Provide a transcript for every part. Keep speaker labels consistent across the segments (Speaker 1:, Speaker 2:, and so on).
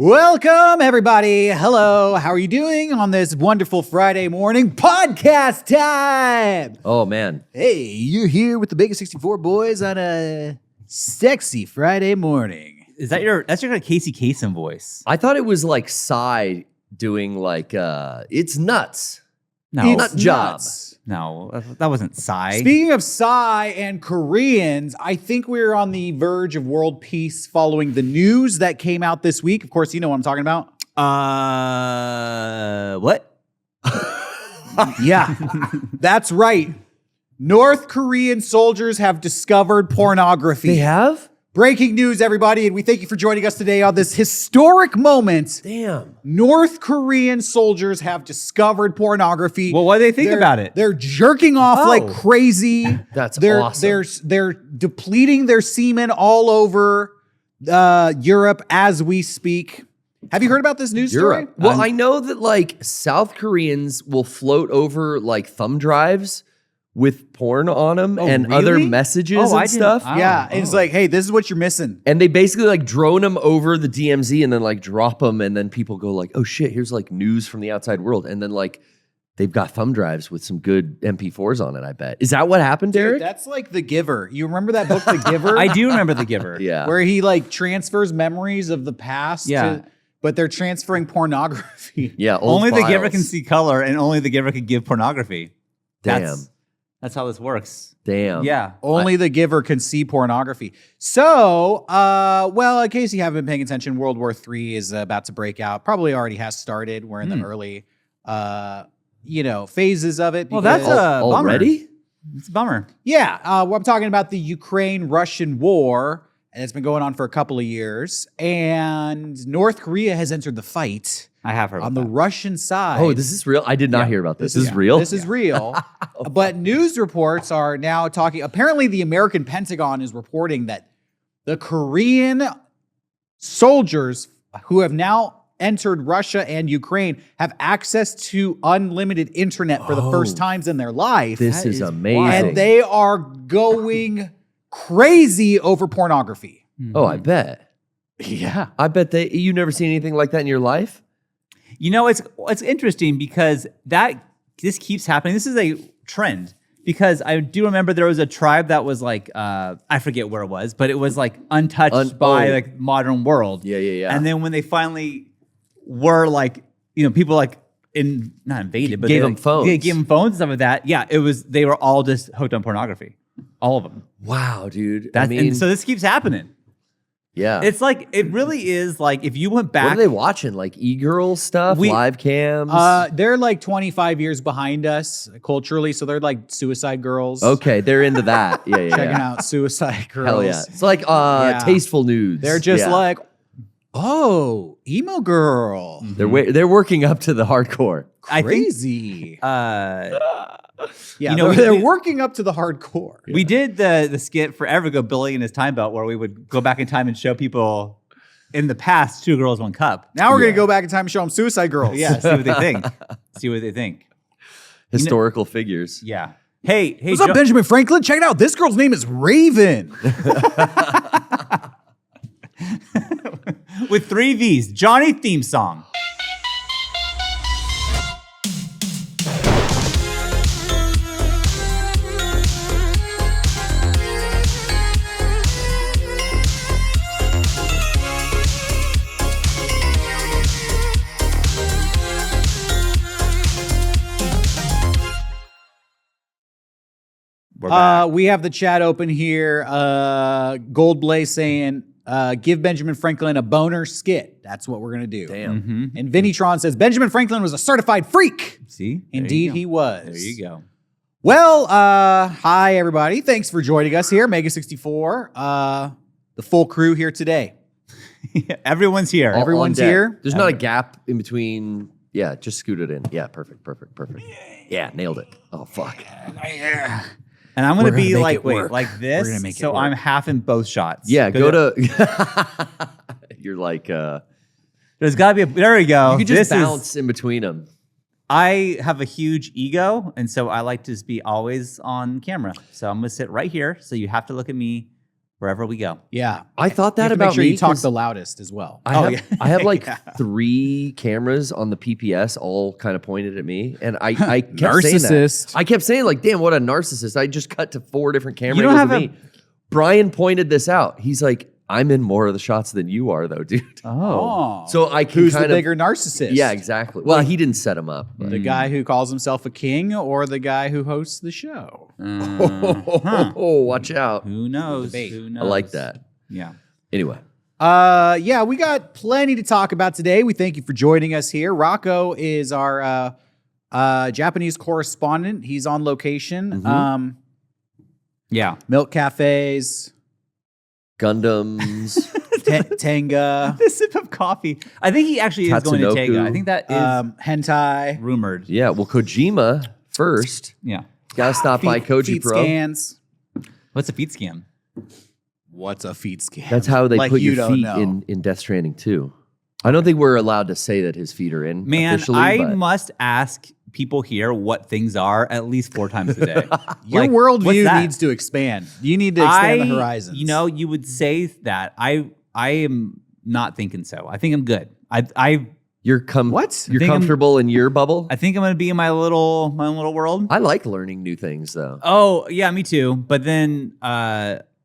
Speaker 1: Welcome, everybody. Hello. How are you doing on this wonderful Friday morning? Podcast time.
Speaker 2: Oh, man.
Speaker 1: Hey, you're here with the Mega64 boys on a sexy Friday morning.
Speaker 3: That's your kind of Casey Kasem voice.
Speaker 2: I thought it was like Psy doing like, it's nuts.
Speaker 3: No,
Speaker 2: Nut job.
Speaker 1: Nuts.
Speaker 3: No, that wasn't Psy.
Speaker 1: Speaking of Psy and Koreans, I think we're on the verge of world peace following the news that came out this week. Of course, you know what I'm talking about.
Speaker 3: What?
Speaker 1: Yeah, that's right. North Korean soldiers have discovered pornography.
Speaker 2: They have?
Speaker 1: Breaking news, everybody, and we thank you for joining us today on this historic moment.
Speaker 2: Damn.
Speaker 1: North Korean soldiers have discovered pornography.
Speaker 3: Well, what do they think about it?
Speaker 1: They're jerking off like crazy.
Speaker 2: That's
Speaker 1: they're,
Speaker 2: awesome.
Speaker 1: They're depleting their semen all over Europe as we speak. Have you heard about this news story?
Speaker 2: Europe. Well, I know that like South Koreans will float over like thumb drives with porn on them and other
Speaker 3: really?
Speaker 2: messages
Speaker 3: I
Speaker 2: and
Speaker 3: didn't-
Speaker 2: stuff.
Speaker 1: Yeah, and it's like, hey, this is what you're missing.
Speaker 2: And they basically like drone them over the DMZ and then like drop them. And then people go like, oh shit, here's like news from the outside world. And then like they've got thumb drives with some good MP4s on it, I bet. Is that what happened, Derrick?
Speaker 1: That's like The Giver. You remember that book, The Giver?
Speaker 3: I do remember The Giver.
Speaker 2: Yeah.
Speaker 1: Where he like transfers memories of the past.
Speaker 3: Yeah.
Speaker 1: But they're transferring pornography.
Speaker 2: Yeah. Old
Speaker 3: Only The Giver
Speaker 2: files.
Speaker 3: can see color, and only The Giver can give pornography.
Speaker 2: Damn.
Speaker 3: That's how this works.
Speaker 2: Damn.
Speaker 3: Yeah.
Speaker 1: Only the giver can see pornography. So, well, in case you haven't been paying attention, World War III is about to break out. Probably already has started. We're in the early, phases of it.
Speaker 3: Well, that's
Speaker 1: because-
Speaker 3: a bummer.
Speaker 2: Already?
Speaker 3: It's a bummer.
Speaker 1: yeah. I'm talking about the Ukraine-Russian war, and it's been going on for a couple of years. And North Korea has entered the fight
Speaker 3: I have heard
Speaker 1: on
Speaker 3: about
Speaker 1: the
Speaker 3: that.
Speaker 1: Russian side.
Speaker 2: Oh, this is real? I did not hear about this. This is real?
Speaker 1: This is real. But news reports are now talking. Apparently, the American Pentagon is reporting that the Korean soldiers who have now entered Russia and Ukraine have access to unlimited internet for the first times in their life.
Speaker 2: This
Speaker 3: That
Speaker 2: is
Speaker 3: is
Speaker 2: amazing.
Speaker 3: wild.
Speaker 1: And they are going crazy over pornography.
Speaker 2: Oh, I bet.
Speaker 1: Yeah.
Speaker 2: I bet you never seen anything like that in your life?
Speaker 3: You know, it's interesting because this keeps happening. This is a trend because I do remember there was a tribe that was like I forget where it was, but it was like untouched by like modern world.
Speaker 2: Yeah.
Speaker 3: And then when they finally were like, people like not invaded, but
Speaker 2: Gave
Speaker 3: they,
Speaker 2: them
Speaker 3: like,
Speaker 2: phones.
Speaker 3: They gave them phones and stuff like that. Yeah, they were all just hooked on pornography, all of them.
Speaker 2: Wow, dude.
Speaker 3: And so this keeps happening.
Speaker 2: yeah.
Speaker 3: It's like it really is like if you went
Speaker 2: What
Speaker 3: back.
Speaker 2: are they watching? Like e-girl stuff, live cams?
Speaker 1: They're like 25 years behind us culturally, so they're like Suicide Girls.
Speaker 2: Okay, they're into that. Yeah.
Speaker 1: Checking out Suicide Girls.
Speaker 2: Hell yeah. It's like tasteful news.
Speaker 1: They're just
Speaker 2: Yeah.
Speaker 1: like, oh, emo girl.
Speaker 2: They're working up to the hardcore.
Speaker 3: I think
Speaker 1: Crazy. Yeah, they're working up to the hardcore.
Speaker 3: we did the skit Forever Ago, Billy and his time belt, where we would go back in time and show people in the past 2 Girls, 1 Cup.
Speaker 1: Now we're going to go back in time and show them Suicide Girls.
Speaker 3: Yeah, see what they think. See what they think.
Speaker 2: Historical figures.
Speaker 3: Yeah. Hey,
Speaker 1: What's up, Benjamin Franklin? Check it out. This girl's name is Raven.
Speaker 3: with 3 V's, Johnny theme song. We're back.
Speaker 1: We have the chat open here. Gold Blaze saying, give Benjamin Franklin a boner skit. That's what we're going to do.
Speaker 2: Damn.
Speaker 1: And Vinnytron says, Benjamin Franklin was a certified freak.
Speaker 3: See? There you
Speaker 1: Indeed,
Speaker 3: go.
Speaker 1: he was.
Speaker 3: There you go.
Speaker 1: Well, hi, everybody. Thanks for joining us here, Mega64. The full crew here today.
Speaker 3: Everyone's here.
Speaker 2: All
Speaker 1: Everyone's
Speaker 2: on deck.
Speaker 1: here?
Speaker 2: There's not a gap in between. Yeah, just scoot it in. Yeah, perfect. Yeah, nailed it. Oh, fuck.
Speaker 3: And I'm going
Speaker 1: We're
Speaker 3: to be
Speaker 1: gonna make
Speaker 3: like,
Speaker 1: it
Speaker 3: wait,
Speaker 1: work.
Speaker 3: like
Speaker 1: We're
Speaker 3: this.
Speaker 1: gonna make it
Speaker 3: So
Speaker 1: work.
Speaker 3: I'm half in both shots.
Speaker 2: Yeah, go to... You're like...
Speaker 3: There's got to be there we go.
Speaker 2: you could just
Speaker 3: This is-
Speaker 2: bounce in between them.
Speaker 3: I have a huge ego, and so I like to just be always on camera. So I'm going to sit right here. So you have to look at me wherever we go.
Speaker 1: Yeah.
Speaker 2: I thought
Speaker 1: You
Speaker 2: that
Speaker 1: have to make
Speaker 2: about
Speaker 1: sure
Speaker 2: me.
Speaker 1: you talk
Speaker 2: 'Cause
Speaker 1: the loudest as well.
Speaker 2: I have like 3 cameras on the PPS, all kind of pointed at me, and I kept saying
Speaker 1: Narcissist.
Speaker 2: that. I kept saying like, "Damn, what a narcissist!" I just cut to 4 different camera
Speaker 3: You don't
Speaker 2: angles
Speaker 3: have
Speaker 2: of me. Brian pointed this out. He's like, "I'm in more of the shots than you are, though, dude."
Speaker 1: Oh.
Speaker 2: So I can
Speaker 1: Who's the
Speaker 2: kind of
Speaker 1: bigger narcissist?
Speaker 2: yeah, exactly. Well, he didn't set him up. But.
Speaker 1: The guy who calls himself a king or the guy who hosts the show?
Speaker 2: Oh, watch out!
Speaker 3: Who knows?
Speaker 1: Debate.
Speaker 3: Who knows?
Speaker 2: I like that.
Speaker 3: Yeah.
Speaker 2: Anyway,
Speaker 1: Yeah, we got plenty to talk about today. We thank you for joining us here. Rocco is our Japanese correspondent. He's on location.
Speaker 2: Mhm.
Speaker 3: Yeah.
Speaker 1: Milk cafes,
Speaker 2: Gundams.
Speaker 1: Tenga,
Speaker 3: The sip of coffee. I think he actually is going to
Speaker 2: Tatsunoko.
Speaker 3: Tega. I think that is
Speaker 1: hentai,
Speaker 3: rumored.
Speaker 2: Yeah, well, Kojima first.
Speaker 3: Yeah.
Speaker 2: Gotta stop by Koji
Speaker 1: feet
Speaker 2: Pro.
Speaker 1: scans.
Speaker 3: What's a feet scan?
Speaker 1: What's a feet scan?
Speaker 2: That's how they
Speaker 1: Like
Speaker 2: put
Speaker 1: you
Speaker 2: your
Speaker 1: don't
Speaker 2: feet
Speaker 1: know.
Speaker 2: in Death Stranding too. I don't think we're allowed to say that his feet are in.
Speaker 3: Man,
Speaker 2: officially,
Speaker 3: I
Speaker 2: but
Speaker 3: must ask people here what things are at least 4 times a day.
Speaker 1: Your
Speaker 3: Like, what's
Speaker 1: worldview
Speaker 3: that?
Speaker 1: needs to expand. You need to expand the horizons.
Speaker 3: You know, you would say that. I am not thinking so. I think I'm good. I
Speaker 2: you're
Speaker 1: What?
Speaker 2: You're
Speaker 3: think I'm-
Speaker 2: comfortable in your bubble.
Speaker 3: I think I'm going to be in my little world.
Speaker 2: I like learning new things though.
Speaker 3: Oh, yeah, me too. But then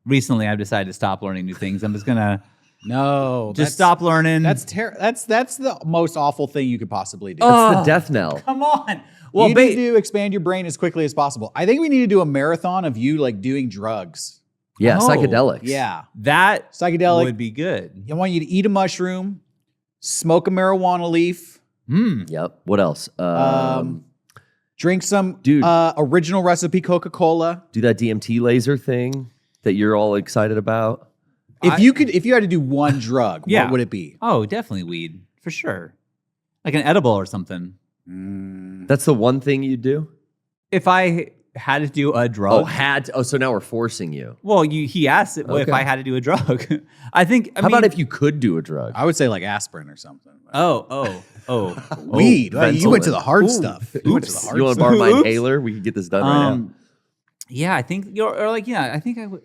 Speaker 3: recently I've decided to stop learning new things. I'm just going to
Speaker 1: no,
Speaker 3: just stop learning.
Speaker 1: That's That's the most awful thing you could possibly do.
Speaker 2: That's the death knell.
Speaker 3: Come on. Well,
Speaker 1: you need to expand your brain as quickly as possible. I think we need to do a marathon of you like doing drugs.
Speaker 2: Yeah,
Speaker 3: Oh,
Speaker 2: psychedelics.
Speaker 1: Yeah,
Speaker 3: that
Speaker 1: psychedelic.
Speaker 3: would be good.
Speaker 1: I want you to eat a mushroom, smoke a marijuana leaf,
Speaker 2: Yep. What else?
Speaker 1: drink some
Speaker 2: Dude.
Speaker 1: Original recipe Coca-Cola.
Speaker 2: Do that DMT laser thing that you're all excited about.
Speaker 1: If you had to do one drug,
Speaker 3: Yeah.
Speaker 1: what would it be?
Speaker 3: Oh, definitely weed for sure. Like an edible or something.
Speaker 2: That's the one thing you do.
Speaker 3: If I had to do a drug.
Speaker 2: So now we're forcing you.
Speaker 3: Well, he asked if
Speaker 2: Okay.
Speaker 3: I had to do a drug. I think.
Speaker 2: How about if you could do a drug?
Speaker 1: I would say like aspirin or something.
Speaker 3: Oh.
Speaker 1: Weed. Well, you went to the hard
Speaker 3: Ooh.
Speaker 1: stuff. You went to the
Speaker 3: Oops.
Speaker 1: hard
Speaker 2: You want to
Speaker 1: stuff.
Speaker 2: borrow my
Speaker 3: Oops.
Speaker 2: inhaler? We can get this done right now.
Speaker 3: Yeah, I think I think I would.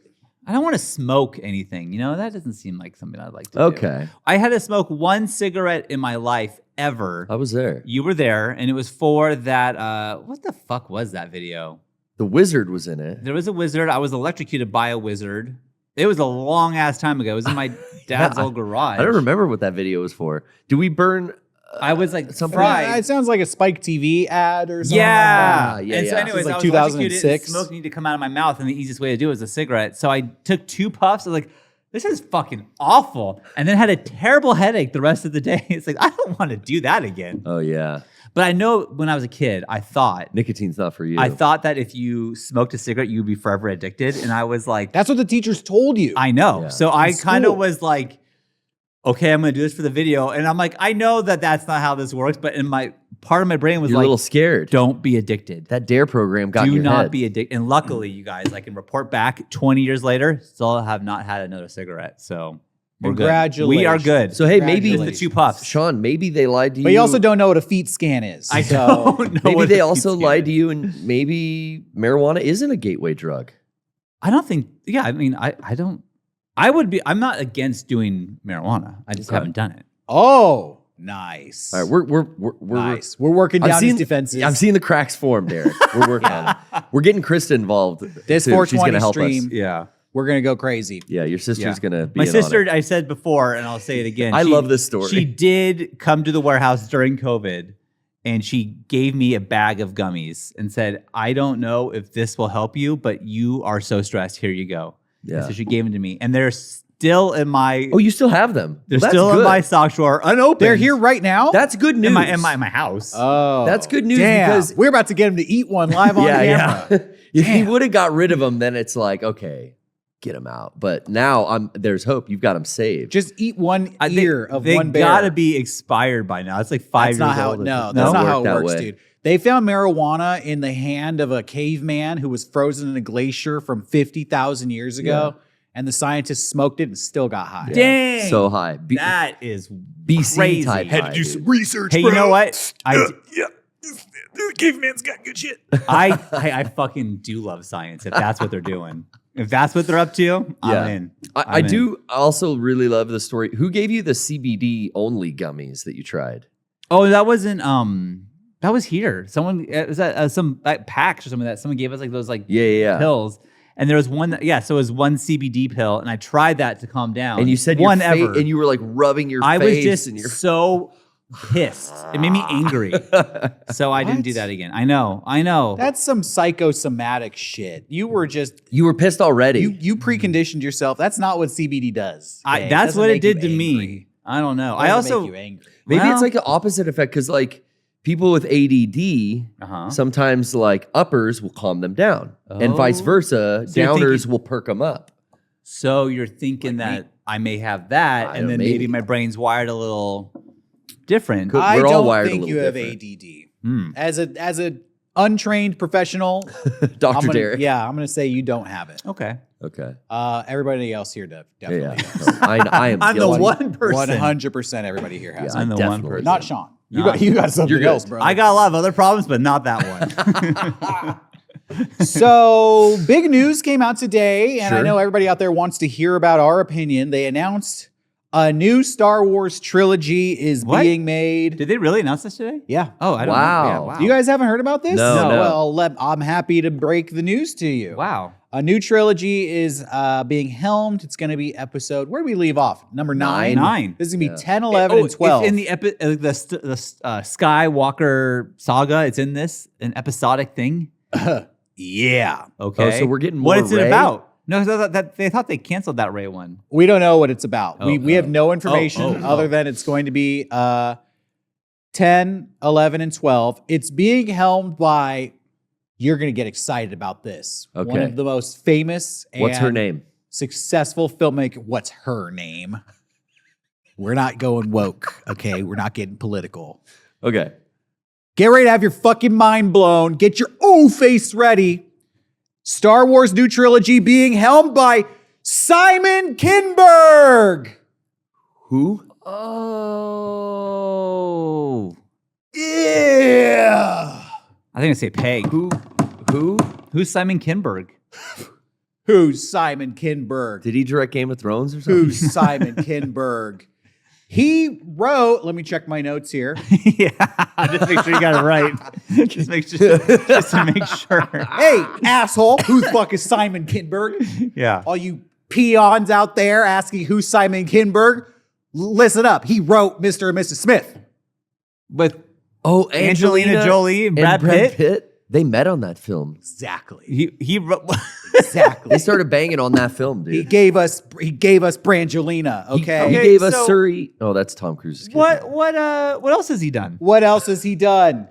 Speaker 3: I don't want to smoke anything. You know, that doesn't seem like something I'd like to do.
Speaker 2: Okay.
Speaker 3: I had to smoke 1 cigarette in my life ever.
Speaker 2: I was there.
Speaker 3: You were there, and it was for that. What the fuck was that video?
Speaker 2: The wizard was in it.
Speaker 3: There was a wizard. I was electrocuted by a wizard. It was a long ass time ago. It was in my dad's old garage.
Speaker 2: I don't remember what that video was for. Do we burn?
Speaker 3: I was like
Speaker 2: Something-
Speaker 3: fried.
Speaker 1: It sounds like a Spike TV ad or something.
Speaker 3: Yeah.
Speaker 2: Yeah,
Speaker 3: And so
Speaker 2: yeah.
Speaker 3: anyways,
Speaker 1: This is like
Speaker 3: I was
Speaker 1: 2006.
Speaker 3: electrocuted. Smoke needed to come out of my mouth, and the easiest way to do it was a cigarette. So I took 2 puffs. I was like, this is fucking awful. And then had a terrible headache the rest of the day. It's like, I don't want to do that again.
Speaker 2: Oh yeah.
Speaker 3: But I know when I was a kid, I thought
Speaker 2: Nicotine's not for you.
Speaker 3: that if you smoked a cigarette, you'd be forever addicted. And I was like,
Speaker 1: That's what the teachers told you.
Speaker 3: I know.
Speaker 2: Yeah.
Speaker 3: So I kind of
Speaker 1: school.
Speaker 3: was like, okay, I'm going to do this for the video. And I'm like, I know that that's not how this works. But in my part of my brain was
Speaker 2: You're
Speaker 3: like,
Speaker 2: a little scared.
Speaker 3: don't be addicted.
Speaker 2: That DARE program got
Speaker 3: Do
Speaker 2: your
Speaker 3: not
Speaker 2: head.
Speaker 3: be addicted. And luckily, you guys, I can report back 20 years later, still have not had another cigarette. So we're good. We are good.
Speaker 2: So hey, maybe
Speaker 3: the 2 puffs.
Speaker 2: Sean, maybe they lied to you.
Speaker 1: But you also don't know what a feet scan is.
Speaker 3: I
Speaker 1: so
Speaker 3: don't know.
Speaker 2: Maybe
Speaker 3: what
Speaker 2: they
Speaker 3: a
Speaker 2: also
Speaker 3: feet
Speaker 2: lied
Speaker 3: scan
Speaker 2: to you, and maybe marijuana isn't a gateway drug.
Speaker 3: I don't think. Yeah, I mean, I don't. I would be. I'm not against doing marijuana. I just
Speaker 2: Okay.
Speaker 3: haven't done it.
Speaker 1: Oh, nice.
Speaker 2: All right, we're
Speaker 1: nice. We're working down his defenses.
Speaker 2: I'm seeing the cracks form, Derrick. We're working on it. We're getting Krista involved.
Speaker 1: This
Speaker 2: too. She's
Speaker 1: 420
Speaker 2: gonna help
Speaker 1: stream.
Speaker 2: us.
Speaker 3: Yeah.
Speaker 1: We're gonna go crazy.
Speaker 2: Yeah, your sister's
Speaker 3: Yeah.
Speaker 2: gonna be
Speaker 3: My
Speaker 2: in on
Speaker 3: sister,
Speaker 2: it.
Speaker 3: I said before, and I'll say it again.
Speaker 2: I love this story.
Speaker 3: She did come to the warehouse during COVID, and she gave me a bag of gummies and said, I don't know if this will help you, but you are so stressed. Here you go.
Speaker 2: Yeah.
Speaker 3: And so she gave them to me. And they're still in my
Speaker 2: Oh, you still have them?
Speaker 3: they're
Speaker 2: Well, that's
Speaker 3: still in
Speaker 2: good.
Speaker 3: my sock drawer, unopened.
Speaker 1: They're here right now.
Speaker 2: That's good news.
Speaker 3: in my house.
Speaker 1: Oh,
Speaker 2: That's good news
Speaker 1: damn.
Speaker 2: because-
Speaker 1: we're about to get him to eat one live on camera.
Speaker 2: yeah. If he
Speaker 1: Damn.
Speaker 2: would have got rid of them, then it's like, okay, get him out. But now there's hope. You've got him saved.
Speaker 1: Just eat one
Speaker 3: I think
Speaker 1: ear of
Speaker 3: they
Speaker 1: one bear.
Speaker 3: gotta be expired by now. It's like 5
Speaker 1: That's
Speaker 3: years
Speaker 1: not how.
Speaker 3: old.
Speaker 1: No, that's
Speaker 2: Don't
Speaker 1: not
Speaker 2: work
Speaker 1: how it
Speaker 2: that
Speaker 1: works,
Speaker 2: way.
Speaker 1: dude. They found marijuana in the hand of a caveman who was frozen in a glacier from 50,000 years ago, and the scientists smoked it and still got high.
Speaker 2: Yeah.
Speaker 3: Dang.
Speaker 2: So high.
Speaker 3: That is
Speaker 2: BC
Speaker 3: crazy.
Speaker 2: type high, dude.
Speaker 1: research.
Speaker 3: Hey, you know what?
Speaker 1: Yeah, the caveman's got good shit.
Speaker 3: I fucking do love science if that's what they're doing. If that's what they're up to, I'm in.
Speaker 2: I do also really love the story. Who gave you the CBD only gummies that you tried?
Speaker 3: Oh, that wasn't that was here. Someone it was at some packs or something that someone gave us like those pills. And there was one so it was one CBD pill, and I tried that to calm down.
Speaker 2: And you said
Speaker 3: one
Speaker 2: ever, and you were like rubbing your face.
Speaker 3: I was just
Speaker 2: and
Speaker 3: so pissed. It made me angry. So I didn't do that again. I know.
Speaker 1: That's some psychosomatic shit. You were
Speaker 2: pissed already.
Speaker 1: You preconditioned yourself. That's not what CBD does. Okay?
Speaker 3: That's what it did to me. I don't know. I also
Speaker 1: make you angry.
Speaker 2: Maybe it's like the opposite effect because like people with ADD sometimes like uppers will calm them down, and vice versa.
Speaker 3: So
Speaker 2: downers will perk them up.
Speaker 3: So you're thinking that I may have that, and then maybe my brain's wired a little different.
Speaker 2: We're
Speaker 1: I
Speaker 2: all
Speaker 1: don't
Speaker 2: wired a
Speaker 1: think
Speaker 2: little
Speaker 1: you have
Speaker 2: different.
Speaker 1: ADD. As a untrained professional,
Speaker 2: Dr. Derrick.
Speaker 1: Yeah, I'm gonna say you don't have it.
Speaker 3: Okay.
Speaker 1: Everybody else here definitely.
Speaker 2: Yeah.
Speaker 1: does.
Speaker 2: I am.
Speaker 3: I'm the
Speaker 2: guilty.
Speaker 3: one person.
Speaker 1: 100% everybody here has
Speaker 3: I'm
Speaker 1: it.
Speaker 3: the one
Speaker 2: definitely
Speaker 3: person.
Speaker 1: Not Sean. You got something else, bro.
Speaker 3: I got a lot of other problems, but not that one.
Speaker 1: So big news came out today, and I
Speaker 2: Sure.
Speaker 1: know everybody out there wants to hear about our opinion. They announced a new Star Wars trilogy is being made.
Speaker 3: Did they really announce this today?
Speaker 1: Yeah.
Speaker 3: Oh, I don't
Speaker 2: Wow.
Speaker 3: know. Yeah, wow.
Speaker 1: You guys haven't heard about this?
Speaker 2: No.
Speaker 1: Well, I'm happy to break the news to you.
Speaker 3: Wow.
Speaker 1: A new trilogy is being helmed. It's going to be episode. Where do we leave off? Number 9.
Speaker 3: 9.
Speaker 1: This is going to be 10, 11, and 12.
Speaker 3: It's in the Skywalker saga. It's in this an episodic thing.
Speaker 1: Yeah.
Speaker 3: Okay.
Speaker 2: Oh, so we're getting
Speaker 3: what
Speaker 2: more
Speaker 3: is it
Speaker 2: Rey?
Speaker 3: about? No, they thought they canceled that Rey one.
Speaker 1: We don't know what it's about. We have no information
Speaker 3: Oh.
Speaker 1: other than it's going to be 10, 11, and 12. It's being helmed by, you're going to get excited about this.
Speaker 2: Okay.
Speaker 1: One of the most famous and
Speaker 2: What's her name?
Speaker 1: successful filmmaker. What's her name? We're not going woke, okay? We're not getting political.
Speaker 2: Okay.
Speaker 1: Get ready to have your fucking mind blown. Get your face ready. Star Wars new trilogy being helmed by Simon Kinberg.
Speaker 2: Who?
Speaker 3: Oh.
Speaker 1: Yeah.
Speaker 3: I think I say Peg.
Speaker 2: Who?
Speaker 3: Who's Simon Kinberg?
Speaker 1: Who's Simon Kinberg?
Speaker 2: Did he direct Game of Thrones or something?
Speaker 1: Who's Simon Kinberg? He wrote, let me check my notes here.
Speaker 3: Yeah. Just make sure you got it right. just to make sure.
Speaker 1: Hey, asshole. Who the fuck is Simon Kinberg?
Speaker 3: Yeah.
Speaker 1: All you peons out there asking who's Simon Kinberg, listen up. He wrote Mr. and Mrs. Smith.
Speaker 3: With
Speaker 2: Angelina
Speaker 3: Jolie and Brad Pitt?
Speaker 2: They met on that film.
Speaker 1: Exactly.
Speaker 3: He wrote.
Speaker 1: Exactly.
Speaker 2: They started banging on that film, dude.
Speaker 1: He gave us Brangelina, okay?
Speaker 2: He
Speaker 3: Okay,
Speaker 2: gave us
Speaker 3: so-
Speaker 2: Surrey. Oh, that's Tom Cruise's kid.
Speaker 3: What else has he done?
Speaker 1: What else has he done?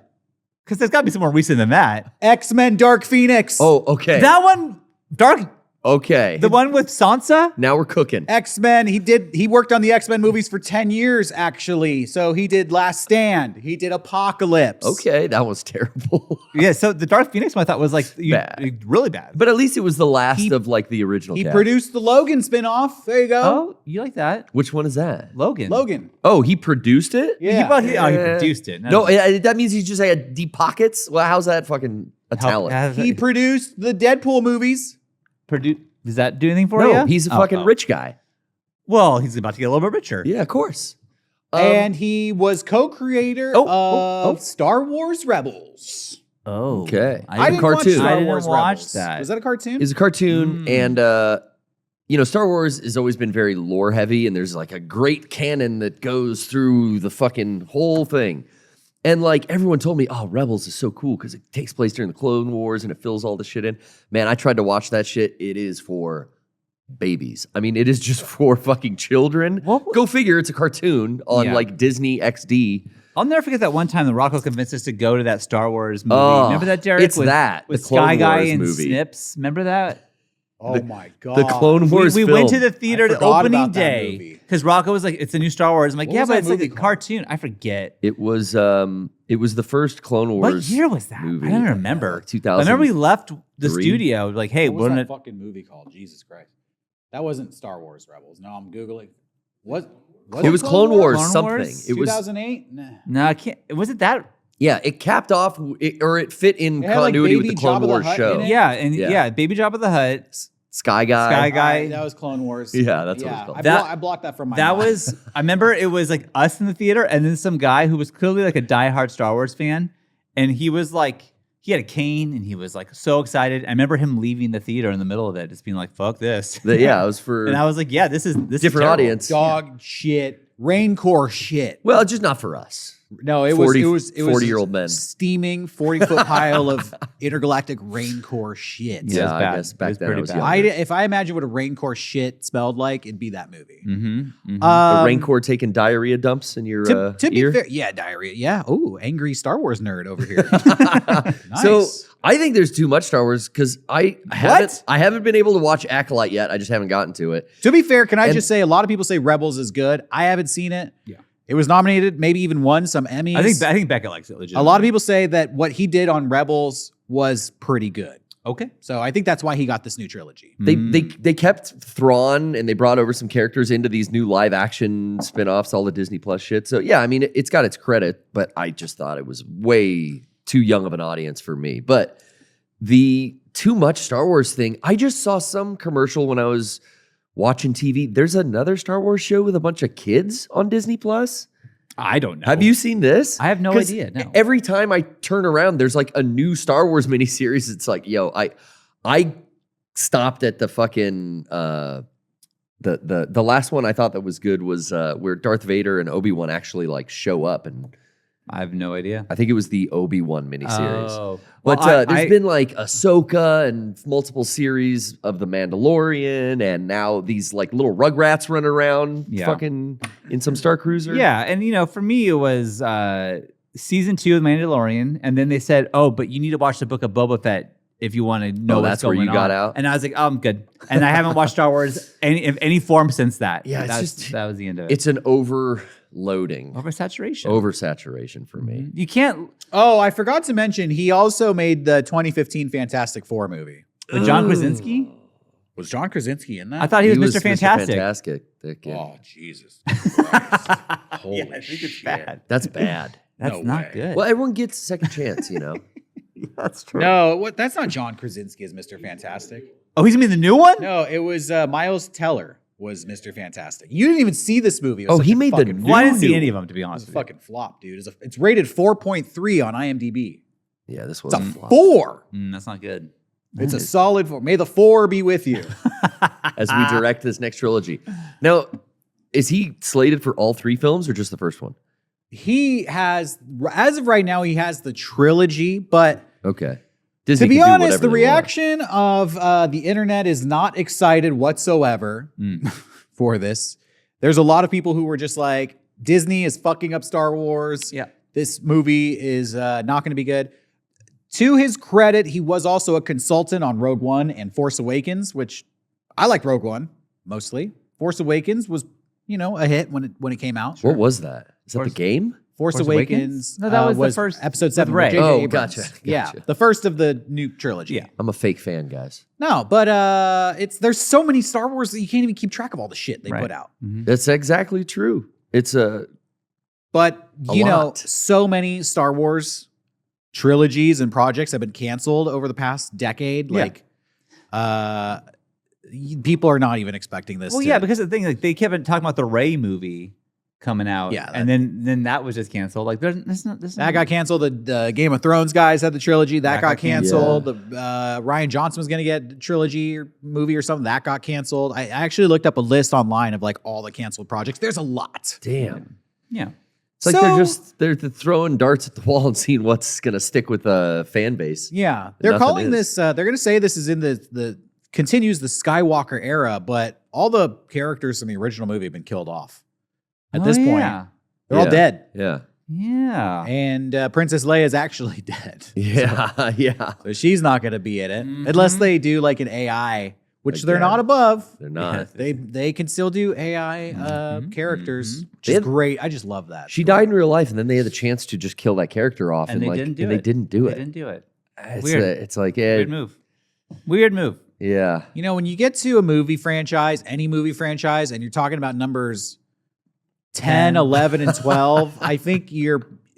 Speaker 3: Because there's got to be some more recent than that.
Speaker 1: X-Men Dark Phoenix.
Speaker 2: Oh, okay.
Speaker 3: That one,
Speaker 2: Okay.
Speaker 3: the one with Sansa?
Speaker 2: Now we're cooking.
Speaker 1: X-Men, he worked on the X-Men movies for 10 years, actually. So he did Last Stand. He did Apocalypse.
Speaker 2: Okay, that was terrible.
Speaker 3: Yeah, so the Dark Phoenix one I thought was like
Speaker 2: Bad.
Speaker 3: really bad.
Speaker 2: But at least it was the last of like the original
Speaker 1: He
Speaker 2: cast.
Speaker 1: produced the Logan spinoff. There you go.
Speaker 3: Oh, you like that?
Speaker 2: Which one is that?
Speaker 3: Logan.
Speaker 1: Logan.
Speaker 2: Oh, he produced it?
Speaker 1: Yeah.
Speaker 3: He produced it.
Speaker 2: No, that means he just had deep pockets? Well, how's that fucking a talent?
Speaker 1: He produced the Deadpool movies.
Speaker 3: Does that do anything for
Speaker 2: No,
Speaker 3: you?
Speaker 2: he's a fucking rich guy.
Speaker 3: Well, he's about to get a little bit richer.
Speaker 2: Yeah, of course.
Speaker 1: And he was co-creator of Star Wars Rebels.
Speaker 3: Oh.
Speaker 2: Okay.
Speaker 1: I didn't
Speaker 2: cartoon.
Speaker 1: watch Star
Speaker 3: I didn't
Speaker 1: Wars
Speaker 3: watch
Speaker 1: Rebels.
Speaker 3: that.
Speaker 1: Was that a cartoon?
Speaker 2: It's a cartoon, and Star Wars has always been very lore heavy, and there's like a great canon that goes through the fucking whole thing. And like everyone told me, oh, Rebels is so cool because it takes place during the Clone Wars and it fills all the shit in. Man, I tried to watch that shit. It is for babies. I mean, it is just for fucking children.
Speaker 3: What?
Speaker 2: Go figure, it's a cartoon on like Disney XD.
Speaker 3: I'll never forget that one time the Rocco convinced us to go to that Star Wars movie.
Speaker 2: Oh,
Speaker 3: Remember that, Derrick?
Speaker 2: it's that,
Speaker 3: With
Speaker 2: the Clone
Speaker 3: Sky Guy
Speaker 2: Wars
Speaker 3: and
Speaker 2: movie.
Speaker 3: Snips. Remember that?
Speaker 1: Oh my God.
Speaker 2: The Clone Wars
Speaker 3: We
Speaker 2: film.
Speaker 3: went to the theater
Speaker 1: I
Speaker 3: to
Speaker 1: forgot
Speaker 3: opening
Speaker 1: about that
Speaker 3: day
Speaker 1: movie.
Speaker 3: because Rocco was like, "It's a new Star Wars." I'm like,
Speaker 1: What
Speaker 3: "Yeah,
Speaker 1: was
Speaker 3: but
Speaker 1: that
Speaker 3: it's like a
Speaker 1: movie called?
Speaker 3: cartoon." I forget.
Speaker 2: It was the first Clone Wars.
Speaker 3: What year was that?
Speaker 2: movie.
Speaker 3: I don't remember.
Speaker 2: Like 2000.
Speaker 3: I remember we left the studio like, "Hey,
Speaker 1: What was
Speaker 3: we're
Speaker 1: that
Speaker 3: gonna."
Speaker 1: fucking movie called? Jesus Christ. That wasn't Star Wars Rebels. No, I'm Googling. Was
Speaker 2: It was Clone Wars
Speaker 3: Clone
Speaker 2: something.
Speaker 3: Wars?
Speaker 2: It was
Speaker 1: 2008? Nah.
Speaker 3: No, I can't. Was it that?
Speaker 2: yeah. It capped off, or it fit in
Speaker 1: It had, like,
Speaker 2: continuity with
Speaker 1: Baby
Speaker 2: the Clone
Speaker 1: Jabba the
Speaker 2: Wars
Speaker 1: Hutt
Speaker 2: show.
Speaker 1: in it?
Speaker 3: Yeah, and
Speaker 2: Yeah.
Speaker 3: Baby Jabba the Hutt.
Speaker 2: Sky Guy.
Speaker 3: Sky Guy.
Speaker 1: That was Clone Wars.
Speaker 2: Yeah, that's what it's called.
Speaker 1: I blocked that from my
Speaker 3: That
Speaker 1: mind.
Speaker 3: was, I remember it was like us in the theater and then some guy who was clearly like a diehard Star Wars fan. And he was like, he had a cane and he was like so excited. I remember him leaving the theater in the middle of it, just being like, fuck this.
Speaker 2: Yeah, it was for
Speaker 3: And I was like, yeah, this is
Speaker 2: different
Speaker 3: terrible.
Speaker 2: audience.
Speaker 1: Dog shit, Raincore shit.
Speaker 2: Well, just not for us.
Speaker 1: No, it
Speaker 2: 40
Speaker 1: was
Speaker 2: 40-year-old men.
Speaker 1: steaming 40-foot pile of intergalactic Raincore shit.
Speaker 3: Yeah.
Speaker 2: Yeah,
Speaker 3: was
Speaker 2: I
Speaker 3: bad.
Speaker 2: guess
Speaker 3: It
Speaker 2: back
Speaker 3: was
Speaker 2: then I
Speaker 3: pretty
Speaker 2: was
Speaker 3: bad.
Speaker 2: younger.
Speaker 1: If I imagine what a Raincore shit smelled like, it'd be that movie.
Speaker 3: Mm-hmm.
Speaker 2: The Raincore taking diarrhea dumps in your
Speaker 1: To be
Speaker 2: ear.
Speaker 1: fair, yeah, diarrhea. Yeah. Oh, angry Star Wars nerd over here. Nice.
Speaker 2: So I think there's too much Star Wars because I haven't been able to watch Acolyte yet. I just haven't gotten to it.
Speaker 1: to be fair, can I just say a lot of people say Rebels is good. I haven't seen it.
Speaker 3: Yeah.
Speaker 1: It was nominated, maybe even won some Emmys.
Speaker 3: I think Becca likes it
Speaker 1: a
Speaker 3: legitimately.
Speaker 1: lot of people say that what he did on Rebels was pretty good.
Speaker 3: Okay.
Speaker 1: So I think that's why he got this new trilogy.
Speaker 2: They kept Thrawn and they brought over some characters into these new live action spin-offs, all the Disney Plus shit. So yeah, I mean it's got its credit, but I just thought it was way too young of an audience for me. But the too much Star Wars thing, I just saw some commercial when I was watching TV. There's another Star Wars show with a bunch of kids on Disney Plus.
Speaker 3: I don't know.
Speaker 2: Have you seen this?
Speaker 3: I have no
Speaker 2: 'Cause
Speaker 3: idea. No.
Speaker 2: Every time I turn around, there's like a new Star Wars miniseries. It's like, yo, I stopped at the fucking the last one I thought that was good was where Darth Vader and Obi-Wan actually like show up, and
Speaker 3: I have no idea.
Speaker 2: I think it was the Obi-Wan miniseries.
Speaker 3: Oh.
Speaker 2: But
Speaker 3: Well,
Speaker 2: there's been like Ahsoka and multiple series of The Mandalorian, and now these like little Rugrats running around fucking in some Star Cruiser.
Speaker 3: Yeah, and you know, for me it was season 2 of Mandalorian, and then they said, "Oh, but you need to watch the Book of Boba Fett if you want to know what's
Speaker 2: that's where
Speaker 3: going
Speaker 2: you got
Speaker 3: on."
Speaker 2: out?
Speaker 3: And I was like, "Oh, I'm good." And I haven't watched Star Wars in any form since that.
Speaker 2: Yeah,
Speaker 3: that was the end of it.
Speaker 2: It's an overloading,
Speaker 3: oversaturation.
Speaker 2: oversaturation for me.
Speaker 3: You can't.
Speaker 1: Oh, I forgot to mention, he also made the 2015 Fantastic Four movie.
Speaker 3: With John Krasinski.
Speaker 1: Was John Krasinski in that?
Speaker 3: I thought he was Mr. Fantastic.
Speaker 2: Fantastic. That kid.
Speaker 1: Oh, Jesus.
Speaker 2: Holy
Speaker 3: Yeah, I think it's
Speaker 2: shit.
Speaker 3: bad.
Speaker 2: That's bad.
Speaker 3: That's
Speaker 1: No
Speaker 3: not
Speaker 1: way.
Speaker 3: good.
Speaker 2: Well, everyone gets a second chance, you know.
Speaker 3: That's true.
Speaker 1: No, that's not John Krasinski as Mr. Fantastic.
Speaker 3: Oh, he's gonna be the new one.
Speaker 1: No, it was Miles Teller was Mr. Fantastic. You didn't even see this movie. It was
Speaker 2: Oh,
Speaker 1: such
Speaker 2: he
Speaker 1: a
Speaker 2: made the
Speaker 1: fucking
Speaker 2: new
Speaker 3: Well, I didn't see
Speaker 2: new-
Speaker 3: any of them, to be
Speaker 1: It was
Speaker 3: honest.
Speaker 1: a
Speaker 3: with you.
Speaker 1: fucking flop, dude. It's rated 4.3 on IMDb.
Speaker 2: Yeah, this
Speaker 1: It's
Speaker 2: was
Speaker 1: a
Speaker 2: a flop.
Speaker 1: 4.
Speaker 3: That's not good.
Speaker 1: It's a solid 4. May the 4 be with you.
Speaker 2: As we direct this next trilogy. Now, is he slated for all 3 films or just the first one?
Speaker 1: He has, as of right now, he has the trilogy, but
Speaker 2: Okay. Disney
Speaker 1: to be
Speaker 2: can do
Speaker 1: honest,
Speaker 2: whatever
Speaker 1: the
Speaker 2: they want.
Speaker 1: reaction of the internet is not excited whatsoever for this. There's a lot of people who were just like, Disney is fucking up Star Wars.
Speaker 3: Yeah.
Speaker 1: This movie is not going to be good. To his credit, he was also a consultant on Rogue One and Force Awakens, which I like Rogue One mostly. Force Awakens was, a hit when it came out.
Speaker 2: What was that? Is that
Speaker 3: Force-
Speaker 2: the game?
Speaker 1: Force
Speaker 3: Force
Speaker 1: Awakens?
Speaker 3: Awakens? No, that was the first
Speaker 1: episode 7
Speaker 3: with Rey.
Speaker 1: with J.J.
Speaker 2: Oh,
Speaker 1: Abrams.
Speaker 2: gotcha.
Speaker 1: Yeah, the first of the new trilogy.
Speaker 3: Yeah.
Speaker 2: I'm a fake fan, guys.
Speaker 1: No, but there's so many Star Wars that you can't even keep track of all the shit they
Speaker 3: Right.
Speaker 1: put out.
Speaker 2: That's exactly true. It's a
Speaker 1: But
Speaker 2: A
Speaker 1: you know,
Speaker 2: lot.
Speaker 1: so many Star Wars trilogies and projects have been canceled over the past decade.
Speaker 3: Yeah.
Speaker 1: Like, people are not even expecting this.
Speaker 3: Well,
Speaker 1: to-
Speaker 3: yeah, because the thing, like, they kept talking about the Rey movie coming out.
Speaker 1: Yeah,
Speaker 3: and then that was just canceled. Like, there's not.
Speaker 1: that got canceled. The Game of Thrones guys had the trilogy that got canceled.
Speaker 2: canceled.
Speaker 1: The Ryan Johnson was going to get a trilogy or movie or something that got canceled. I actually looked up a list online of like all the canceled projects. There's a lot.
Speaker 2: damn.
Speaker 3: Yeah.
Speaker 2: It's like
Speaker 1: So-
Speaker 2: they're throwing darts at the wall and seeing what's gonna stick with the fan base.
Speaker 1: Yeah, they're
Speaker 2: Nothing
Speaker 1: calling
Speaker 2: is.
Speaker 1: this. They're going to say this is in the continues the Skywalker era, but all the characters in the original movie have been killed off. At this point,
Speaker 3: Yeah.
Speaker 1: they're all
Speaker 2: Yeah.
Speaker 1: dead,
Speaker 3: Yeah.
Speaker 1: and Princess Leia is actually dead.
Speaker 2: Yeah, yeah.
Speaker 1: So she's not going to be in it unless they do like an AI, which they're
Speaker 2: Again.
Speaker 1: not above.
Speaker 2: They're not.
Speaker 1: They can still do AI characters, which
Speaker 2: They
Speaker 1: is
Speaker 2: had-
Speaker 1: great. I just love that.
Speaker 2: She died in real life, and then they had the chance to just kill that character off,
Speaker 3: And they
Speaker 2: like,
Speaker 3: didn't do
Speaker 2: and
Speaker 3: it.
Speaker 2: they didn't do
Speaker 3: They
Speaker 2: it.
Speaker 3: didn't do it.
Speaker 2: It's
Speaker 3: Weird.
Speaker 2: it's like,
Speaker 3: Weird move. Weird move.
Speaker 2: yeah.
Speaker 1: You know, when you get to a movie franchise, any movie franchise, and you're talking about numbers 10, 11, and 12, I think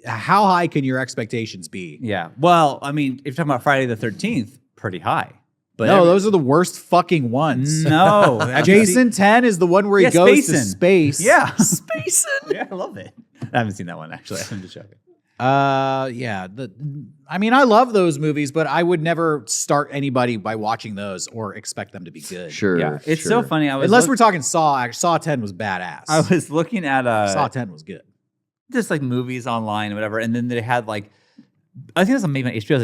Speaker 1: how high can your expectations be?
Speaker 3: Yeah. Well, I mean, if you're talking about Friday the 13th, pretty high. But
Speaker 1: No, those are the worst fucking ones.
Speaker 3: no.
Speaker 1: Jason 10 is the one where he goes to
Speaker 3: Spacin'.
Speaker 1: space.
Speaker 3: Yeah.
Speaker 2: Spacing.
Speaker 3: Yeah, I love it. I haven't seen that one actually. I'm just joking.
Speaker 1: Yeah. I mean, I love those movies, but I would never start anybody by watching those or expect them to be good.
Speaker 2: Sure.
Speaker 3: Yeah, it's
Speaker 2: sure.
Speaker 3: so funny.
Speaker 1: Unless we're talking Saw. Actually, Saw 10 was badass.
Speaker 3: I was looking at
Speaker 1: Saw 10 was good.
Speaker 3: just like movies online or whatever, and then they had like, I think it was maybe on HBO. I was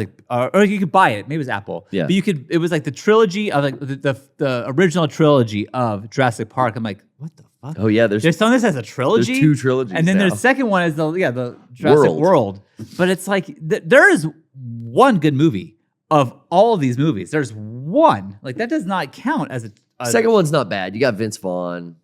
Speaker 3: like, or you could buy it. Maybe it was Apple.
Speaker 2: Yeah.
Speaker 3: But you could. It was like the trilogy of like the original trilogy of Jurassic Park. I'm like, what the fuck?
Speaker 2: Oh yeah, there's
Speaker 3: They're selling this as a trilogy.
Speaker 2: There's 2 trilogies
Speaker 3: and then
Speaker 2: now.
Speaker 3: the second one is the Jurassic World. But it's like there is one good movie of all of these movies. There's one like that does not count as a
Speaker 2: second one's not bad. You got Vince Vaughn.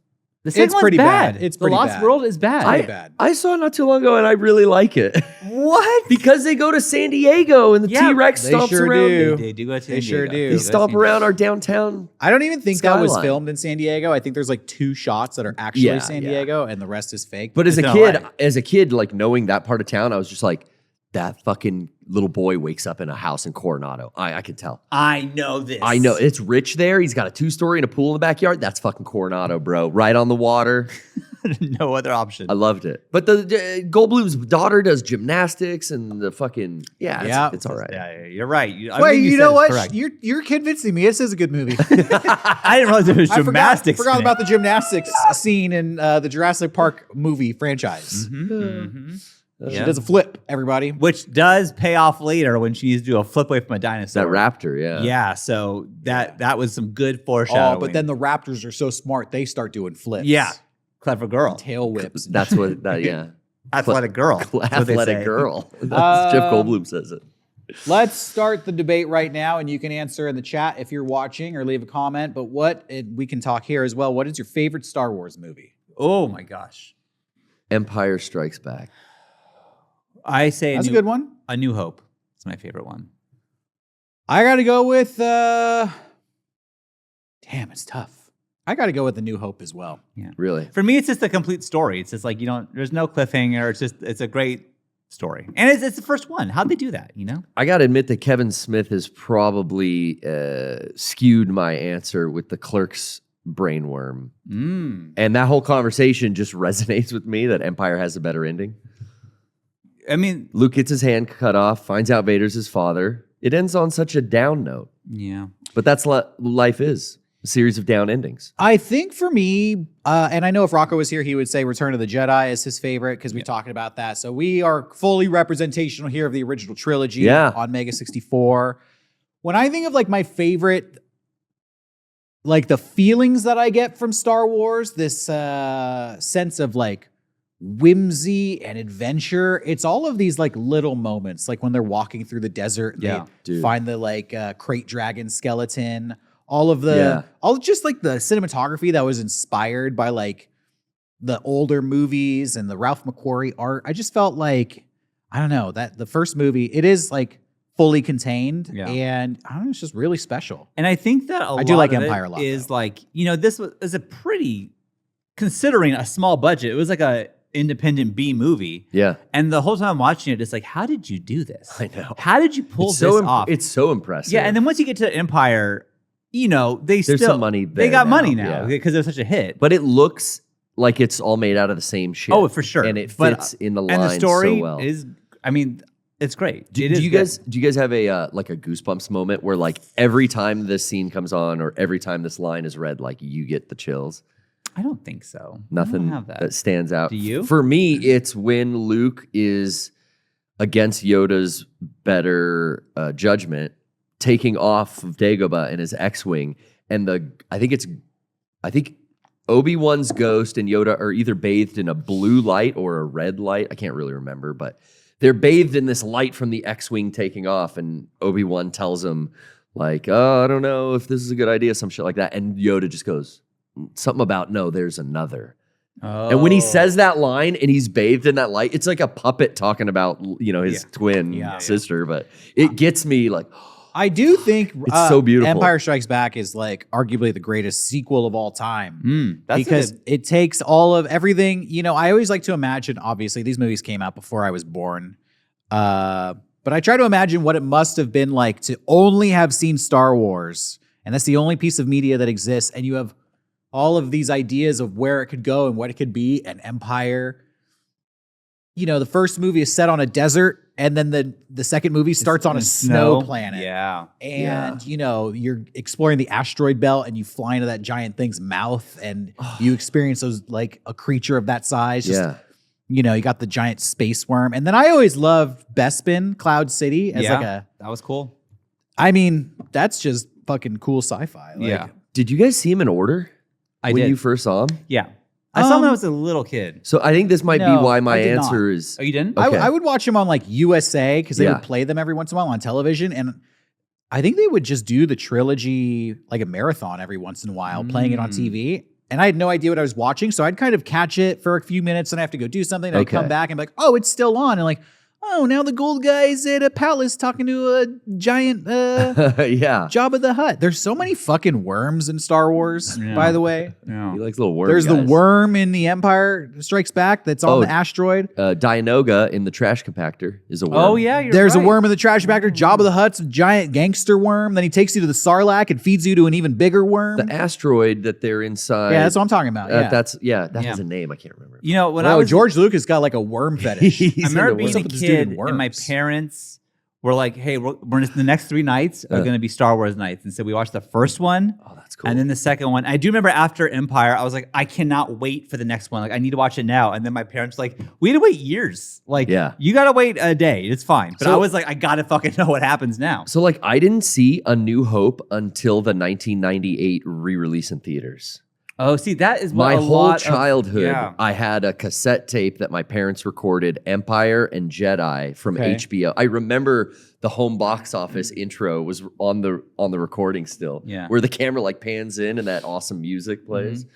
Speaker 3: The second
Speaker 1: It's
Speaker 3: one's
Speaker 1: pretty
Speaker 3: bad.
Speaker 1: bad. It's
Speaker 3: The
Speaker 1: pretty
Speaker 3: Lost
Speaker 1: bad.
Speaker 3: World is bad.
Speaker 1: Pretty bad.
Speaker 2: I saw it not too long ago and I really like it.
Speaker 3: What?
Speaker 2: Because they go to San Diego and the
Speaker 3: Yeah,
Speaker 2: T-Rex
Speaker 1: they
Speaker 2: stomps
Speaker 1: sure
Speaker 2: around.
Speaker 1: do.
Speaker 3: They do go to San
Speaker 1: They sure
Speaker 3: Diego.
Speaker 1: do.
Speaker 2: They stomp around our downtown.
Speaker 1: I don't even think that was
Speaker 2: Skyline.
Speaker 1: filmed in San Diego. I think there's like 2 shots that are actually
Speaker 2: Yeah,
Speaker 1: San
Speaker 2: yeah.
Speaker 1: Diego and the rest is fake.
Speaker 2: But as
Speaker 3: It's
Speaker 2: a
Speaker 3: in
Speaker 2: kid,
Speaker 3: LA.
Speaker 2: like knowing that part of town, I was just like, that fucking little boy wakes up in a house in Coronado. I could tell.
Speaker 3: I know this.
Speaker 2: I know it's rich there. He's got a 2-story and a pool in the backyard. That's fucking Coronado, bro. Right on the water.
Speaker 3: No other option.
Speaker 2: I loved it. But the Goldblum's daughter does gymnastics and the fucking
Speaker 1: Yeah.
Speaker 2: it's all right.
Speaker 3: Yeah, you're right.
Speaker 1: Wait, you know what?
Speaker 3: Correct.
Speaker 1: You're convincing me. This is a good movie.
Speaker 3: I didn't realize there was
Speaker 1: I
Speaker 3: gymnastics.
Speaker 1: forgot
Speaker 3: in it.
Speaker 1: about the gymnastics scene in the Jurassic Park movie franchise. She does a flip, everybody.
Speaker 3: which does pay off later when she needs to do a flip away from a dinosaur.
Speaker 2: That raptor, yeah.
Speaker 3: Yeah, so that was some good foreshadowing.
Speaker 1: Oh, but then the Raptors are so smart, they start doing flips.
Speaker 3: yeah, clever girl,
Speaker 1: Tail whips.
Speaker 2: That's what that yeah.
Speaker 3: athletic girl, That's what they
Speaker 2: Athletic
Speaker 3: say.
Speaker 2: girl. That's Jeff
Speaker 1: Um,
Speaker 2: Goldblum says it.
Speaker 1: Let's start the debate right now, and you can answer in the chat if you're watching or leave a comment. But we can talk here as well. What is your favorite Star Wars movie?
Speaker 3: Oh my gosh,
Speaker 2: Empire Strikes Back.
Speaker 3: I say
Speaker 1: That's a good one.
Speaker 3: A New Hope. It's my favorite one.
Speaker 1: I got to go with. Damn, it's tough. I got to go with A New Hope as well.
Speaker 2: Really?
Speaker 3: For me, it's just a complete story. It's just like there's no cliffhanger. It's a great story, and it's the first one. How'd they do that?
Speaker 2: I got to admit that Kevin Smith has probably skewed my answer with the Clerks brainworm. And that whole conversation just resonates with me that Empire has a better ending.
Speaker 3: I mean,
Speaker 2: Luke gets his hand cut off, finds out Vader's his father. It ends on such a down note.
Speaker 3: yeah.
Speaker 2: But that's what life is, a series of down endings.
Speaker 1: I think for me, and I know if Rocco was here, he would say Return of the Jedi is his favorite because we talked about that. So we are fully representational here of the original trilogy on Mega64. When I think of like my favorite, like the feelings that I get from Star Wars, this sense of like whimsy and adventure, it's all of these like little moments, like when they're walking through the desert, they find the like crate dragon skeleton, all just like the cinematography that was inspired by like the older movies and the Ralph McQuarrie art. I just felt like, I don't know, that the first movie, it is like fully contained and I don't know, it's just really special.
Speaker 3: And I think that
Speaker 1: I do like Empire a lot,
Speaker 3: is
Speaker 1: though.
Speaker 3: like, this was a pretty, considering a small budget, it was like a independent B movie.
Speaker 2: Yeah.
Speaker 3: And the whole time I'm watching it, it's like, how did you do this?
Speaker 2: I know.
Speaker 3: How did you pull
Speaker 2: It's
Speaker 3: this
Speaker 2: so
Speaker 3: off?
Speaker 2: It's so impressive.
Speaker 3: Yeah, and then once you get to Empire, there's
Speaker 2: some money
Speaker 3: They
Speaker 2: there
Speaker 3: got
Speaker 2: now,
Speaker 3: money now
Speaker 2: yeah.
Speaker 3: because they're such a hit.
Speaker 2: But it looks like it's all made out of the same shit.
Speaker 3: Oh, for sure.
Speaker 2: And it
Speaker 3: But-
Speaker 2: fits in the line
Speaker 3: and the story
Speaker 2: so well.
Speaker 3: is, it's great.
Speaker 2: Do
Speaker 3: It is
Speaker 2: you
Speaker 3: good.
Speaker 2: guys have a like a Goosebumps moment where like every time this scene comes on or every time this line is read, like you get the chills?
Speaker 3: I don't think so. I
Speaker 2: Nothing
Speaker 3: don't have
Speaker 2: that stands out.
Speaker 3: Do you?
Speaker 2: For me, it's when Luke is against Yoda's better judgment, taking off of Dagobah in his X-wing, and I think Obi-Wan's ghost and Yoda are either bathed in a blue light or a red light. I can't really remember, but they're bathed in this light from the X-wing taking off, and Obi-Wan tells him like, "Oh, I don't know if this is a good idea," some shit like that, and Yoda just goes something about, "No, there's another."
Speaker 3: Oh.
Speaker 2: And when he says that line and he's bathed in that light, it's like a puppet talking about, his twin sister, but it gets me like,
Speaker 1: I do think
Speaker 2: it's so beautiful.
Speaker 1: Empire Strikes Back is like arguably the greatest sequel of all time
Speaker 3: That's
Speaker 1: because it takes all of everything. I always like to imagine, obviously, these movies came out before I was born. But But I try to imagine what it must have been like to only have seen Star Wars, and that's the only piece of media that exists, and you have all of these ideas of where it could go and what it could be, an empire. You know, the first movie is set on a desert, and then the second movie starts on a snow planet.
Speaker 3: Yeah.
Speaker 1: And, you know, you're exploring the asteroid belt, and you fly into that giant thing's mouth, and you experience those, like, a creature of that size. Just, you know, you got the giant space worm. And then I always loved Bespin, Cloud City, as like a...
Speaker 3: That was cool.
Speaker 1: I mean, that's just fucking cool sci-fi. Like,
Speaker 3: Yeah.
Speaker 2: Did you guys see him in order?
Speaker 3: I
Speaker 2: when
Speaker 3: did.
Speaker 2: you first saw him?
Speaker 3: Yeah. I saw him when I was a little kid.
Speaker 2: So I think this might be
Speaker 1: No,
Speaker 2: why my
Speaker 1: I did
Speaker 2: answer
Speaker 1: not.
Speaker 2: is.
Speaker 3: Oh, you didn't?
Speaker 2: Okay.
Speaker 1: I would watch him on like USA because they
Speaker 2: Yeah.
Speaker 1: would play them every once in a while on television. And I think they would just do the trilogy like a marathon every once in a while, playing it on TV. And I had no idea what I was watching. So I'd kind of catch it for a few minutes and I have to go do something. And I'd come back and be like, oh, it's still on. And like, oh, now the gold guy's at a palace talking to a giant
Speaker 2: Yeah.
Speaker 1: Jabba the Hutt. There's so many fucking worms in Star Wars, by the way.
Speaker 3: Yeah.
Speaker 2: He likes little worms.
Speaker 1: There's the worm in The Empire Strikes Back that's on the asteroid.
Speaker 2: Dianoga in the trash compactor is a worm.
Speaker 3: Oh, yeah, you're
Speaker 1: There's
Speaker 3: right.
Speaker 1: a worm in the trash compactor. Jabba the Hutt's a giant gangster worm. Then he takes you to the Sarlacc and feeds you to an even bigger worm.
Speaker 2: The asteroid that they're inside.
Speaker 1: Yeah, that's what I'm talking about. Yeah.
Speaker 2: That has a name. I can't remember.
Speaker 3: You know, when I was
Speaker 1: George Lucas got like a worm fetish.
Speaker 3: I remember
Speaker 2: into
Speaker 3: being
Speaker 2: worms.
Speaker 3: a
Speaker 1: What's up with this dude
Speaker 3: kid
Speaker 1: and
Speaker 3: and my
Speaker 1: worms?
Speaker 3: parents were like, hey, the next 3 nights are going to be Star Wars nights. And so we watched the first one.
Speaker 2: Oh, that's cool.
Speaker 3: And then the second one. I do remember after Empire, I was like, I cannot wait for the next one. Like, I need to watch it now. And then my parents were like, we had to wait years. Like, you got to wait a day. It's fine. But
Speaker 2: So-
Speaker 3: I was like, I got to fucking know what happens now.
Speaker 2: So, like, I didn't see A New Hope until the 1998 re-release in theaters.
Speaker 3: Oh, see, that is what
Speaker 2: My
Speaker 3: a
Speaker 2: whole
Speaker 3: lot
Speaker 2: childhood,
Speaker 3: yeah.
Speaker 2: I had a cassette tape that my parents recorded Empire and Jedi from HBO. I remember the home box office intro was on the recording still.
Speaker 3: Yeah.
Speaker 2: Where the camera like pans in and that awesome music plays.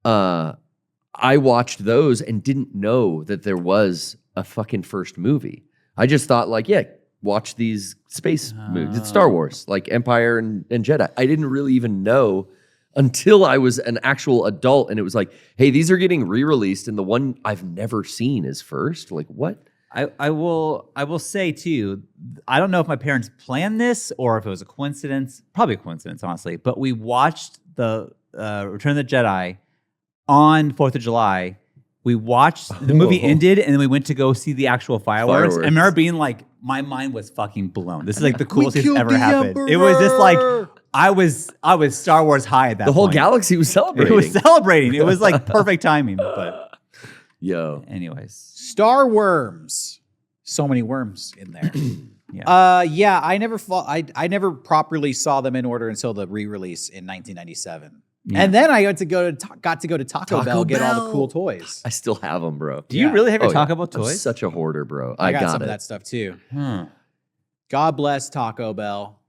Speaker 2: I watched those and didn't know that there was a fucking first movie. I just thought like, yeah, watch these space movies. It's Star Wars, like Empire and Jedi. I didn't really even know until I was an actual adult and it was like, hey, these are getting re-released and the one I've never seen is first. Like, what?
Speaker 3: I will say too, I don't know if my parents planned this or if it was a coincidence. Probably a coincidence, honestly. But we watched the Return of the Jedi on 4th of July. We watched the movie ended and then we went to go see the actual fireworks. I remember being like, my mind was fucking blown. This is like the coolest thing that's ever happened. It was just like I was Star Wars high at that point.
Speaker 2: The whole galaxy was celebrating.
Speaker 3: It was celebrating. It was like perfect timing. But
Speaker 2: Yo.
Speaker 3: anyways.
Speaker 1: Star Worms. So many worms in there.
Speaker 3: Yeah.
Speaker 1: I never properly saw them in order until the re-release in 1997.
Speaker 3: Yeah.
Speaker 1: And then I got to go to Taco Bell, get all the cool toys.
Speaker 2: I still have them, bro.
Speaker 3: Do you really have your
Speaker 2: Oh,
Speaker 3: Taco
Speaker 2: yeah.
Speaker 3: Bell
Speaker 2: I'm
Speaker 3: toys?
Speaker 2: such a hoarder, bro.
Speaker 1: I
Speaker 2: got
Speaker 1: got some
Speaker 2: it.
Speaker 1: of that stuff too.
Speaker 3: Hmm.
Speaker 1: God bless Taco Bell.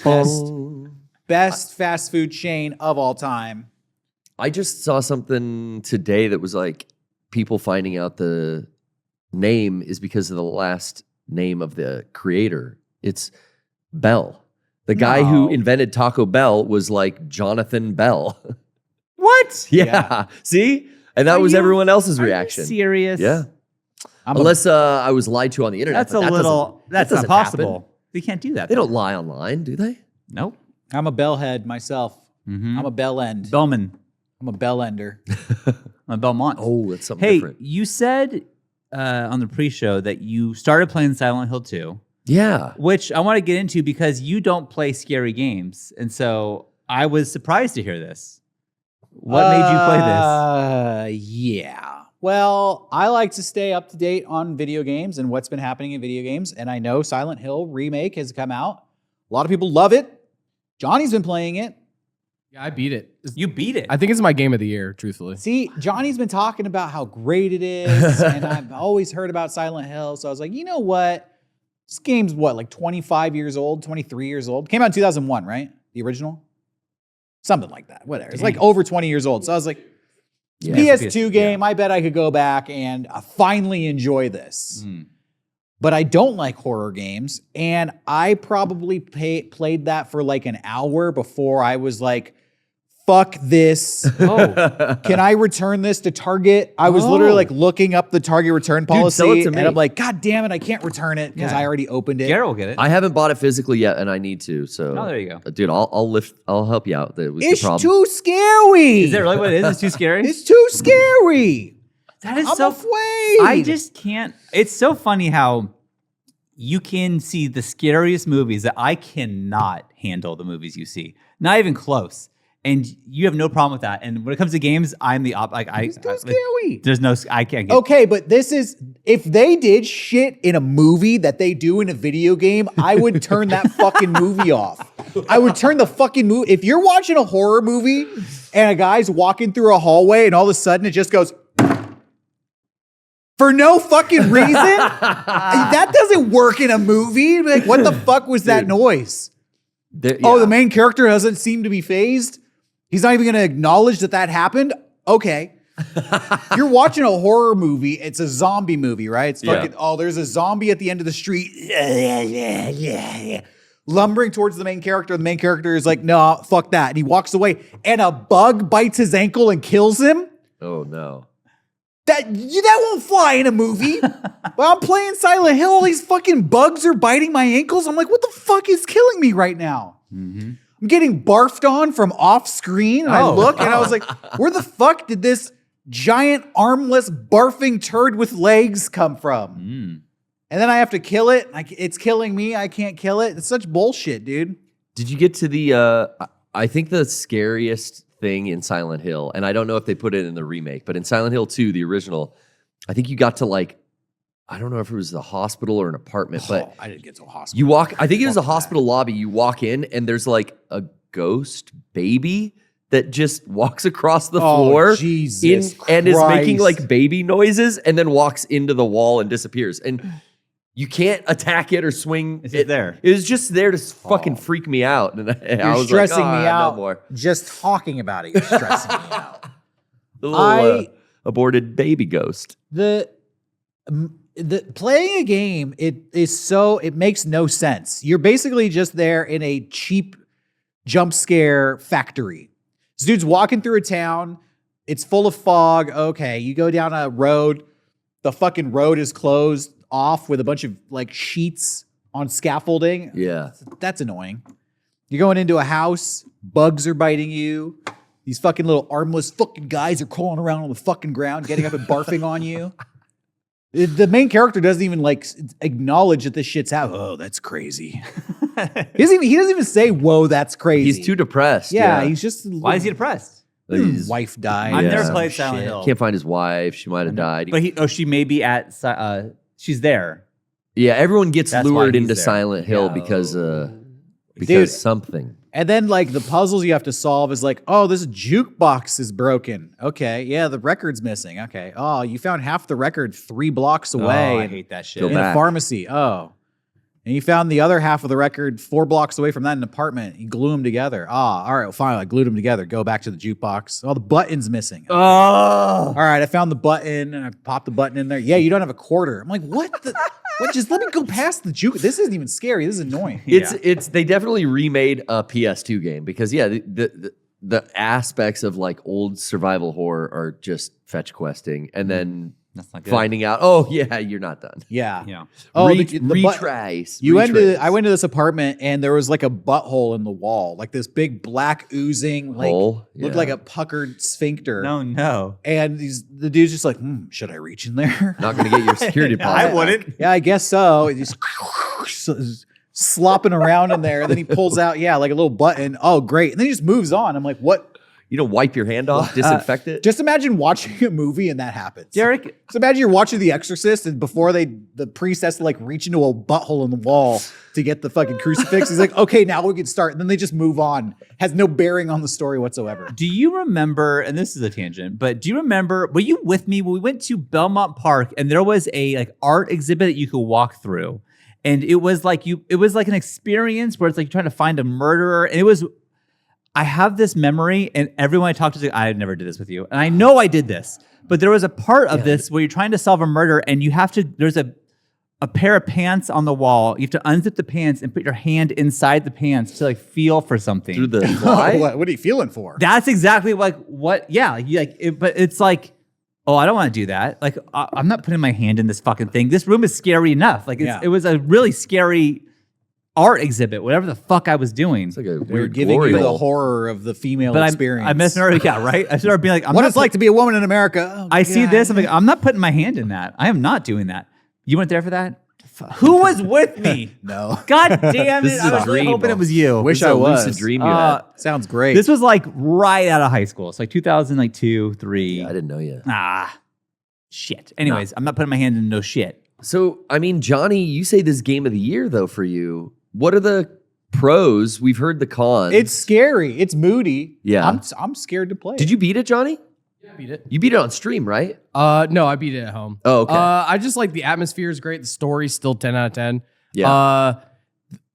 Speaker 2: Oh.
Speaker 1: Best fast food chain of all time.
Speaker 2: I just saw something today that was like people finding out the name is because of the last name of the creator. It's Bell. The guy who invented Taco Bell was like Jonathan Bell.
Speaker 3: What?
Speaker 2: Yeah. See? And that was everyone else's reaction.
Speaker 3: Are you serious?
Speaker 2: Yeah. Unless I was lied to on the internet.
Speaker 3: That's
Speaker 2: but
Speaker 3: a
Speaker 2: that
Speaker 3: little. That's
Speaker 2: doesn't
Speaker 3: not
Speaker 2: happen.
Speaker 3: possible. They can't do that.
Speaker 2: They don't lie online, do they?
Speaker 3: Nope.
Speaker 1: I'm a bellhead myself.
Speaker 3: Mm-hmm.
Speaker 1: I'm a bell end.
Speaker 3: Bellman.
Speaker 1: I'm a bell ender.
Speaker 3: I'm a Belmont.
Speaker 2: Oh, that's something
Speaker 3: Hey,
Speaker 2: different.
Speaker 3: you said on the pre-show that you started playing Silent Hill 2,
Speaker 2: Yeah.
Speaker 3: which I want to get into because you don't play scary games, and so I was surprised to hear this. What made you play this?
Speaker 1: Yeah. Well, I like to stay up to date on video games and what's been happening in video games. And I know Silent Hill remake has come out. A lot of people love it. Johnny's been playing it.
Speaker 4: Yeah, I beat it.
Speaker 3: You beat it.
Speaker 4: I think it's my game of the year, truthfully.
Speaker 1: See, Johnny's been talking about how great it is. And I've always heard about Silent Hill. So I was like, you know what? This game's what, like 25 years old, 23 years old? Came out in 2001, right? The original? Something like that. Whatever. It's like over 20 years old. So I was like,
Speaker 2: Yeah.
Speaker 1: PS2 game, I bet I could go back and finally enjoy this. But I don't like horror games. And I probably played that for like an hour before I was like fuck this.
Speaker 3: Oh,
Speaker 1: Can I return this to Target? I was literally like looking up the Target return policy,
Speaker 2: sell it to me.
Speaker 1: and I'm like, God damn it, I can't return it because
Speaker 3: Yeah.
Speaker 1: I already opened it.
Speaker 3: Garrett will get it.
Speaker 2: I haven't bought it physically yet, and I need to. So,
Speaker 3: Oh, there you go.
Speaker 2: dude. I'll help you out. With
Speaker 1: It's
Speaker 2: the problem.
Speaker 1: too scary.
Speaker 3: Is that really what it is? It's too scary?
Speaker 1: It's too scary.
Speaker 3: That is
Speaker 1: I'm
Speaker 3: so
Speaker 1: afraid.
Speaker 3: I just can't. It's so funny how you can see the scariest movies that I cannot handle the movies you see. Not even close. And you have no problem with that. And when it comes to games, I'm the like
Speaker 1: It's too scary.
Speaker 3: There's no I can't get
Speaker 1: Okay, but this is if they did shit in a movie that they do in a video game, I would turn that fucking movie off. I would turn the fucking movie. If you're watching a horror movie and a guy's walking through a hallway and all of a sudden it just goes for no fucking reason, that doesn't work in a movie. Like, what the fuck was that noise? Oh, the main character doesn't seem to be phased. He's not even going to acknowledge that that happened. Okay. You're watching a horror movie. It's a zombie movie, right? It's fucking, oh, there's a zombie at the end of the street. Lumbering towards the main character. The main character is like, no, fuck that. And he walks away and a bug bites his ankle and kills him.
Speaker 2: Oh no.
Speaker 1: That won't fly in a movie. But I'm playing Silent Hill. All these fucking bugs are biting my ankles. I'm like, what the fuck is killing me right now? I'm getting barfed on from off screen. And I look and I was like, where the fuck did this giant armless barfing turd with legs come from? And then I have to kill it. It's killing me. I can't kill it. It's such bullshit, dude.
Speaker 2: Did you get to the? I think the scariest thing in Silent Hill, and I don't know if they put it in the remake, but in Silent Hill 2, the original, I think you got to like, I don't know if it was the hospital or an apartment, but
Speaker 1: I didn't get to a hospital.
Speaker 2: you walk, I think it was a hospital lobby. You walk in and there's like a ghost baby that just walks across the floor
Speaker 1: Jesus
Speaker 2: and is making
Speaker 1: Christ.
Speaker 2: like baby noises and then walks into the wall and disappears. And you can't attack it or swing.
Speaker 3: It's just there.
Speaker 2: It was just there to fucking freak me out. And I
Speaker 1: You're
Speaker 2: was
Speaker 1: stressing
Speaker 2: like,
Speaker 1: me out.
Speaker 2: No more.
Speaker 1: Just talking about it, you're stressing me out.
Speaker 2: The little aborted baby ghost.
Speaker 1: The playing a game, it makes no sense. You're basically just there in a cheap jump scare factory. This dude's walking through a town. It's full of fog. Okay, you go down a road. The fucking road is closed off with a bunch of like sheets on scaffolding.
Speaker 2: Yeah.
Speaker 1: That's annoying. You're going into a house. Bugs are biting you. These fucking little armless fucking guys are crawling around on the fucking ground, getting up and barfing on you. The main character doesn't even like acknowledge that this shit's happening. Oh, that's crazy. He doesn't even say, whoa, that's crazy.
Speaker 2: He's too depressed.
Speaker 1: Yeah, he's just.
Speaker 3: Why is he depressed?
Speaker 1: His wife died.
Speaker 3: I've
Speaker 2: Yeah.
Speaker 3: never
Speaker 1: Some
Speaker 3: played Silent
Speaker 1: shit.
Speaker 3: Hill.
Speaker 2: Can't find his wife. She might have died.
Speaker 3: But she may be at she's there.
Speaker 2: Yeah, everyone gets
Speaker 3: That's why
Speaker 2: lured
Speaker 3: he's
Speaker 2: into
Speaker 3: there.
Speaker 2: Silent Hill
Speaker 3: Yeah.
Speaker 2: because something.
Speaker 1: And then like the puzzles you have to solve is like, oh, this jukebox is broken. Okay, yeah, the record's missing. Okay, oh, you found half the record 3 blocks away.
Speaker 3: Oh, I hate that shit.
Speaker 2: Go
Speaker 1: in
Speaker 2: back.
Speaker 1: a pharmacy. Oh. And you found the other half of the record 4 blocks away from that in an apartment. You glue them together. Ah, all right, well, fine. I glued them together. Go back to the jukebox. Oh, the button's missing.
Speaker 3: Oh,
Speaker 1: All right, I found the button and I popped the button in there. Yeah, you don't have a quarter. I'm like, what the? What? Just let me go past the juke. This isn't even scary. This is annoying.
Speaker 2: It's they definitely remade a PS2 game because the aspects of like old survival horror are just fetch questing and then
Speaker 3: that's not good.
Speaker 2: finding out, oh yeah, you're not done.
Speaker 1: Yeah.
Speaker 3: Yeah.
Speaker 1: Oh,
Speaker 2: retries.
Speaker 1: I went to this apartment and there was like a butthole in the wall, like this big black oozing, like
Speaker 2: Hole?
Speaker 1: looked
Speaker 2: Yeah.
Speaker 1: like a puckered sphincter.
Speaker 3: No.
Speaker 1: And the dude's just like, should I reach in there?
Speaker 2: Not gonna get your security deposit.
Speaker 3: I wouldn't.
Speaker 1: Yeah, I guess so. He just slopping around in there. And then he pulls out, like a little button. Oh, great. And then he just moves on. I'm like, what?
Speaker 2: You don't wipe your hand off, disinfect it.
Speaker 1: Just imagine watching a movie and that happens.
Speaker 3: Derrick,
Speaker 1: So imagine you're watching The Exorcist and before the priest has to like reach into a butthole in the wall to get the fucking crucifix. He's like, okay, now we can start. And then they just move on. Has no bearing on the story whatsoever.
Speaker 3: do you remember, and this is a tangent, but do you remember, were you with me when we went to Belmont Park and there was a like art exhibit that you could walk through? And it was like an experience where it's like you're trying to find a murderer. And I have this memory, and everyone I talked to, I never did this with you. And I know I did this, but there was a part of this where you're trying to solve a murder and you have to, there's a a pair of pants on the wall. You have to unzip the pants and put your hand inside the pants to like feel for something.
Speaker 2: Through the fly?
Speaker 1: What are you feeling for?
Speaker 3: That's exactly like what. Yeah, but it's like, oh, I don't want to do that. Like, I'm not putting my hand in this fucking thing. This room is scary enough. Like, it was a really scary art exhibit, whatever the fuck I was doing.
Speaker 2: It's like a
Speaker 1: They're
Speaker 2: weird
Speaker 1: giving
Speaker 2: glory
Speaker 1: you the
Speaker 2: hole.
Speaker 1: horror of the female experience.
Speaker 3: I misnemembered, yeah, right? I started being like,
Speaker 1: what it's like to be a woman in America. Oh,
Speaker 3: I see
Speaker 1: God.
Speaker 3: this. I'm like, I'm not putting my hand in that. I am not doing that. You weren't there for that? Who was with me?
Speaker 1: No.
Speaker 3: God damn
Speaker 2: This
Speaker 3: it.
Speaker 2: is
Speaker 3: I
Speaker 2: a
Speaker 3: was really
Speaker 2: dream.
Speaker 3: hoping it was you.
Speaker 1: Wish
Speaker 2: This is
Speaker 1: I
Speaker 2: a
Speaker 1: was.
Speaker 2: lucid dream you had.
Speaker 1: Sounds great.
Speaker 3: This was like right out of high school. It's like 2002, 3.
Speaker 2: I didn't know you.
Speaker 3: Shit. Anyways, I'm not putting my hand in no shit.
Speaker 2: So, I mean, Johnny, you say this game of the year, though, for you. What are the pros? We've heard the cons.
Speaker 1: It's scary. It's moody.
Speaker 2: Yeah.
Speaker 1: I'm scared to play.
Speaker 2: Did you beat it, Johnny?
Speaker 4: Yeah, I beat it.
Speaker 2: You beat it on stream, right?
Speaker 4: No, I beat it at home.
Speaker 2: Oh, okay.
Speaker 4: I just like the atmosphere is great. The story's still 10 out of 10.
Speaker 2: Yeah.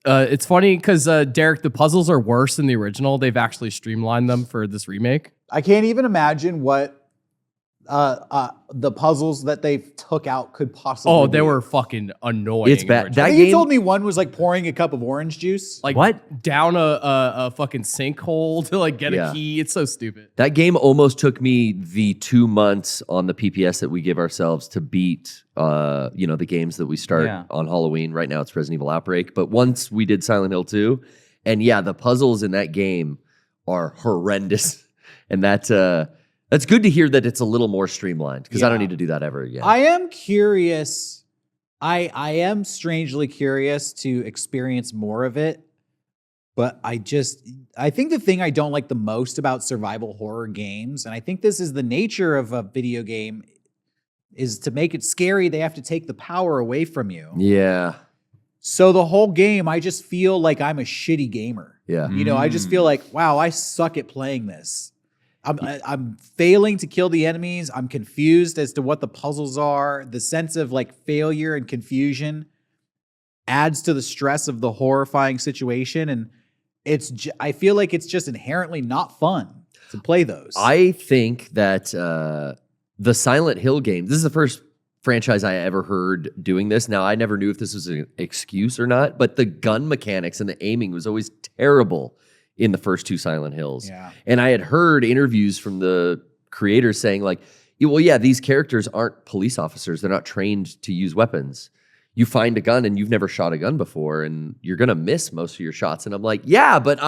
Speaker 4: It's funny because Derrick, the puzzles are worse than the original. They've actually streamlined them for this remake.
Speaker 1: I can't even imagine what the puzzles that they took out could possibly
Speaker 4: Oh,
Speaker 1: be.
Speaker 4: they were fucking annoying.
Speaker 2: It's bad.
Speaker 4: originally.
Speaker 2: That
Speaker 1: I think
Speaker 2: game.
Speaker 1: you told me one was like pouring a cup of orange juice.
Speaker 4: Like
Speaker 3: What?
Speaker 4: down a fucking sinkhole to like get
Speaker 2: Yeah.
Speaker 4: a key. It's so stupid.
Speaker 2: That game almost took me the 2 months on the PPS that we give ourselves to beat, the games that we start
Speaker 3: Yeah.
Speaker 2: on Halloween. Right now it's Resident Evil Outbreak. But once we did Silent Hill 2, and yeah, the puzzles in that game are horrendous. And that's good to hear that it's a little more streamlined because I don't
Speaker 1: Yeah.
Speaker 2: need to do that ever again.
Speaker 1: I am curious. I am strangely curious to experience more of it. But I think the thing I don't like the most about survival horror games, and I think this is the nature of a video game, is to make it scary, they have to take the power away from you.
Speaker 2: Yeah.
Speaker 1: So the whole game, I just feel like I'm a shitty gamer.
Speaker 2: Yeah.
Speaker 1: You know, I just feel like, wow, I suck at playing this. I'm failing to kill the enemies. I'm confused as to what the puzzles are. The sense of like failure and confusion adds to the stress of the horrifying situation. And I feel like it's just inherently not fun to play those.
Speaker 2: I think that the Silent Hill game, this is the first franchise I ever heard doing this. Now, I never knew if this was an excuse or not, but the gun mechanics and the aiming was always terrible in the first 2 Silent Hills.
Speaker 1: Yeah.
Speaker 2: And I had heard interviews from the creators saying like, well, yeah, these characters aren't police officers. They're not trained to use weapons. You find a gun and you've never shot a gun before and you're going to miss most of your shots. And I'm like, yeah, but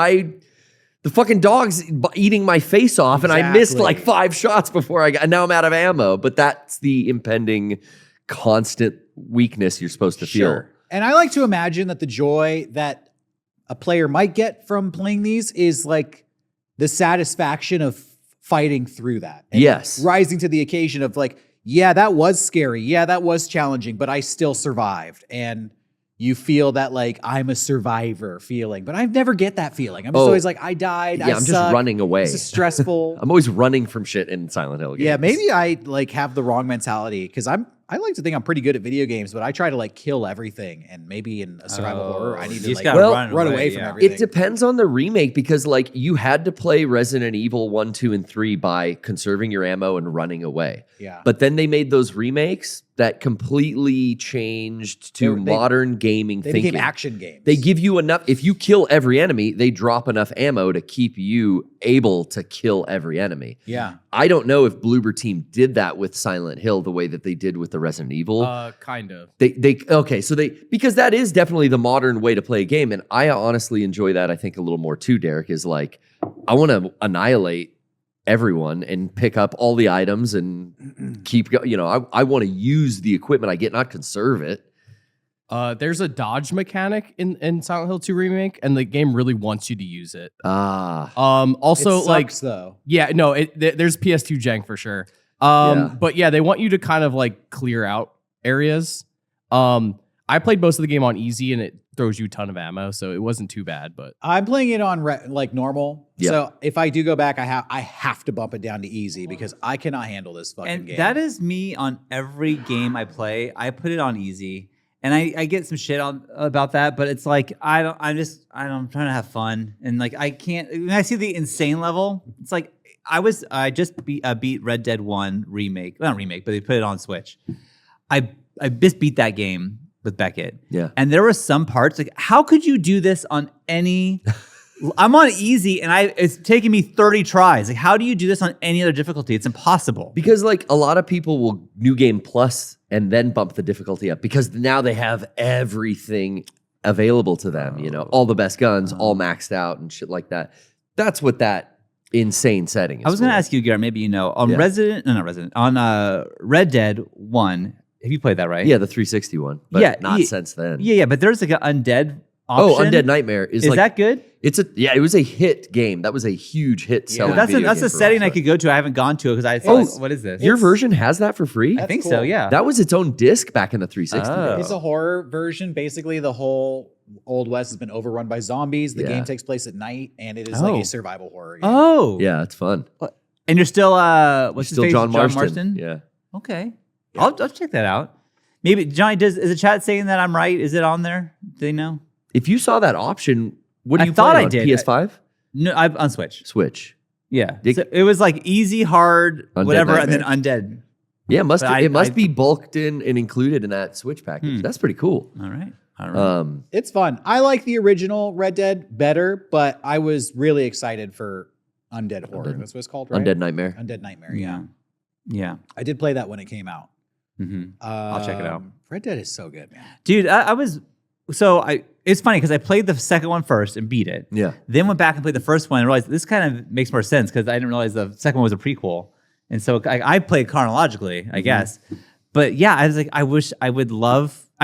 Speaker 2: the fucking dog's eating my face off and I missed like 5 shots before now I'm out of ammo. But that's the impending constant weakness you're supposed to feel.
Speaker 1: And I like to imagine that the joy that a player might get from playing these is like the satisfaction of fighting through that. And
Speaker 2: Yes.
Speaker 1: rising to the occasion of like, yeah, that was scary. Yeah, that was challenging, but I still survived. And you feel that like I'm a survivor feeling, but I never get that feeling. I'm just always like, I died.
Speaker 2: Yeah,
Speaker 1: I
Speaker 2: I'm just
Speaker 1: suck.
Speaker 2: running away.
Speaker 1: This is stressful.
Speaker 2: I'm always running from shit in Silent Hill games.
Speaker 1: Yeah, maybe I like have the wrong mentality because I like to think I'm pretty good at video games, but I try to like kill everything. And maybe in a survival horror, I need
Speaker 3: you
Speaker 1: to
Speaker 3: just
Speaker 1: like
Speaker 3: gotta
Speaker 1: run away from
Speaker 3: yeah.
Speaker 1: everything.
Speaker 2: It depends on the remake because like you had to play Resident Evil 1, 2, and 3 by conserving your ammo and running away.
Speaker 1: Yeah.
Speaker 2: But then they made those remakes that completely changed to
Speaker 1: They-
Speaker 2: modern gaming
Speaker 1: They
Speaker 2: thinking.
Speaker 1: became action games.
Speaker 2: They give you enough, if you kill every enemy, they drop enough ammo to keep you able to kill every enemy.
Speaker 1: Yeah.
Speaker 2: I don't know if Bloober Team did that with Silent Hill the way that they did with the Resident Evil.
Speaker 4: Kind of.
Speaker 2: Because that is definitely the modern way to play a game. And I honestly enjoy that, I think, a little more too, Derrick, is like, I want to annihilate everyone and pick up all the items and keep going. I want to use the equipment I get, not conserve it.
Speaker 4: There's a dodge mechanic in Silent Hill 2 Remake, and the game really wants you to use it. Also,
Speaker 1: It
Speaker 4: like,
Speaker 1: sucks, though.
Speaker 4: yeah, no, there's PS2 jank for sure.
Speaker 2: Yeah.
Speaker 4: But yeah, they want you to kind of like clear out areas. I played most of the game on easy, and it throws you a ton of ammo, so it wasn't too bad. But
Speaker 1: I'm playing it on like normal.
Speaker 2: Yeah.
Speaker 1: So if I do go back, I have to bump it down to easy because I cannot handle this fucking
Speaker 3: And
Speaker 1: game.
Speaker 3: that is me on every game I play. I put it on easy. And I get some shit about that, but it's like I'm trying to have fun, and like I can't. When I see the insane level, it's like I just beat Red Dead 1 remake, not remake, but they put it on Switch. I just beat that game, with Beckett.
Speaker 2: Yeah.
Speaker 3: And there were some parts like, how could you do this on any? I'm on easy, and it's taking me 30 tries. Like, how do you do this on any other difficulty? It's impossible.
Speaker 2: Because like a lot of people will New Game Plus and then bump the difficulty up because now they have everything available to them, you know, all the best guns, all maxed out and shit like that. That's what that insane setting is.
Speaker 3: I was going to
Speaker 2: for.
Speaker 3: ask you, Garrett, maybe you know, on
Speaker 2: Yeah.
Speaker 3: on Red Dead 1, have you played that, right?
Speaker 2: Yeah, the 360 one. But
Speaker 3: Yeah,
Speaker 2: not
Speaker 3: yeah.
Speaker 2: since then.
Speaker 3: Yeah, but there's like an undead
Speaker 2: Oh,
Speaker 3: option.
Speaker 2: Undead Nightmare is like
Speaker 3: that good?
Speaker 2: it was a hit game. That was a huge hit selling.
Speaker 3: That's
Speaker 2: video
Speaker 3: that's
Speaker 2: game
Speaker 3: a
Speaker 2: for
Speaker 3: setting I
Speaker 2: Rockstar.
Speaker 3: could go to. I haven't gone to it because I thought, like, what is this?
Speaker 2: Your version has that for free?
Speaker 3: I think
Speaker 1: That's
Speaker 3: so,
Speaker 1: cool.
Speaker 3: yeah.
Speaker 2: That was its own disc back in the 360
Speaker 3: Oh.
Speaker 2: days.
Speaker 1: It's a horror version. Basically, the whole Old West has been overrun by zombies. The
Speaker 2: Yeah.
Speaker 1: game takes place at night, and it is
Speaker 3: Oh.
Speaker 1: like a survival horror game.
Speaker 3: Oh.
Speaker 2: Yeah, it's fun.
Speaker 3: And you're still, what's his
Speaker 2: Still
Speaker 3: face?
Speaker 2: John Marston. Yeah.
Speaker 3: Okay. I'll check that out. Maybe, Johnny, is the chat saying that I'm right? Is it on there? Do they know?
Speaker 2: If you saw that option, what do
Speaker 3: I
Speaker 2: you
Speaker 3: thought
Speaker 2: play
Speaker 3: I
Speaker 2: on?
Speaker 3: did.
Speaker 2: PS5?
Speaker 3: No, I'm on Switch.
Speaker 2: Switch.
Speaker 3: Yeah.
Speaker 2: Dick-
Speaker 3: So it was like easy, hard,
Speaker 2: Undead
Speaker 3: whatever,
Speaker 2: Nightmare.
Speaker 3: and then undead.
Speaker 2: Yeah,
Speaker 3: But
Speaker 2: it must
Speaker 3: I-
Speaker 2: be bulked in and included in that Switch package. That's pretty cool.
Speaker 3: All right. All right.
Speaker 1: It's fun. I like the original Red Dead better, but I was really excited for Undead Horror. That's what it's called, right?
Speaker 2: Undead Nightmare.
Speaker 1: Undead Nightmare, yeah.
Speaker 3: Yeah.
Speaker 1: I did play that when it came out.
Speaker 3: Mm-hmm. I'll check it out.
Speaker 1: Red Dead is so good, man.
Speaker 3: Dude, it's funny because I played the second one first and beat it.
Speaker 2: Yeah.
Speaker 3: Then went back and played the first one and realized this kind of makes more sense because I didn't realize the second one was a prequel. And so I played chronologically, I guess. But yeah, I was like, I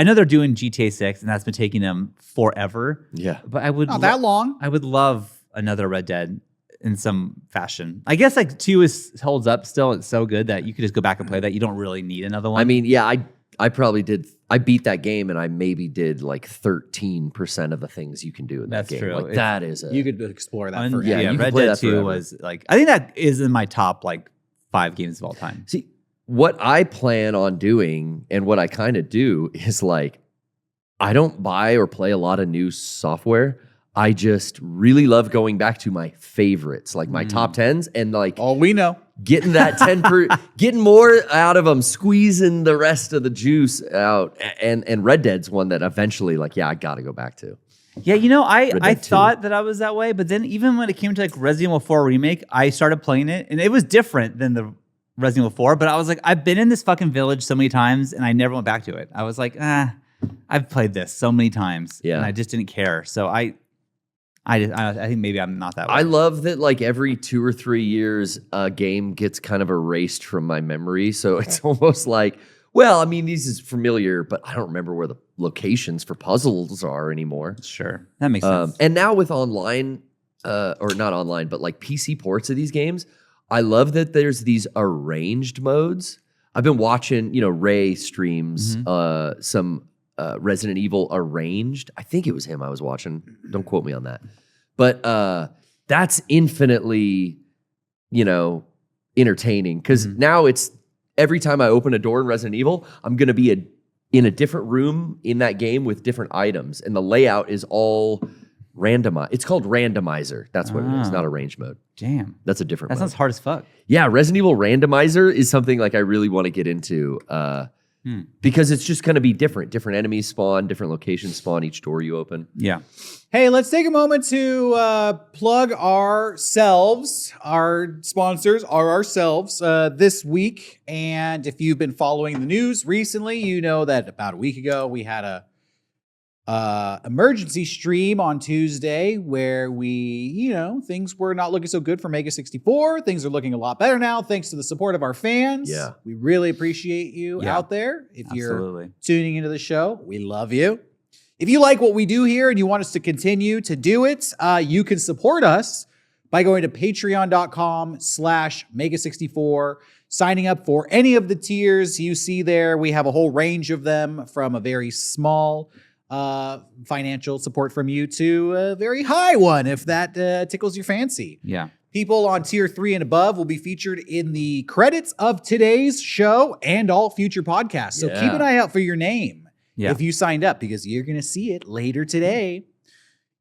Speaker 3: know they're doing GTA 6 and that's been taking them forever.
Speaker 2: Yeah.
Speaker 3: But I would
Speaker 1: Not that long.
Speaker 3: I would love another Red Dead in some fashion. I guess like 2 holds up still. It's so good that you could just go back and play that. You don't really need another one.
Speaker 2: I mean, yeah, I probably did. I beat that game and I maybe did like 13% of the things you can do in
Speaker 3: That's
Speaker 2: that game.
Speaker 3: true.
Speaker 2: Like that is a
Speaker 1: You could explore that forever.
Speaker 2: yeah, you can
Speaker 3: Red
Speaker 2: play
Speaker 3: Dead
Speaker 2: that
Speaker 3: 2
Speaker 2: forever.
Speaker 3: was like, I think that is in my top like 5 games of all time.
Speaker 2: See, what I plan on doing and what I kind of do is like, I don't buy or play a lot of new software. I just really love going back to my favorites, like my top 10s and like
Speaker 1: All we know.
Speaker 2: getting that 10 getting more out of them, squeezing the rest of the juice out. And Red Dead's one that eventually like, yeah, I got to go back to.
Speaker 3: Yeah, you know, I
Speaker 2: Dead 2.
Speaker 3: thought that I was that way, but then even when it came to like Resident Evil 4 Remake, I started playing it and it was different than the Resident Evil 4, but I was like, I've been in this fucking village so many times and I never went back to it. I was like, I've played this so many times
Speaker 2: Yeah.
Speaker 3: and I just didn't care. So I think maybe I'm not that way.
Speaker 2: I love that like every 2 or 3 years, a game gets kind of erased from my memory. So it's almost like, well, I mean, these is familiar, but I don't remember where the locations for puzzles are anymore.
Speaker 3: Sure. That makes sense.
Speaker 2: And now with online, or not online, but like PC ports of these games, I love that there's these arranged modes. I've been watching, Ray streams some Resident Evil arranged. I think it was him I was watching. Don't quote me on that. But that's infinitely, entertaining because now it's every time I open a door in Resident Evil, I'm going to be in a different room in that game with different items. And the layout is all randomized. It's called randomizer. That's what it is, not arrange mode.
Speaker 3: Damn.
Speaker 2: That's a different
Speaker 3: That
Speaker 2: mode.
Speaker 3: sounds hard as fuck.
Speaker 2: Yeah, Resident Evil Randomizer is something like I really want to get into because it's just going to be different. Different enemies spawn, different locations spawn each door you open.
Speaker 3: Yeah.
Speaker 1: Hey, let's take a moment to plug ourselves. Our sponsors are ourselves this week. And if you've been following the news recently, you know that about a week ago we had a emergency stream on Tuesday where we, things were not looking so good for Mega64. Things are looking a lot better now thanks to the support of our fans.
Speaker 2: Yeah.
Speaker 1: We really appreciate you
Speaker 3: Yeah.
Speaker 1: out there. If
Speaker 3: Absolutely.
Speaker 1: you're tuning into the show, we love you. If you like what we do here and you want us to continue to do it, you can support us by going to patreon.com/Mega64, signing up for any of the tiers you see there. We have a whole range of them from a very small financial support from you to a very high one, if that tickles your fancy.
Speaker 3: Yeah.
Speaker 1: People on tier 3 and above will be featured in the credits of today's show and all future podcasts. So keep an eye out for your name if you signed up, because you're going to see it later today.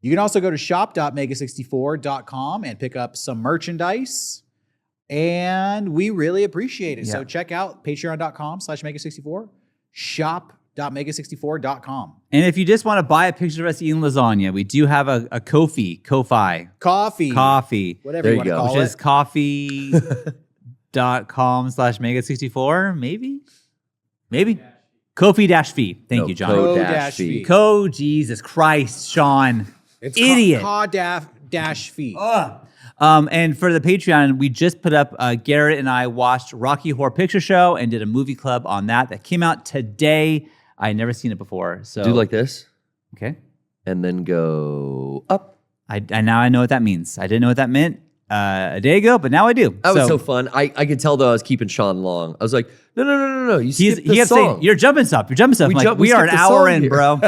Speaker 1: You can also go to shop.mega64.com and pick up some merchandise. And we really appreciate it.
Speaker 3: Yeah.
Speaker 1: So check out patreon.com/Mega64, shop shop.mega64.com.
Speaker 3: And if you just want to buy a picture of us eating lasagna, we do have a Ko-fi,
Speaker 1: Coffee.
Speaker 3: whatever
Speaker 2: There
Speaker 3: you
Speaker 2: you
Speaker 3: want to
Speaker 2: go.
Speaker 3: call it. Which is coffee.com/mega64, maybe? Kofi-fee. Thank you, John.
Speaker 1: Ko-dash-fee.
Speaker 3: Jesus Christ, Sean.
Speaker 1: It's
Speaker 3: Idiot.
Speaker 1: Ka-dash-fee.
Speaker 3: And for the Patreon, we just put up, Garrett and I watched Rocky Horror Picture Show and did a movie club on that came out today. I had never seen it before. So
Speaker 2: Do like this,
Speaker 3: okay.
Speaker 2: and then go up.
Speaker 3: I now I know what that means. I didn't know what that meant a day ago, but now I do.
Speaker 2: That was so fun. I could tell though I was keeping Sean long. I was like, no. You skipped the
Speaker 3: He kept
Speaker 2: song.
Speaker 3: saying, "You're jumping stuff. You're jumping stuff." I'm like, we are an
Speaker 2: skipped the
Speaker 3: hour
Speaker 2: song
Speaker 3: in,
Speaker 2: here."
Speaker 3: bro.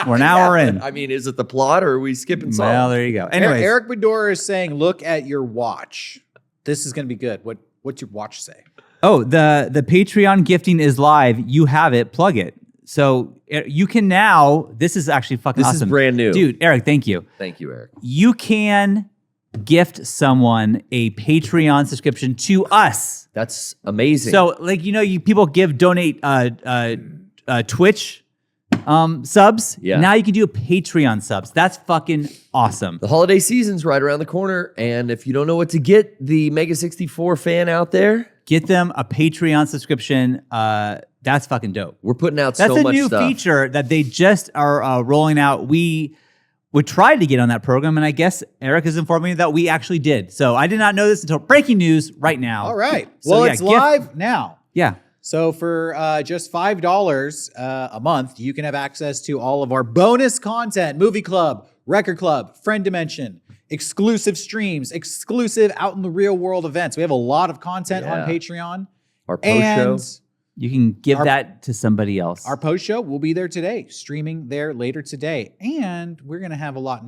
Speaker 3: We're an hour in.
Speaker 2: I mean, is it the plot or are we skipping songs?
Speaker 3: Well, there you go. Anyways,
Speaker 1: Eric Bedore is saying, look at your watch. This is going to be good. What's your watch say?
Speaker 3: oh, the Patreon gifting is live. You have it. Plug it. So you can now. This is actually fucking
Speaker 2: This
Speaker 3: awesome.
Speaker 2: is brand new.
Speaker 3: Dude. Eric, thank you.
Speaker 2: Thank you, Eric.
Speaker 3: You can gift someone a Patreon subscription to us.
Speaker 2: That's amazing.
Speaker 3: So, like, people donate Twitch subs.
Speaker 2: Yeah.
Speaker 3: Now you can do a Patreon subs. That's fucking awesome.
Speaker 2: the holiday season's right around the corner, and if you don't know what to get the Mega64 fan out there,
Speaker 3: Get them a Patreon subscription. That's fucking dope.
Speaker 2: we're putting out
Speaker 3: That's
Speaker 2: so
Speaker 3: a
Speaker 2: much
Speaker 3: new
Speaker 2: stuff.
Speaker 3: feature that they just are rolling out. We tried to get on that program, and I guess Eric is informing me that we actually did. So I did not know this until breaking news right now.
Speaker 1: All right.
Speaker 3: So,
Speaker 1: Well,
Speaker 3: yeah,
Speaker 1: it's
Speaker 3: gift-
Speaker 1: live now.
Speaker 3: Yeah.
Speaker 1: So for just $5 a month, you can have access to all of our bonus content, Movie Club, Record Club, Friend Dimension, exclusive streams, exclusive out in the real world events. We have a lot of content on
Speaker 2: Yeah.
Speaker 1: Patreon.
Speaker 2: Our post show.
Speaker 3: You can give that to somebody else.
Speaker 1: Our post show will be there today, streaming there later today. And we're going to have a lot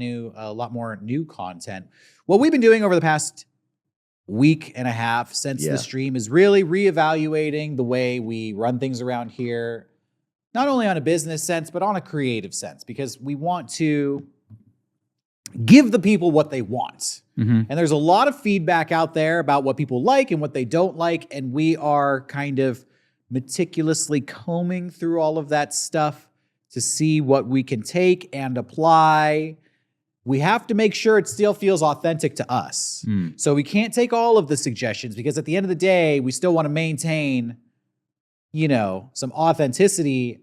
Speaker 1: more new content. What we've been doing over the past week and a half since
Speaker 2: Yeah.
Speaker 1: the stream is really reevaluating the way we run things around here, not only on a business sense, but on a creative sense, because we want to give the people what they want.
Speaker 3: Mhm.
Speaker 1: And there's a lot of feedback out there about what people like and what they don't like. And we are kind of meticulously combing through all of that stuff to see what we can take and apply. We have to make sure it still feels authentic to us. So we can't take all of the suggestions because at the end of the day, we still want to maintain, some authenticity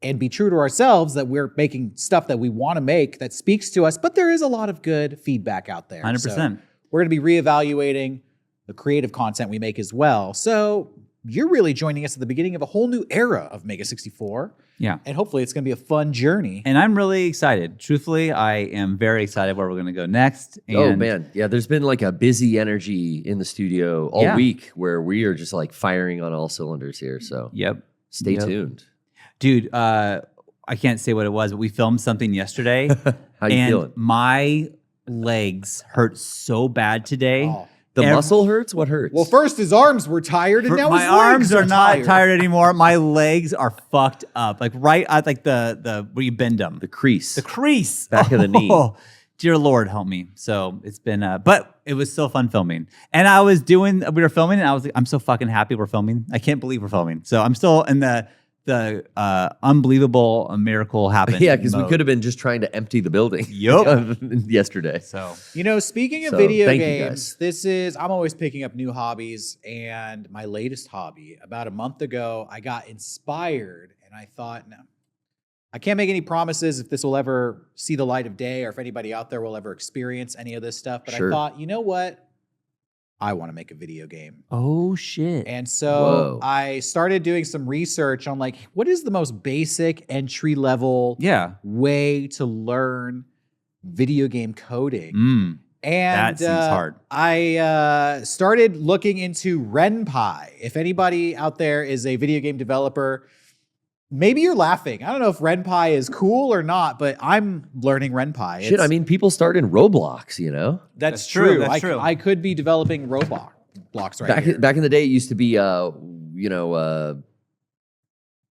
Speaker 1: and be true to ourselves that we're making stuff that we want to make that speaks to us. But there is a lot of good feedback out there.
Speaker 3: 100%.
Speaker 1: So we're going to be reevaluating the creative content we make as well. So you're really joining us at the beginning of a whole new era of Mega64.
Speaker 3: Yeah.
Speaker 1: And hopefully it's going to be a fun journey.
Speaker 3: And I'm really excited. Truthfully, I am very excited where we're going to go next. And
Speaker 2: Oh man, yeah. There's been like a busy energy in the studio all
Speaker 3: Yeah.
Speaker 2: week where we are just like firing on all cylinders here. So
Speaker 3: Yep.
Speaker 2: stay
Speaker 3: Yep.
Speaker 2: tuned.
Speaker 3: Dude, I can't say what it was, but we filmed something yesterday.
Speaker 2: How you
Speaker 3: and
Speaker 2: feeling?
Speaker 3: my legs hurt so bad today.
Speaker 1: Oh.
Speaker 2: The
Speaker 3: Ev-
Speaker 2: muscle hurts. What hurts?
Speaker 1: Well, first his arms were tired, and now
Speaker 3: My
Speaker 1: his
Speaker 3: arms
Speaker 1: legs
Speaker 3: are not tired anymore. My legs are fucked up. Like right at like the where you bend them.
Speaker 2: the crease.
Speaker 3: The crease.
Speaker 2: Back of the knee.
Speaker 3: Oh, dear Lord, help me. So it's been, but it was still fun filming. And we were filming and I was like, I'm so fucking happy we're filming. I can't believe we're filming. So I'm still in the unbelievable miracle happened.
Speaker 2: Yeah, because we
Speaker 3: mode.
Speaker 2: could have been just trying to empty the building.
Speaker 3: Yup.
Speaker 2: Yesterday.
Speaker 3: So
Speaker 1: Speaking of
Speaker 2: So,
Speaker 1: video
Speaker 2: thank you,
Speaker 1: games,
Speaker 2: guys.
Speaker 1: I'm always picking up new hobbies. And my latest hobby, about a month ago, I got inspired and I thought, no, I can't make any promises if this will ever see the light of day or if anybody out there will ever experience any of this stuff. But
Speaker 2: Sure.
Speaker 1: I thought, you know what? I want to make a video game.
Speaker 3: oh shit.
Speaker 1: And so
Speaker 2: Whoa.
Speaker 1: I started doing some research on like, what is the most basic entry level
Speaker 3: Yeah.
Speaker 1: way to learn video game coding?
Speaker 3: Mm.
Speaker 1: And
Speaker 3: That seems hard.
Speaker 1: I started looking into RenPy. If anybody out there is a video game developer, maybe you're laughing. I don't know if RenPy is cool or not, but I'm learning RenPy.
Speaker 2: Shit, I mean, people start in Roblox,
Speaker 1: That's
Speaker 3: true,
Speaker 1: true.
Speaker 3: that's true.
Speaker 1: I could be developing Roblox blocks right here.
Speaker 2: Back in the day, it used to be,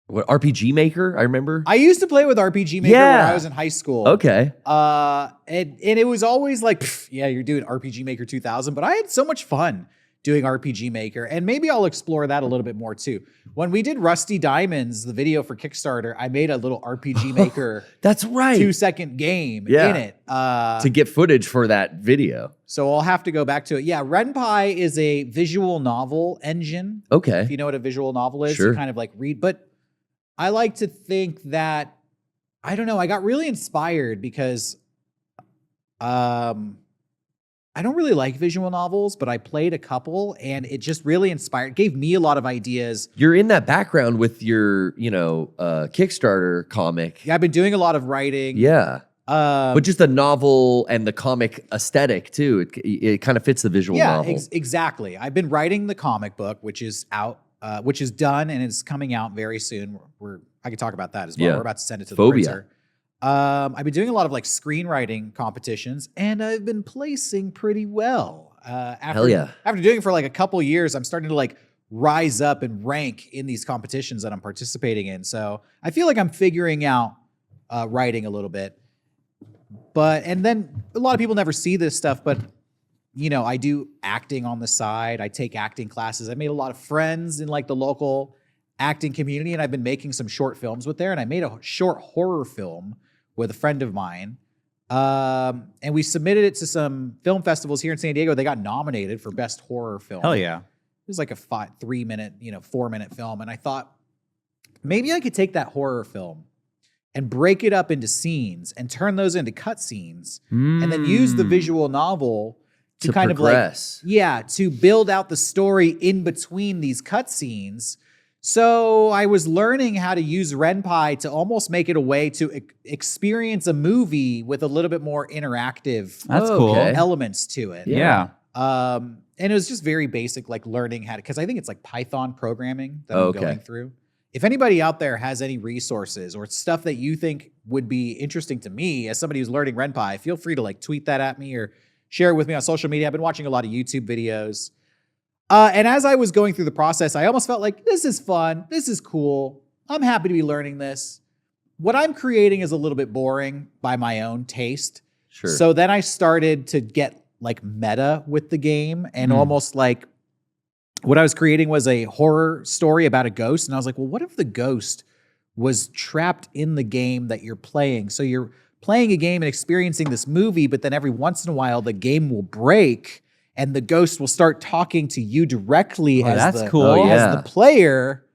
Speaker 2: what RPG Maker? I remember.
Speaker 1: I used to play with RPG Maker when
Speaker 2: Yeah.
Speaker 1: I was in high school.
Speaker 2: Okay.
Speaker 1: And it was always like, pff, yeah, you're doing RPG Maker 2000, but I had so much fun doing RPG Maker, and maybe I'll explore that a little bit more too. When we did Rusty Diamonds, the video for Kickstarter, I made a little RPG Maker
Speaker 2: That's right.
Speaker 1: 2-second game
Speaker 2: Yeah.
Speaker 1: in it.
Speaker 2: To get footage for that video.
Speaker 1: So I'll have to go back to it. Yeah, Ren'Py is a visual novel engine. If
Speaker 2: Okay.
Speaker 1: you know what a visual novel is,
Speaker 2: Sure.
Speaker 1: you kind of like read. But I like to think that, I don't know, I got really inspired because I don't really like visual novels, but I played a couple and it just really inspired, gave me a lot of ideas.
Speaker 2: You're in that background with your, Kickstarter comic.
Speaker 1: Yeah, I've been doing a lot of writing.
Speaker 2: Yeah.
Speaker 1: Um,
Speaker 2: But just the novel and the comic aesthetic too. It kind of fits the visual
Speaker 1: yeah,
Speaker 2: novel.
Speaker 1: exactly. I've been writing the comic book, which is out, which is done and it's coming out very soon. I could talk about that as well.
Speaker 2: Yeah.
Speaker 1: We're about to send it to the
Speaker 2: Phobia.
Speaker 1: printer. I've been doing a lot of like screenwriting competitions, and I've been placing pretty well.
Speaker 2: Hell yeah.
Speaker 1: After doing it for like a couple years, I'm starting to like rise up and rank in these competitions that I'm participating in. So I feel like I'm figuring out writing a little bit. And then a lot of people never see this stuff, but I do acting on the side. I take acting classes. I made a lot of friends in like the local acting community, and I've been making some short films with there. And I made a short horror film with a friend of mine. And we submitted it to some film festivals here in San Diego. They got nominated for best horror film.
Speaker 3: Hell yeah.
Speaker 1: It was like a 3-minute, 4-minute film. And I thought maybe I could take that horror film and break it up into scenes and turn those into cut scenes and then use the visual novel to kind
Speaker 2: progress.
Speaker 1: of like, to build out the story in between these cut scenes. So I was learning how to use Ren'Py to almost make it a way to experience a movie with a little bit more interactive
Speaker 3: That's cool.
Speaker 2: okay.
Speaker 1: elements to it.
Speaker 3: Yeah.
Speaker 1: And it was just very basic, like learning how to, because I think it's like Python programming that I'm
Speaker 2: Okay.
Speaker 1: going through. If anybody out there has any resources or stuff that you think would be interesting to me as somebody who's learning Ren'Py, feel free to like tweet that at me or share it with me on social media. I've been watching a lot of YouTube videos. And as I was going through the process, I almost felt like this is fun. This is cool. I'm happy to be learning this. What I'm creating is a little bit boring by my own taste.
Speaker 2: Sure.
Speaker 1: So then I started to get like meta with the game and almost like what I was creating was a horror story about a ghost. And I was like, well, what if the ghost was trapped in the game that you're playing? So you're playing a game and experiencing this movie, but then every once in a while the game will break and the ghost will start talking to you directly
Speaker 3: that's cool.
Speaker 1: as the player.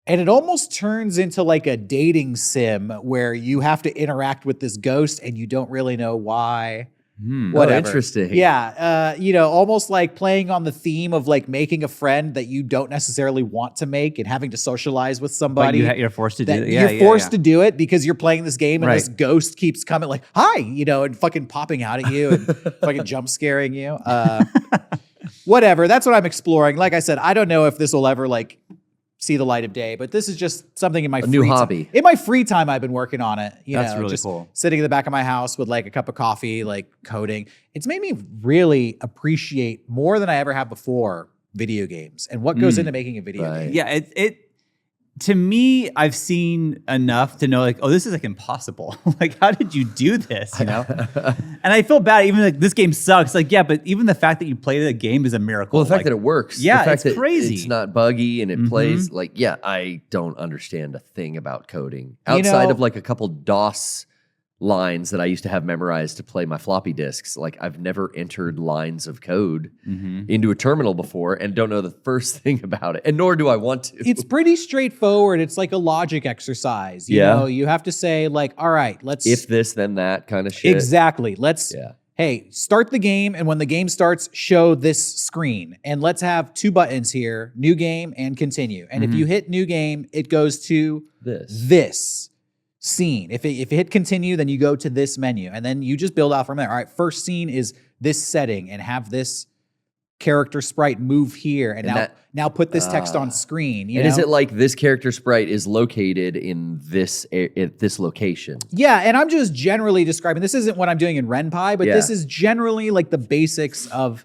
Speaker 1: And it almost turns into like a dating sim where you have to interact with this ghost and you don't really know why. Whatever.
Speaker 2: interesting.
Speaker 1: Yeah. Almost like playing on the theme of like making a friend that you don't necessarily want to make and having to socialize with
Speaker 3: But
Speaker 1: somebody.
Speaker 3: you're forced to do
Speaker 1: That
Speaker 3: it. Yeah,
Speaker 1: you're forced to do it because you're playing this game and
Speaker 3: Right.
Speaker 1: this ghost keeps coming like, hi, and fucking popping out at you and fucking jump scaring you. Whatever. That's what I'm exploring. Like I said, I don't know if this will ever like see the light of day, but this is just something in my
Speaker 2: new
Speaker 1: free
Speaker 2: hobby.
Speaker 1: time. In my free time, I've been working on it.
Speaker 3: That's really
Speaker 1: just
Speaker 3: cool.
Speaker 1: Sitting in the back of my house with like a cup of coffee, like coding. It's made me really appreciate more than I ever have before video games and what goes into making a video
Speaker 2: Right.
Speaker 1: game.
Speaker 3: Yeah, it to me, I've seen enough to know like, oh, this is like impossible. Like, how did you do this? And I feel bad. Even like this game sucks. Like, yeah, but even the fact that you played the game is a miracle.
Speaker 2: Well, the fact
Speaker 3: Like,
Speaker 2: that it works.
Speaker 3: Yeah,
Speaker 2: the fact
Speaker 3: it's
Speaker 2: that
Speaker 3: crazy.
Speaker 2: It's not buggy and it plays I don't understand a thing about coding outside of like a couple DOS lines that I used to have memorized to play my floppy disks. Like I've never entered lines of code into a terminal before and don't know the first thing about it. And nor do I want to.
Speaker 1: It's pretty straightforward. It's like a logic exercise. You know, you have to say like, all right, let's
Speaker 2: if this, then that kind of shit.
Speaker 1: exactly. Let's
Speaker 2: Yeah.
Speaker 1: hey, start the game, and when the game starts, show this screen. And let's have 2 buttons here, new game and continue. And if you hit new game, it goes to this scene. If you hit continue, then you go to this menu. And then you just build out from there. All right, first scene is this setting and have this character sprite move here. And now put this text on screen. You
Speaker 2: And
Speaker 1: know?
Speaker 2: is it like this character sprite is located in this location?
Speaker 1: Yeah, and I'm just generally describing, this isn't what I'm doing in Ren'Py, but this is generally like the basics of,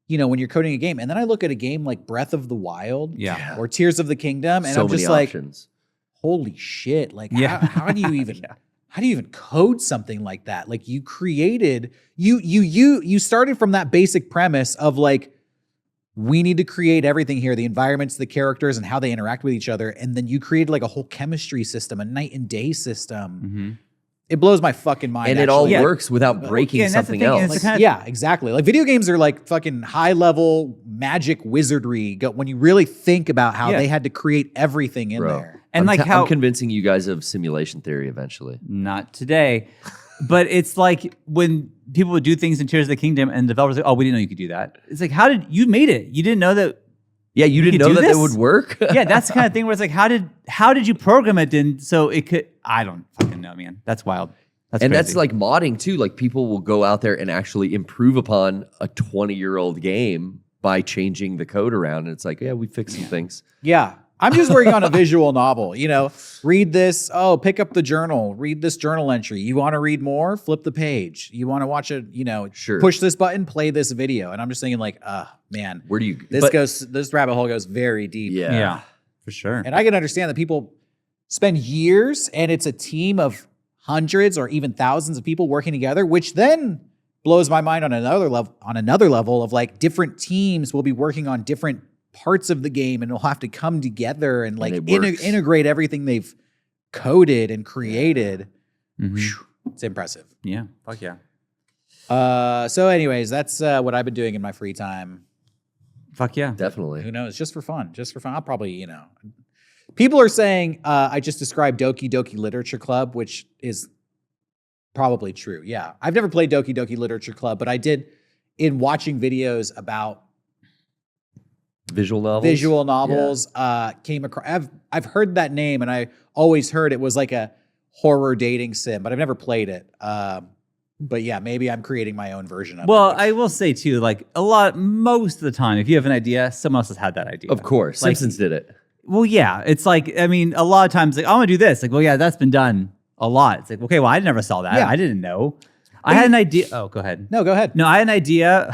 Speaker 1: when you're coding a game. And then I look at a game like Breath of the Wild or Tears of the Kingdom, and
Speaker 2: so
Speaker 1: I'm just
Speaker 2: many
Speaker 1: like,
Speaker 2: options.
Speaker 1: holy shit. Like, how do you even, how do you even code something like that? Like you created, you started from that basic premise of like, we need to create everything here, the environments, the characters, and how they interact with each other. And then you created like a whole chemistry system, a night and day system. It blows my fucking mind.
Speaker 2: And it all works without breaking something else.
Speaker 1: Like, yeah, exactly. Like video games are like fucking high level magic wizardry when you really think about how they had to create everything in there.
Speaker 3: And
Speaker 2: I'm convincing you guys of simulation theory eventually.
Speaker 3: Not today. But it's like when people would do things in Tears of the Kingdom and developers like, oh, we didn't know you could do that. It's like, how did you made it? You didn't know that.
Speaker 2: Yeah, you didn't know that it would work.
Speaker 3: Yeah, that's the kind of thing where it's like, how did you program it then so it could? I don't fucking know, man. That's wild. That's
Speaker 2: and
Speaker 3: crazy.
Speaker 2: that's like modding too. Like people will go out there and actually improve upon a 20-year-old game by changing the code around. And it's like, yeah, we fixed some things.
Speaker 1: Yeah. I'm just working on a visual novel, you know, read this. Oh, pick up the journal, read this journal entry. You want to read more? Flip the page. You want to watch it, you know, push this button, play this video. And I'm just thinking like, man,
Speaker 2: where do you,
Speaker 1: this rabbit hole goes very deep.
Speaker 3: Yeah, for sure.
Speaker 1: And I can understand that people spend years and it's a team of hundreds or even thousands of people working together, which then blows my mind on another level of like different teams will be working on different parts of the game and it'll have to come together and like integrate everything they've coded and created. It's impressive.
Speaker 3: Yeah. Fuck yeah.
Speaker 1: So anyways, that's what I've been doing in my free time.
Speaker 3: Fuck yeah.
Speaker 2: Definitely.
Speaker 1: Who knows? Just for fun. I'll probably, you know, people are saying I just described Doki Doki Literature Club, which is probably true. Yeah. I've never played Doki Doki Literature Club, but I did in watching videos about
Speaker 2: visual novels.
Speaker 1: Came across. I've heard that name, and I always heard it was like a horror dating sim, but I've never played it. But yeah, maybe I'm creating my own version of it.
Speaker 3: Well, I will say too, like most of the time, if you have an idea, someone else has had that idea.
Speaker 2: Of course,
Speaker 3: like,
Speaker 2: Simpsons did it.
Speaker 3: Well, yeah, it's like, I mean, a lot of times, like, I want to do this. Like, well, yeah, that's been done a lot. It's like, okay, well, I never saw that.
Speaker 1: Yeah.
Speaker 3: I didn't know. I had an idea. Oh, go ahead.
Speaker 1: No, go ahead.
Speaker 3: No, I had an idea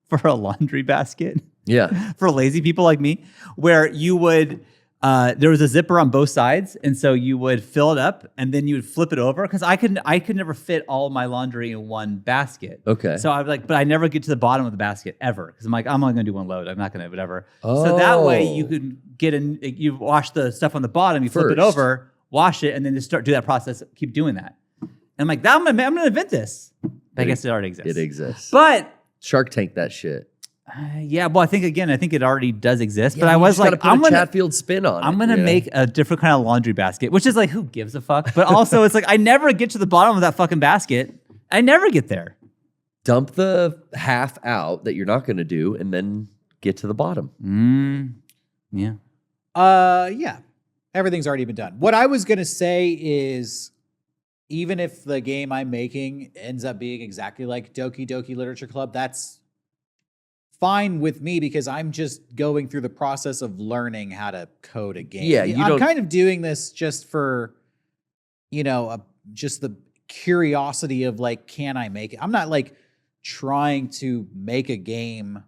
Speaker 3: for a laundry basket.
Speaker 2: Yeah.
Speaker 3: For lazy people like me, where you would, there was a zipper on both sides. And so you would fill it up and then you would flip it over. Cause I could never fit all my laundry in one basket.
Speaker 2: Okay.
Speaker 3: So I was like, but I never get to the bottom of the basket ever. Cause I'm like, I'm only gonna do one load. I'm not gonna, whatever. So that way you could you wash the stuff on the bottom, you flip it over, wash it, and then just do that process, keep doing that. And I'm like, I'm gonna invent this. I guess it already exists.
Speaker 2: It exists.
Speaker 3: But
Speaker 2: Shark Tank that shit.
Speaker 3: Yeah, well, I think it already does exist.
Speaker 2: Yeah,
Speaker 3: but I was like,
Speaker 2: I'm gonna Chatfield spin on it.
Speaker 3: I'm gonna make a different kind of laundry basket, which is like, who gives a fuck? But also, it's like I never get to the bottom of that fucking basket. I never get there.
Speaker 2: Dump the half out that you're not gonna do, and then get to the bottom.
Speaker 3: Yeah.
Speaker 1: Yeah. Everything's already been done. What I was gonna say is, even if the game I'm making ends up being exactly like Doki Doki Literature Club, that's fine with me because I'm just going through the process of learning how to code a game.
Speaker 2: Yeah,
Speaker 1: I'm kind of doing this just for, you know, just the curiosity of like, can I make it? I'm not like trying to make a game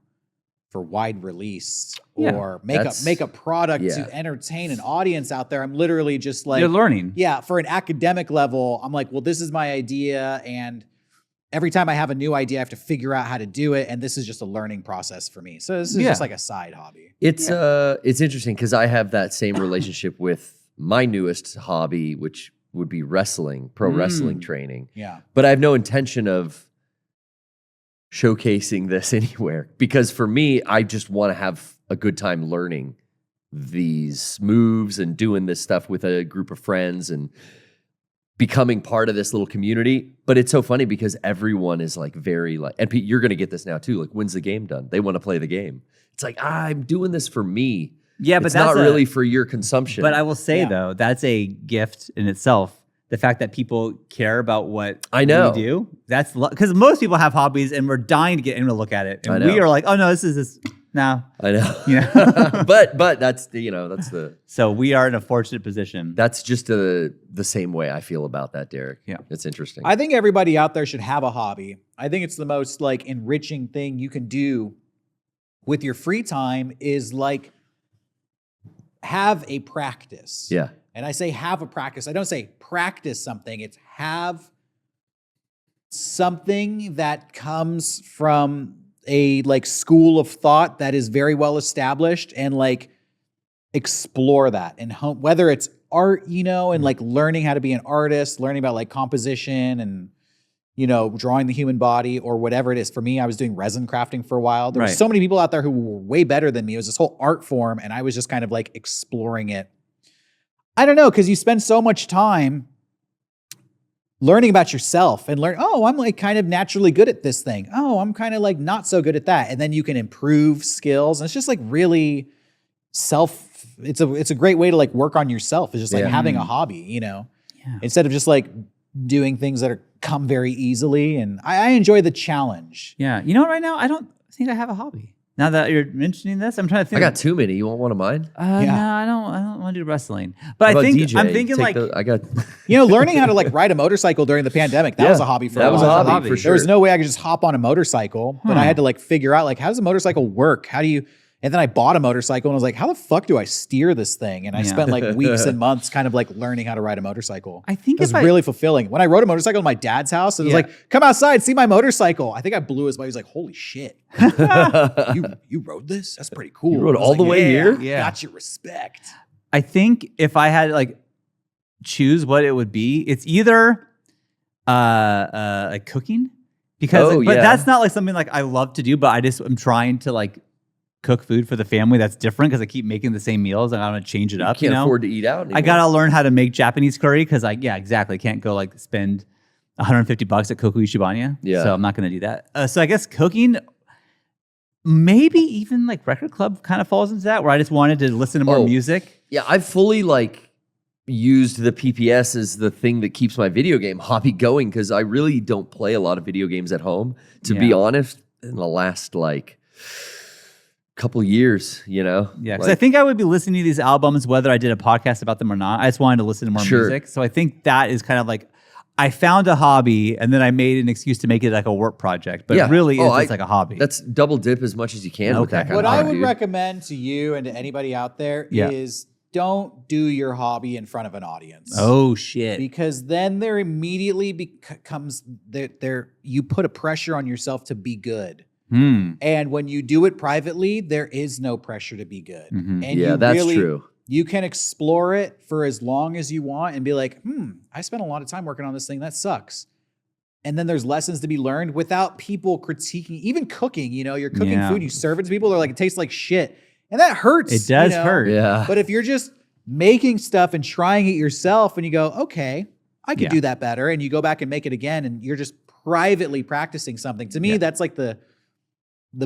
Speaker 1: for wide release or make a product to entertain an audience out there. I'm literally just like,
Speaker 3: you're learning.
Speaker 1: Yeah, for an academic level, I'm like, well, this is my idea, and every time I have a new idea, I have to figure out how to do it, and this is just a learning process for me. So this is just like a side hobby.
Speaker 2: It's interesting because I have that same relationship with my newest hobby, which would be wrestling, pro wrestling training.
Speaker 1: Yeah.
Speaker 2: But I have no intention of showcasing this anywhere because for me, I just want to have a good time learning these moves and doing this stuff with a group of friends and becoming part of this little community. But it's so funny because everyone is like very like, and Pete, you're going to get this now too. Like, when's the game done? They want to play the game. It's like, I'm doing this for me.
Speaker 3: Yeah, but
Speaker 2: it's
Speaker 3: that's
Speaker 2: not really for your consumption.
Speaker 3: But I will say though, that's a gift in itself. The fact that people care about what
Speaker 2: I know
Speaker 3: we do, that's because most people have hobbies and we're dying to get anyone to look at it. And we are like, oh no, this is this. No,
Speaker 2: I know.
Speaker 3: Yeah.
Speaker 2: but that's the, that's the.
Speaker 3: So we are in a fortunate position.
Speaker 2: That's just the same way I feel about that, Derrick.
Speaker 3: Yeah.
Speaker 2: It's interesting.
Speaker 1: I think everybody out there should have a hobby. I think it's the most like enriching thing you can do with your free time is like have a practice.
Speaker 2: Yeah.
Speaker 1: And I say have a practice. I don't say practice something. It's have something that comes from a like school of thought that is very well established and like explore that and whether it's art, and like learning how to be an artist, learning about like composition and drawing the human body or whatever it is. For me, I was doing resin crafting for a while. There were so many people out there who were way better than me. It was this whole art form and I was just kind of like exploring it. I don't know, because you spend so much time learning about yourself and I'm like kind of naturally good at this thing. Oh, I'm kind of like not so good at that. And then you can improve skills. And it's just like really it's a great way to like work on yourself. It's just like having a hobby, instead of just like doing things that come very easily. And I enjoy the challenge.
Speaker 3: Yeah. Right now, I don't think I have a hobby. Now that you're mentioning this, I'm trying to think.
Speaker 2: I got too many. You want one of mine?
Speaker 3: No, I don't want to do wrestling. But I'm thinking like,
Speaker 2: I got,
Speaker 1: learning how to like ride a motorcycle during the pandemic. That was a hobby for a while.
Speaker 2: That was a hobby for sure.
Speaker 1: There was no way I could just hop on a motorcycle, but I had to like figure out like, how does a motorcycle work? And then I bought a motorcycle and I was like, how the fuck do I steer this thing? And I spent like weeks and months kind of like learning how to ride a motorcycle.
Speaker 3: I think
Speaker 1: it was really fulfilling. When I rode a motorcycle to my dad's house, it was like, come outside, see my motorcycle. I think I blew his mind. He was like, holy shit. you rode this? That's pretty cool.
Speaker 2: You rode all the way here?
Speaker 1: Yeah. Got your respect.
Speaker 3: I think if I had to like choose what it would be, it's either like cooking. Because but that's not like something like I love to do, but I'm trying to like cook food for the family that's different because I keep making the same meals and I want to change it up.
Speaker 2: Can't afford to eat out anymore.
Speaker 3: I gotta learn how to make Japanese curry because exactly. Can't go like spend $150 at Koku Ishibanya.
Speaker 2: Yeah.
Speaker 3: So I'm not gonna do that. So I guess cooking, maybe even like record club kind of falls into that where I just wanted to listen to more music.
Speaker 2: Yeah, I've fully like used the PPS as the thing that keeps my video game hobby going because I really don't play a lot of video games at home. To be honest, in the last like couple years, Yeah,
Speaker 3: because I think I would be listening to these albums whether I did a podcast about them or not. I just wanted to listen to more music. So I think that is kind of like I found a hobby and then I made an excuse to make it like a work project. But really it's just like a hobby.
Speaker 2: That's double dip as much as you can with that kind
Speaker 1: what
Speaker 2: of hobby.
Speaker 1: I would recommend to you and to anybody out there is don't do your hobby in front of an audience.
Speaker 3: Oh shit.
Speaker 1: Because then there immediately becomes you put a pressure on yourself to be good. And when you do it privately, there is no pressure to be good. And
Speaker 2: that's true.
Speaker 1: You can explore it for as long as you want and be like, I spent a lot of time working on this thing. That sucks. And then there's lessons to be learned without people critiquing, even cooking, you're cooking food, you serve it to people, they're like, it tastes like shit. And that hurts.
Speaker 3: It does hurt.
Speaker 2: Yeah.
Speaker 1: But if you're just making stuff and trying it yourself and you go, okay, I could do that better. And you go back and make it again and you're just privately practicing something. To me, that's like the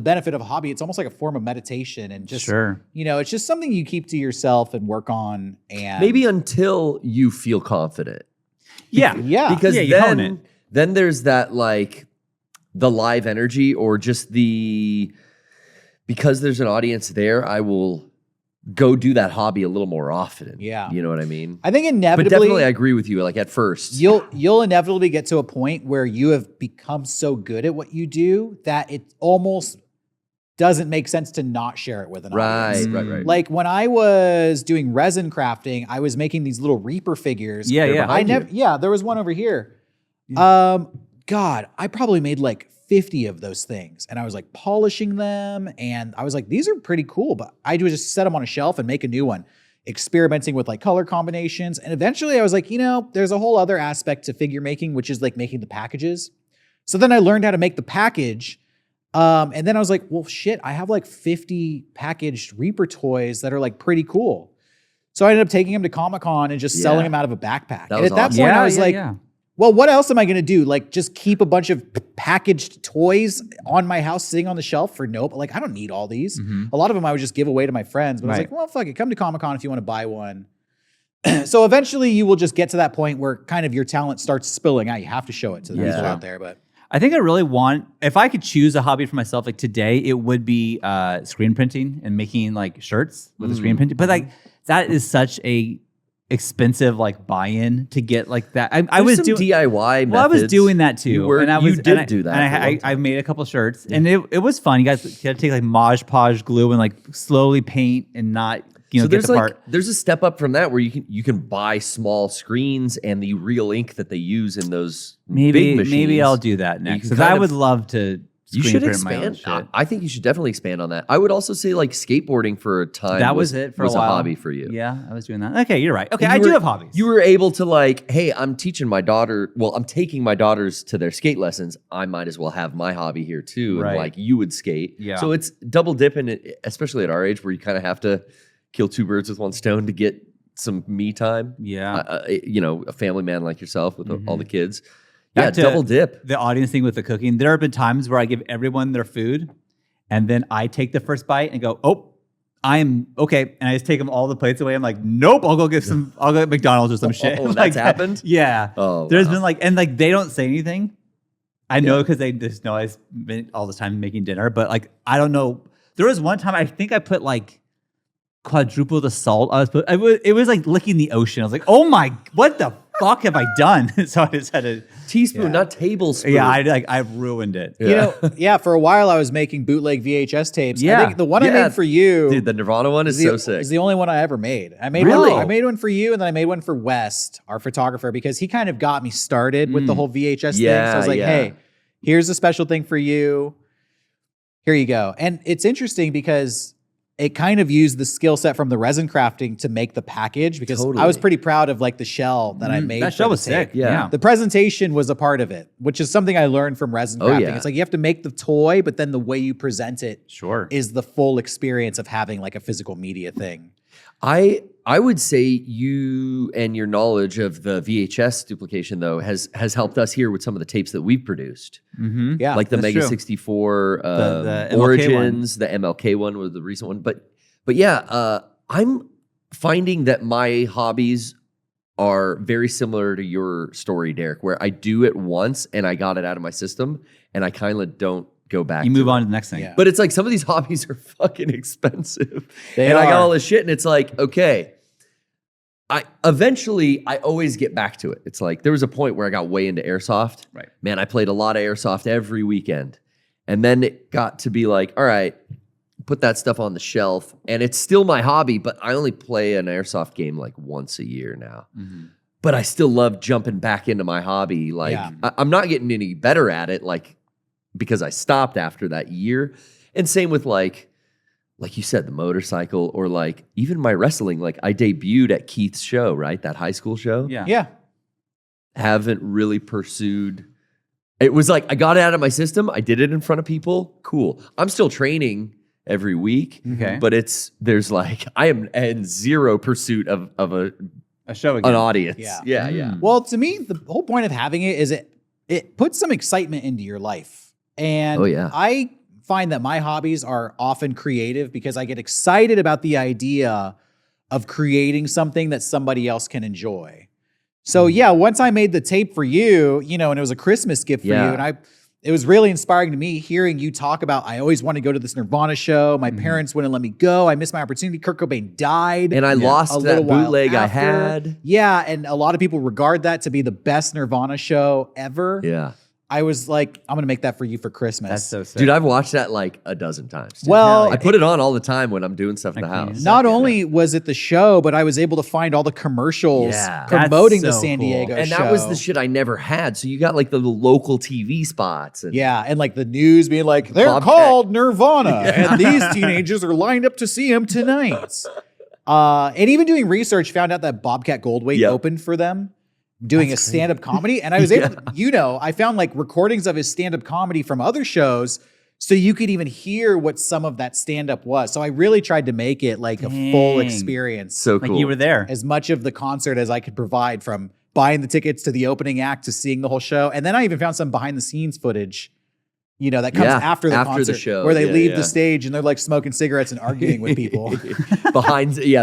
Speaker 1: benefit of a hobby. It's almost like a form of meditation and just, it's just something you keep to yourself and work on. And
Speaker 2: maybe until you feel confident.
Speaker 1: Yeah.
Speaker 2: Because then there's that like the live energy or just because there's an audience there, I will go do that hobby a little more often.
Speaker 1: Yeah.
Speaker 2: You know what I mean?
Speaker 1: I think inevitably.
Speaker 2: But definitely I agree with you. Like at first.
Speaker 1: You'll inevitably get to a point where you have become so good at what you do that it almost doesn't make sense to not share it with an audience.
Speaker 2: Right.
Speaker 1: Like when I was doing resin crafting, I was making these little Reaper figures. There was one over here. God, I probably made like 50 of those things. And I was like polishing them. And I was like, these are pretty cool. But I would just set them on a shelf and make a new one, experimenting with like color combinations. And eventually I was like, there's a whole other aspect to figure making, which is like making the packages. So then I learned how to make the package. And then I was like, well, shit, I have like 50 packaged Reaper toys that are like pretty cool. So I ended up taking them to Comic-Con and just selling them out of a backpack. And at that point I was like, well, what else am I going to do? Like just keep a bunch of packaged toys on my house sitting on the shelf for nope. Like I don't need all these. A lot of them I would just give away to my friends. But I was like, well, fuck it. Come to Comic-Con if you want to buy one. So eventually you will just get to that point where kind of your talent starts spilling out. You have to show it to the people out there. But
Speaker 3: I think I really want, if I could choose a hobby for myself, like today, it would be screen printing and making like shirts with the screen printing. But like that is such a expensive like buy-in to get like that. I was doing
Speaker 2: DIY.
Speaker 3: Well, I was doing that too.
Speaker 2: You did do that.
Speaker 3: And I made a couple of shirts, and it was fun. You guys had to take like Mod Podge glue and like slowly paint and not get the part.
Speaker 2: There's a step up from that where you can buy small screens and the real ink that they use in those big machines.
Speaker 3: Maybe I'll do that next because I would love to
Speaker 2: You
Speaker 3: screen
Speaker 2: should
Speaker 3: print my own
Speaker 2: expand.
Speaker 3: shit.
Speaker 2: I think you should definitely expand on that. I would also say like skateboarding for a time.
Speaker 3: That was it for
Speaker 2: was
Speaker 3: a while.
Speaker 2: hobby for you.
Speaker 3: Yeah, I was doing that. Okay, you're right. Okay,
Speaker 2: And
Speaker 3: I
Speaker 2: you
Speaker 3: do
Speaker 2: were-
Speaker 3: have hobbies.
Speaker 2: You were able to like, hey, I'm teaching my daughter. Well, I'm taking my daughters to their skate lessons. I might as well have my hobby here too.
Speaker 3: Right.
Speaker 2: And like you would skate.
Speaker 3: Yeah.
Speaker 2: So it's double dipping, especially at our age where you kind of have to kill two birds with one stone to get some me time.
Speaker 3: Yeah.
Speaker 2: A family man like yourself with all the kids.
Speaker 3: Back
Speaker 2: Yeah,
Speaker 3: to
Speaker 2: double dip.
Speaker 3: The audience thing with the cooking. There have been times where I give everyone their food, and then I take the first bite and go, "Oh, I am okay," and I just take them all the plates away. I'm like, "Nope, I'll go get McDonald's or some shit."
Speaker 2: Oh,
Speaker 3: Like
Speaker 2: that's happened?
Speaker 3: Yeah.
Speaker 2: Oh,
Speaker 3: There's
Speaker 2: wow.
Speaker 3: been like, and like they don't say anything. I know because they just know I spend all the time making dinner, but like I don't know. There was one time I think I put like quadruple the salt. It was like licking the ocean. I was like, "Oh my, what the fuck have I done?" So I just had to.
Speaker 2: Teaspoon, not tablespoon.
Speaker 3: Yeah, I ruined it.
Speaker 1: You know, for a while I was making bootleg VHS tapes.
Speaker 3: Yeah.
Speaker 1: I think the one I made for you,
Speaker 2: Dude, the Nirvana one is so sick.
Speaker 1: is the only one I ever made. I made
Speaker 2: Really?
Speaker 1: I made one for you, and then I made one for West, our photographer, because he kind of got me started with the whole VHS thing. So
Speaker 2: Yeah,
Speaker 1: I was like,
Speaker 2: yeah.
Speaker 1: hey, here's a special thing for you. Here you go. And it's interesting because it kind of used the skill set from the resin crafting to make the package, because I was
Speaker 2: Totally.
Speaker 1: pretty proud of like the shell that I made.
Speaker 3: That
Speaker 1: for
Speaker 3: shell
Speaker 1: the
Speaker 3: was
Speaker 1: tape.
Speaker 3: sick.
Speaker 2: Yeah.
Speaker 1: The presentation was a part of it, which is something I learned from resin crafting.
Speaker 2: yeah.
Speaker 1: It's like you have to make the toy, but then the way you present it
Speaker 3: Sure.
Speaker 1: is the full experience of having like a physical media thing.
Speaker 2: I would say you and your knowledge of the VHS duplication though has helped us here with some of the tapes that we've produced,
Speaker 3: Mm-hmm.
Speaker 1: Yeah.
Speaker 2: like the
Speaker 3: that's
Speaker 2: Mega
Speaker 3: true.
Speaker 2: 64
Speaker 3: the MLK
Speaker 2: Origins, the MLK one was the recent one. But yeah, I'm finding that my hobbies are very similar to your story, Derek, where I do it once and I got it out of my system and I kind of don't go back.
Speaker 3: You
Speaker 2: to
Speaker 3: move
Speaker 2: it.
Speaker 3: on to the next thing.
Speaker 1: Yeah.
Speaker 2: But it's like some of these hobbies are fucking expensive.
Speaker 1: They
Speaker 2: and I got
Speaker 1: are.
Speaker 2: all this shit and it's like, okay. I always get back to it. It's like there was a point where I got way into airsoft.
Speaker 3: Right.
Speaker 2: Man, I played a lot of airsoft every weekend. And then it got to be like, all right, put that stuff on the shelf. And it's still my hobby, but I only play an airsoft game like once a year now.
Speaker 3: Mhm.
Speaker 2: But I still love jumping back into my hobby. Like
Speaker 1: Yeah.
Speaker 2: I'm not getting any better at it, like because I stopped after that year. And same with like you said, the motorcycle, or like even my wrestling. Like I debuted at Keith's show, right? That high school show.
Speaker 3: Yeah.
Speaker 1: Yeah.
Speaker 2: Haven't really pursued. It was like I got it out of my system. I did it in front of people. Cool. I'm still training every week.
Speaker 3: Okay.
Speaker 2: But there's like I am in zero pursuit of
Speaker 3: A show again.
Speaker 2: an audience.
Speaker 1: Yeah.
Speaker 2: Yeah.
Speaker 1: Well, to me, the whole point of having it is it puts some excitement into your life. And
Speaker 2: Oh, yeah.
Speaker 1: I find that my hobbies are often creative because I get excited about the idea of creating something that somebody else can enjoy. So yeah, once I made the tape for you, and it was a Christmas gift for
Speaker 2: Yeah.
Speaker 1: you, and it was really inspiring to me hearing you talk about, I always wanted to go to this Nirvana show. My parents wouldn't let me go. I missed my opportunity. Kurt Cobain died.
Speaker 2: And I lost
Speaker 1: a
Speaker 2: that
Speaker 1: little while
Speaker 2: bootleg I
Speaker 1: after.
Speaker 2: had.
Speaker 1: Yeah, and a lot of people regard that to be the best Nirvana show ever.
Speaker 2: Yeah.
Speaker 1: I was like, I'm gonna make that for you for Christmas.
Speaker 3: That's so sick.
Speaker 2: Dude, I've watched that like a dozen times. dude.
Speaker 1: Well,
Speaker 2: I put it on all the time when I'm doing stuff in the
Speaker 3: I can't
Speaker 2: house.
Speaker 3: even-
Speaker 1: not only was it the show, but I was able to find all the commercials
Speaker 2: Yeah.
Speaker 1: promoting the
Speaker 3: That's so
Speaker 1: San
Speaker 3: cool.
Speaker 1: Diego
Speaker 2: And
Speaker 1: show.
Speaker 2: that was the shit I never had. So you got like the local TV spots. And
Speaker 1: Yeah, and like the news being like, they're
Speaker 2: Bobcat.
Speaker 1: called Nirvana, and these teenagers are lined up to see him tonight. And even doing research, found out that Bobcat Goldthwait
Speaker 2: Yep.
Speaker 1: opened for them, doing a stand-up comedy. And I was able, I found like recordings of his stand-up comedy from other shows, so you could even hear what some of that stand-up was. So I really tried to make it like a full
Speaker 3: Dang.
Speaker 1: experience.
Speaker 2: so
Speaker 3: Like
Speaker 2: cool.
Speaker 3: you were there.
Speaker 1: As much of the concert as I could provide, from buying the tickets to the opening act to seeing the whole show. And then I even found some behind the scenes footage, that comes
Speaker 2: Yeah,
Speaker 1: after the
Speaker 2: after the
Speaker 1: concert,
Speaker 2: show.
Speaker 1: where they
Speaker 2: Yeah,
Speaker 1: leave
Speaker 2: yeah.
Speaker 1: the stage and they're like smoking cigarettes and arguing with people.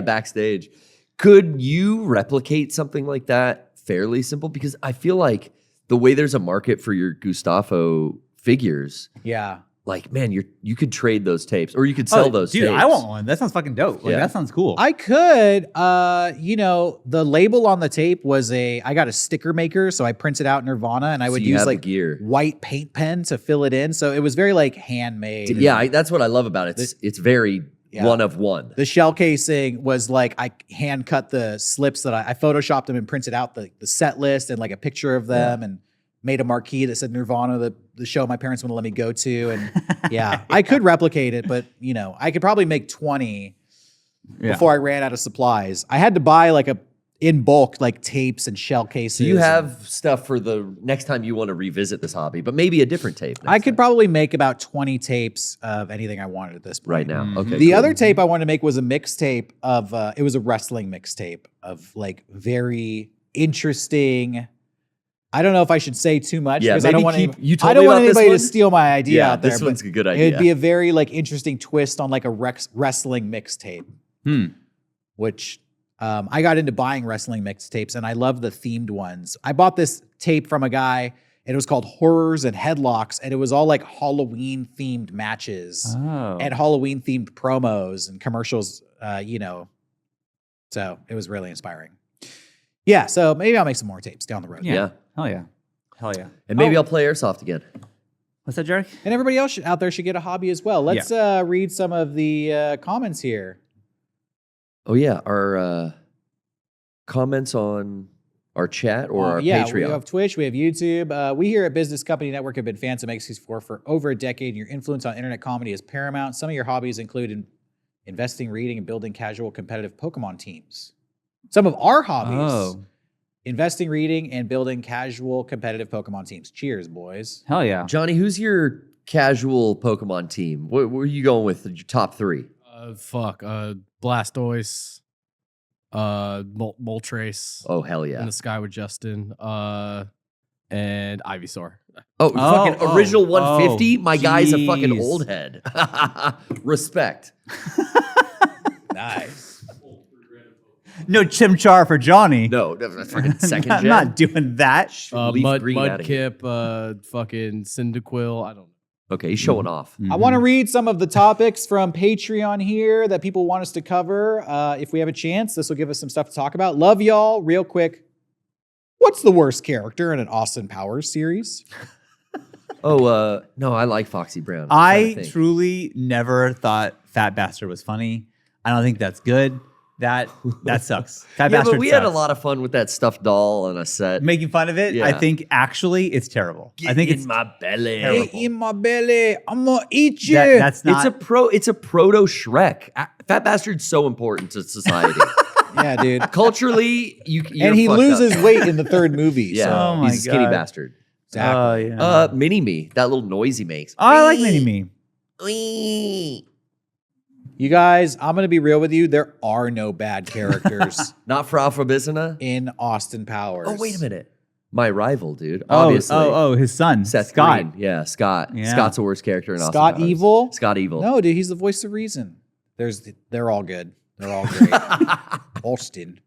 Speaker 2: backstage. Could you replicate something like that fairly simple? Because I feel like the way there's a market for your Gustavo figures,
Speaker 1: Yeah.
Speaker 2: like, man, you could trade those tapes or you could sell those
Speaker 3: dude,
Speaker 2: tapes.
Speaker 3: I want one. That sounds fucking dope. Like
Speaker 2: Yeah.
Speaker 3: that sounds cool.
Speaker 1: I could, the label on the tape was I got a sticker maker, so I printed out Nirvana, and I would
Speaker 2: you
Speaker 1: use
Speaker 2: have the
Speaker 1: like
Speaker 2: gear.
Speaker 1: white paint pen to fill it in. So it was very like handmade.
Speaker 2: Yeah, that's what I love about it. It's very
Speaker 1: Yeah.
Speaker 2: one of one.
Speaker 1: The shell casing was like, I hand cut the slips that I photoshopped them and printed out the set list and like a picture of them and made a marquee that said Nirvana, the show my parents wouldn't let me go to. And yeah, I could replicate it, but I could probably make 20 before I ran out of supplies. I had to buy like in bulk, like tapes and shell cases.
Speaker 2: So you have stuff for the next time you want to revisit this hobby, but maybe a different tape.
Speaker 1: I could probably make about 20 tapes of anything I wanted at this point.
Speaker 2: Right now. Okay.
Speaker 1: The other tape I wanted to make was a mixtape of, it was a wrestling mixtape of like very interesting. I don't know if I should say too much because I don't want anybody to steal my idea out there.
Speaker 2: This one's a good idea.
Speaker 1: It'd be a very like interesting twist on like a wrestling mixtape, which I got into buying wrestling mixtapes and I love the themed ones. I bought this tape from a guy and it was called Horrors and Headlocks and it was all like Halloween themed matches and Halloween themed promos and commercials, so it was really inspiring. Yeah, so maybe I'll make some more tapes down the road.
Speaker 2: Yeah.
Speaker 3: Hell yeah. Hell yeah.
Speaker 2: And maybe I'll play Airsoft again.
Speaker 3: What's that, Derrick?
Speaker 1: And everybody else out there should get a hobby as well. Let's read some of the comments here.
Speaker 2: Oh, yeah. Our comments on our chat or our Patreon.
Speaker 1: We have Twitch, we have YouTube. We here at Business Company Network have been fans of Mega64 for over a decade. And your influence on internet comedy is paramount. Some of your hobbies include investing, reading, and building casual competitive Pokemon teams. Some of our hobbies, investing, reading, and building casual competitive Pokemon teams. Cheers, boys.
Speaker 3: Hell yeah.
Speaker 2: Johnny, who's your casual Pokemon team? What are you going with? Your top 3?
Speaker 4: Blastoise, Moltres.
Speaker 2: Oh, hell yeah.
Speaker 4: In the Sky with Justin, and Ivysaur.
Speaker 2: Fucking original 150? My guy's a fucking old head. Respect.
Speaker 1: Nice.
Speaker 3: No Chimchar for Johnny.
Speaker 2: No, that's fucking second
Speaker 3: I'm
Speaker 2: gen.
Speaker 3: not doing that.
Speaker 4: Mudkip, fucking Cyndaquil. I don't know.
Speaker 2: Okay, he's showing off.
Speaker 1: I want to read some of the topics from Patreon here that people want us to cover. If we have a chance, this will give us some stuff to talk about. Love y'all. Real quick, what's the worst character in an Austin Powers series?
Speaker 2: No, I like Foxy Brown.
Speaker 3: I truly never thought Fat Bastard was funny. I don't think that's good. That sucks. Fat Bastard
Speaker 2: but we
Speaker 3: sucks.
Speaker 2: had a lot of fun with that stuffed doll on a set.
Speaker 3: Making fun of it,
Speaker 2: Yeah.
Speaker 3: I think actually it's terrible. I think it's
Speaker 2: my belly.
Speaker 3: terrible.
Speaker 1: Get in my belly. I'm gonna eat you.
Speaker 3: That's not.
Speaker 2: It's a proto Shrek. Fat Bastard's so important to society.
Speaker 1: Yeah, dude.
Speaker 2: Culturally, you're
Speaker 1: And he
Speaker 2: fucked
Speaker 1: loses
Speaker 2: up.
Speaker 1: weight in the third movie.
Speaker 2: Yeah,
Speaker 1: So.
Speaker 3: Oh my
Speaker 2: he's a skinny
Speaker 3: God.
Speaker 2: bastard.
Speaker 1: Exactly.
Speaker 3: Oh yeah.
Speaker 2: Mini-Me, that little noise he makes.
Speaker 3: Oh, I like Mini-Me.
Speaker 1: You guys, I'm gonna be real with you. There are no bad characters
Speaker 2: Not for Alpha Bizina?
Speaker 1: in Austin Powers.
Speaker 2: Oh, wait a minute. My rival, dude. Obviously.
Speaker 3: His son,
Speaker 2: Seth
Speaker 3: Scott.
Speaker 2: Green. Yeah, Scott.
Speaker 3: Yeah.
Speaker 2: Scott's the worst character in Austin
Speaker 1: Scott
Speaker 2: Powers.
Speaker 1: Evil?
Speaker 2: Scott Evil.
Speaker 1: No, dude, he's the voice of reason. They're all good. They're all great. Austin.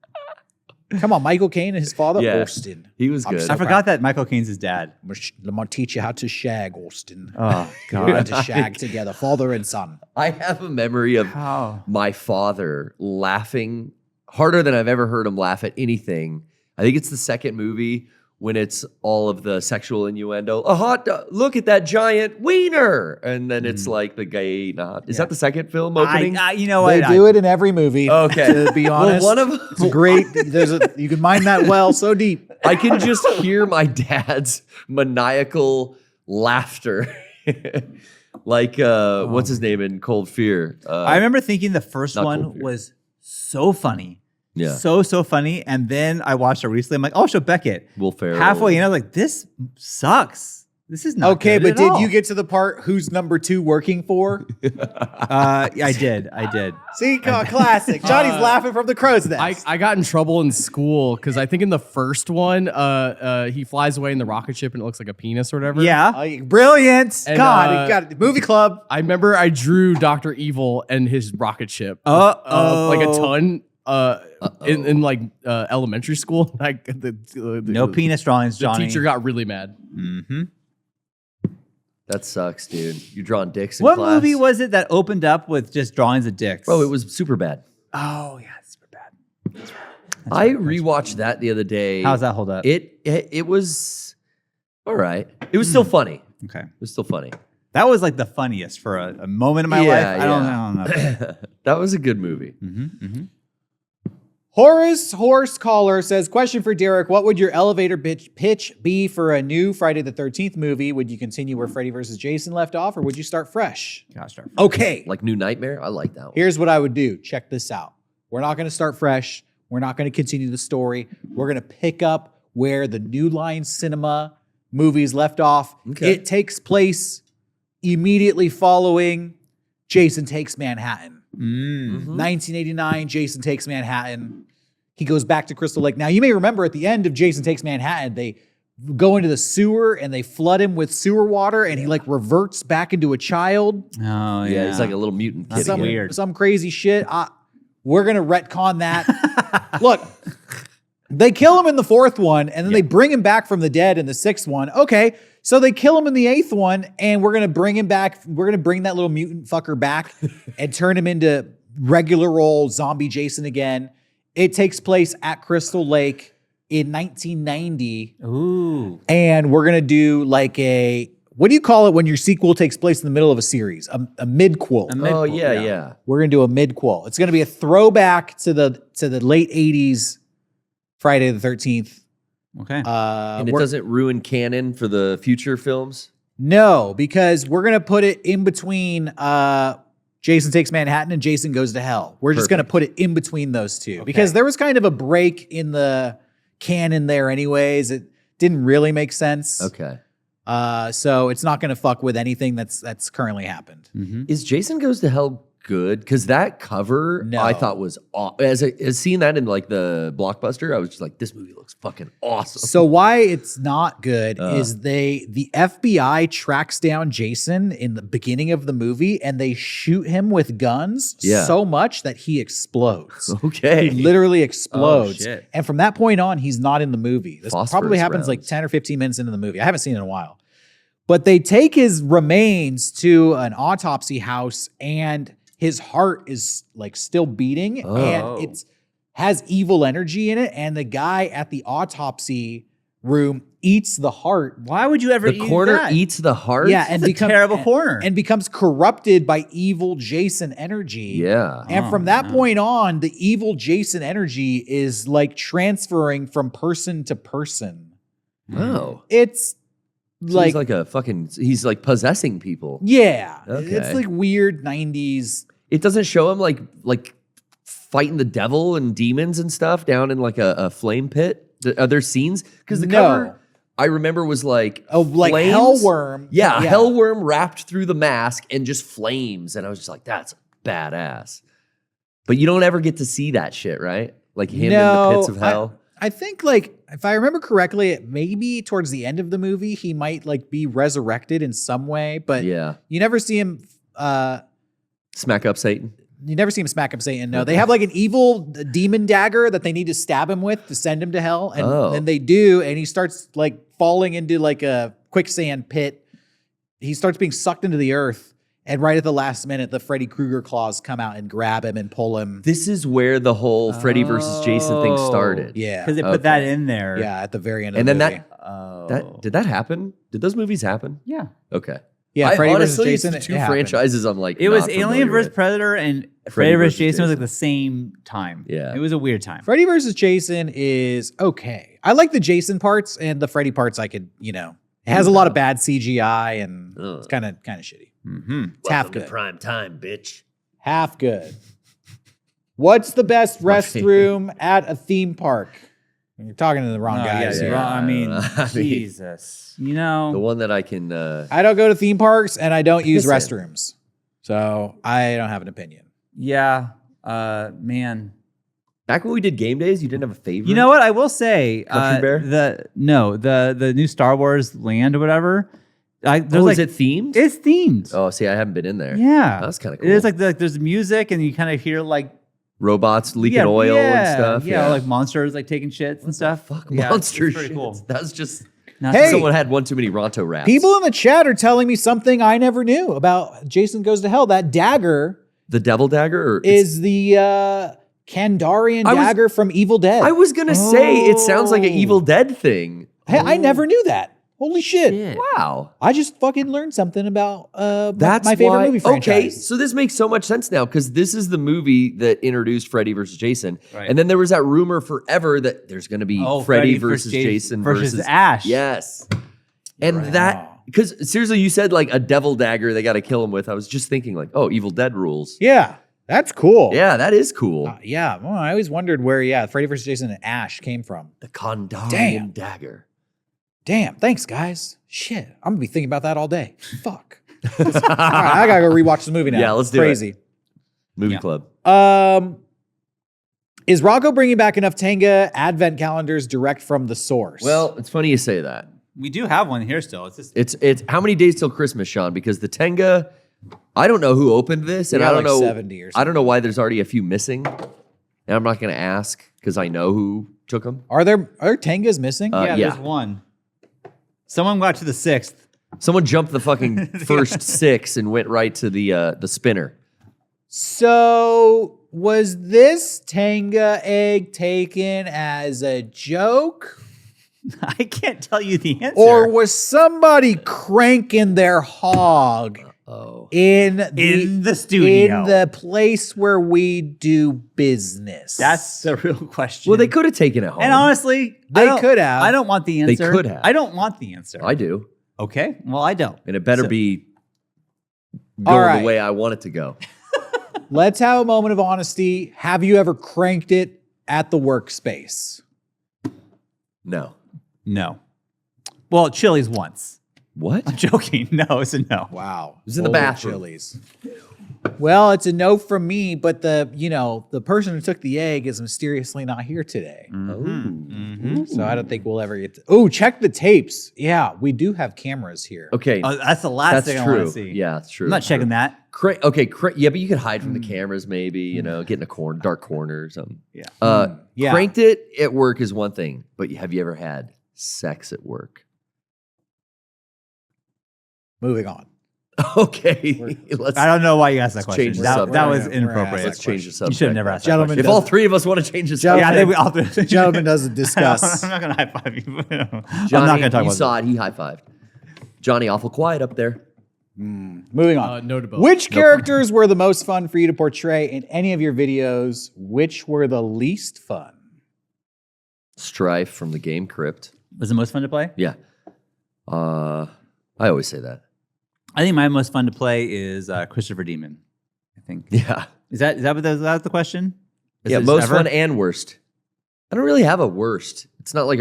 Speaker 1: Come on, Michael Caine and his father,
Speaker 2: Yeah.
Speaker 1: Austin.
Speaker 2: He was
Speaker 1: I'm
Speaker 2: good.
Speaker 1: so
Speaker 3: I forgot that Michael Caine's his dad.
Speaker 1: I'm gonna teach you how to shag, Austin.
Speaker 3: Oh
Speaker 1: We're going
Speaker 3: God.
Speaker 1: to shag together, father and son.
Speaker 2: I have a memory of
Speaker 3: How?
Speaker 2: my father laughing harder than I've ever heard him laugh at anything. I think it's the second movie when it's all of the sexual innuendo. A hot dog, look at that giant wiener. And then it's like the guy eating a hot. Is that the second film opening?
Speaker 3: You know
Speaker 1: They
Speaker 3: what?
Speaker 1: do it in every movie.
Speaker 2: Okay.
Speaker 1: To be honest,
Speaker 2: Well, one of
Speaker 1: it's great. You can mine that well so deep.
Speaker 2: I can just hear my dad's maniacal laughter. Like, what's his name in Cold Fear?
Speaker 3: I remember thinking the first
Speaker 2: Not
Speaker 3: one
Speaker 2: Cold Fear.
Speaker 3: was so funny.
Speaker 2: Yeah.
Speaker 3: So funny. And then I watched it recently. I'm like, oh, show Beckett.
Speaker 2: Will Ferrell.
Speaker 3: Halfway, I was like, this sucks. This is not
Speaker 1: Okay,
Speaker 3: good
Speaker 1: but
Speaker 3: at
Speaker 1: did
Speaker 3: all.
Speaker 1: you get to the part who's number 2 working for?
Speaker 3: I did.
Speaker 1: See, classic. Johnny's laughing from the crow's nest.
Speaker 4: I got in trouble in school because I think in the first one, he flies away in the rocket ship and it looks like a penis or whatever.
Speaker 3: Yeah.
Speaker 1: Brilliant.
Speaker 4: And,
Speaker 1: God, you got movie club.
Speaker 4: I remember I drew Dr. Evil and his rocket ship.
Speaker 3: Uh-oh.
Speaker 4: Like a ton. In like elementary school, like
Speaker 3: No penis drawings,
Speaker 4: The
Speaker 3: Johnny.
Speaker 4: teacher got really mad.
Speaker 3: Mm-hmm.
Speaker 2: That sucks, dude. You're drawing dicks in
Speaker 3: What
Speaker 2: class.
Speaker 3: movie was it that opened up with just drawings of dicks?
Speaker 2: Bro, it was super bad.
Speaker 3: Oh, yeah, it's super bad.
Speaker 2: I rewatched that the other day.
Speaker 3: How's that hold up?
Speaker 2: It was all right. It was still funny.
Speaker 3: Okay.
Speaker 2: It was still funny.
Speaker 3: That was like the funniest for a moment in my life. I don't know.
Speaker 2: That was a good movie.
Speaker 1: Horace Horse Caller says, question for Derrick. What would your elevator pitch be for a new Friday the 13th movie? Would you continue where Freddy vs. Jason left off, or would you start fresh?
Speaker 3: Gotta start fresh.
Speaker 1: Okay.
Speaker 2: Like New Nightmare? I like that one.
Speaker 1: Here's what I would do. Check this out. We're not going to start fresh. We're not going to continue the story. We're going to pick up where the New Line Cinema movies left off.
Speaker 2: Okay.
Speaker 1: It takes place immediately following Jason Takes Manhattan. 1989, Jason Takes Manhattan. He goes back to Crystal Lake. Now, you may remember at the end of Jason Takes Manhattan, they go into the sewer and they flood him with sewer water, and he like reverts back into a child.
Speaker 3: Oh,
Speaker 2: Yeah, he's like a little mutant kid.
Speaker 1: Some,
Speaker 2: again.
Speaker 3: weird.
Speaker 1: some crazy shit. We're going to retcon that. Look, they kill him in the fourth one, and then they bring him back from the dead in the sixth one. Okay, so they kill him in the eighth one, and we're going to bring him back. We're going to bring that little mutant fucker back and turn him into regular old zombie Jason again. It takes place at Crystal Lake in 1990.
Speaker 3: Ooh.
Speaker 1: And we're going to do like a, what do you call it when your sequel takes place in the middle of a series? A midquel.
Speaker 2: Oh, yeah.
Speaker 1: We're going to do a midquel. It's going to be a throwback to the late 80s Friday the 13th.
Speaker 3: Okay.
Speaker 2: And it doesn't ruin canon for the future films?
Speaker 1: No, because we're going to put it in between Jason Takes Manhattan and Jason Goes to Hell. We're just going to put it in between those two because there was kind of a break in the canon there anyways. It didn't really make sense.
Speaker 2: Okay.
Speaker 1: So it's not going to fuck with anything that's currently happened.
Speaker 2: Is Jason Goes to Hell good? Because that cover
Speaker 1: No.
Speaker 2: I thought was as seeing that in like the Blockbuster, I was just like, this movie looks fucking awesome.
Speaker 1: So why it's not good is the FBI tracks down Jason in the beginning of the movie and they shoot him with guns so much that he explodes.
Speaker 2: Okay.
Speaker 1: He literally explodes.
Speaker 3: Oh, shit.
Speaker 1: And from that point on, he's not in the movie. This
Speaker 2: Phosphorus
Speaker 1: probably happens like
Speaker 2: rounds.
Speaker 1: 10 or 15 minutes into the movie. I haven't seen it in a while. But they take his remains to an autopsy house and his heart is like still beating and it has evil energy in it. And the guy at the autopsy room eats the heart.
Speaker 3: Why would you ever
Speaker 2: The
Speaker 3: eat
Speaker 2: corner
Speaker 3: that?
Speaker 2: eats the heart?
Speaker 1: Yeah, and
Speaker 3: That's a terrible corner.
Speaker 1: And becomes corrupted by evil Jason energy.
Speaker 2: Yeah.
Speaker 1: And from that point on, the evil Jason energy is like transferring from person to person.
Speaker 2: Oh.
Speaker 1: It's
Speaker 2: So he's like a fucking, he's like possessing people.
Speaker 1: yeah,
Speaker 2: Okay.
Speaker 1: it's like weird 90s.
Speaker 2: It doesn't show him like fighting the devil and demons and stuff down in like a flame pit. Are there scenes? Because the cover I remember was like
Speaker 1: Like
Speaker 2: flames.
Speaker 1: Hellworm.
Speaker 2: Yeah, Hellworm wrapped through the mask and just flames. And I was just like, that's badass. But you don't ever get to see that shit, right? Like him in the pits of hell.
Speaker 1: I think like if I remember correctly, it maybe towards the end of the movie he might like be resurrected in some way, but
Speaker 2: Yeah.
Speaker 1: you never see him.
Speaker 2: Smack up Satan.
Speaker 1: You never see him smack up Satan. No, they have like an evil demon dagger that they need to stab him with to send him to hell, and then they do, and he starts like falling into like a quicksand pit. He starts being sucked into the earth, and right at the last minute, the Freddy Krueger claws come out and grab him and pull him.
Speaker 2: This is where the whole Freddy versus Jason thing started.
Speaker 1: Yeah,
Speaker 3: Because they put that in there.
Speaker 1: yeah, at the very end of
Speaker 2: And
Speaker 1: the
Speaker 2: then
Speaker 1: movie.
Speaker 2: that did that happen? Did those movies happen?
Speaker 3: Yeah.
Speaker 2: Okay.
Speaker 1: Yeah,
Speaker 2: I
Speaker 1: Freddy versus
Speaker 2: honestly,
Speaker 1: Jason.
Speaker 2: it's the
Speaker 1: it
Speaker 2: two
Speaker 1: happened.
Speaker 2: franchises I'm like,
Speaker 3: It was
Speaker 2: not
Speaker 3: Alien
Speaker 2: familiar
Speaker 3: vs.
Speaker 2: with.
Speaker 3: Predator and
Speaker 2: Freddy
Speaker 3: Freddy vs.
Speaker 2: versus
Speaker 3: Jason was like
Speaker 2: Jason.
Speaker 3: the same time.
Speaker 2: Yeah.
Speaker 3: It was a weird time.
Speaker 1: Freddy versus Jason is okay. I like the Jason parts, and the Freddy parts I could, it has a lot of bad CGI and it's kind of shitty. It's half good.
Speaker 2: prime time, bitch.
Speaker 1: Half good. What's the best restroom at a theme park? You're talking to the wrong guys. here.
Speaker 3: I mean,
Speaker 2: I mean,
Speaker 3: Jesus.
Speaker 2: The one that I can
Speaker 1: I don't go to theme parks and I don't use
Speaker 2: Listen.
Speaker 1: restrooms. So I don't have an opinion.
Speaker 3: Yeah. Man.
Speaker 2: back when we did game days, you didn't have a favorite.
Speaker 3: You know what? I will say
Speaker 2: Country Bear?
Speaker 3: the new Star Wars land or whatever.
Speaker 2: Is it themed?
Speaker 3: It's themed.
Speaker 2: Oh, see, I haven't been in there.
Speaker 3: Yeah.
Speaker 2: That's kind of cool.
Speaker 3: It is like there's music and you kind of hear like
Speaker 2: robots leaking oil and stuff.
Speaker 3: Yeah, like monsters like taking shits and stuff.
Speaker 2: Fuck
Speaker 3: Yeah,
Speaker 2: monster
Speaker 3: it's pretty
Speaker 2: shit.
Speaker 3: cool.
Speaker 2: That's just
Speaker 1: Hey!
Speaker 2: someone had one too many Ronto rats.
Speaker 1: People in the chat are telling me something I never knew about Jason Goes to Hell. That dagger
Speaker 2: the devil dagger or
Speaker 1: is the Kandarian dagger from Evil Dead.
Speaker 2: I was gonna say it sounds like an Evil Dead thing.
Speaker 1: Hey, I never knew that. Holy shit.
Speaker 2: Wow.
Speaker 1: I just fucking learned something about
Speaker 2: That's
Speaker 1: my favorite
Speaker 2: why,
Speaker 1: movie franchise.
Speaker 2: Okay, so this makes so much sense now because this is the movie that introduced Freddy versus Jason.
Speaker 3: Right.
Speaker 2: And then there was that rumor forever that there's going to be Freddy versus Jason
Speaker 3: versus Ash.
Speaker 2: Yes. And that, because seriously, you said like a devil dagger they got to kill him with. I was just thinking like, oh, Evil Dead rules.
Speaker 1: Yeah, that's cool.
Speaker 2: Yeah, that is cool.
Speaker 1: Yeah, well, I always wondered where, Freddy vs. Jason and Ash came from.
Speaker 2: The Kandarian dagger.
Speaker 1: Damn, thanks, guys. Shit, I'm gonna be thinking about that all day. Fuck. All right, I gotta go rewatch the movie now.
Speaker 2: Yeah, let's do
Speaker 1: Crazy.
Speaker 2: it. Movie club.
Speaker 1: Is Rocco bringing back enough Tenga advent calendars direct from the source?
Speaker 2: Well, it's funny you say that.
Speaker 3: We do have one here still. It's just
Speaker 2: It's how many days till Christmas, Sean? Because the Tenga, I don't know who opened this, and
Speaker 1: We
Speaker 2: I
Speaker 1: got
Speaker 2: don't
Speaker 1: like
Speaker 2: know
Speaker 1: 70 or
Speaker 2: I don't know why there's already a few missing. And I'm not going to ask because I know who took them.
Speaker 1: are Tengas missing?
Speaker 3: yeah,
Speaker 2: yeah.
Speaker 3: there's one. Someone got to the 6th.
Speaker 2: Someone jumped the fucking first 6 and went right to the spinner.
Speaker 1: So was this Tenga egg taken as a joke?
Speaker 3: I can't tell you the answer.
Speaker 1: Or was somebody cranking their hog in
Speaker 3: the studio.
Speaker 1: in the place where we do business?
Speaker 3: That's the real question.
Speaker 2: Well, they could have taken it home.
Speaker 3: And honestly,
Speaker 1: They
Speaker 3: I don't-
Speaker 1: could have.
Speaker 3: I don't want the answer.
Speaker 2: could have.
Speaker 3: I don't want the answer.
Speaker 2: I do.
Speaker 3: Okay. Well, I don't.
Speaker 2: And it better
Speaker 3: So-
Speaker 2: be
Speaker 1: All
Speaker 2: going
Speaker 1: right.
Speaker 2: the way I want it to go.
Speaker 1: Let's have a moment of honesty. Have you ever cranked it at the workspace?
Speaker 2: No.
Speaker 3: No. Well, Chili's once.
Speaker 2: What?
Speaker 3: I'm joking. No, it's a no.
Speaker 1: Wow.
Speaker 2: was in the
Speaker 1: Holy
Speaker 2: bathroom.
Speaker 1: Chili's. Well, it's a no from me, but the person who took the egg is mysteriously not here today. So I don't think we'll ever get to. Oh, check the tapes. Yeah, we do have cameras here.
Speaker 2: Okay.
Speaker 3: Oh, that's the last
Speaker 2: That's
Speaker 3: thing I
Speaker 2: true.
Speaker 3: want to see.
Speaker 2: Yeah, that's true.
Speaker 3: I'm not checking that.
Speaker 2: Yeah, but you could hide from the cameras maybe, get in a dark corner or something.
Speaker 3: Yeah.
Speaker 1: Yeah.
Speaker 2: Cranked it at work is one thing, but have you ever had sex at work?
Speaker 1: Moving on.
Speaker 2: Okay. Let's
Speaker 3: I don't know why you asked that question.
Speaker 2: change the
Speaker 3: That
Speaker 2: subject.
Speaker 3: was
Speaker 1: We're
Speaker 3: inappropriate.
Speaker 2: let's change the subject.
Speaker 3: You should have never asked that
Speaker 1: Gentlemen,
Speaker 3: question.
Speaker 2: If all three of us want to change the
Speaker 1: Gentlemen,
Speaker 3: Yeah, I
Speaker 2: subject.
Speaker 3: think we all do.
Speaker 1: Gentlemen doesn't discuss.
Speaker 3: I'm not going to high five you. I'm
Speaker 2: Johnny,
Speaker 3: not going to talk
Speaker 2: you
Speaker 3: about
Speaker 2: saw it. He high-fived. Johnny, awful quiet up there.
Speaker 1: Moving on.
Speaker 4: No to both.
Speaker 1: Which characters were the most fun for you to portray in any of your videos? Which were the least fun?
Speaker 2: Strife from the game Crypt.
Speaker 3: Was it most fun to play?
Speaker 2: Yeah. I always say that.
Speaker 3: I think my most fun to play is Christopher Demon. I think.
Speaker 2: Yeah.
Speaker 3: Is that the question? Is
Speaker 2: Yeah,
Speaker 3: it
Speaker 2: most
Speaker 3: ever?
Speaker 2: fun and worst. I don't really have a worst. It's not like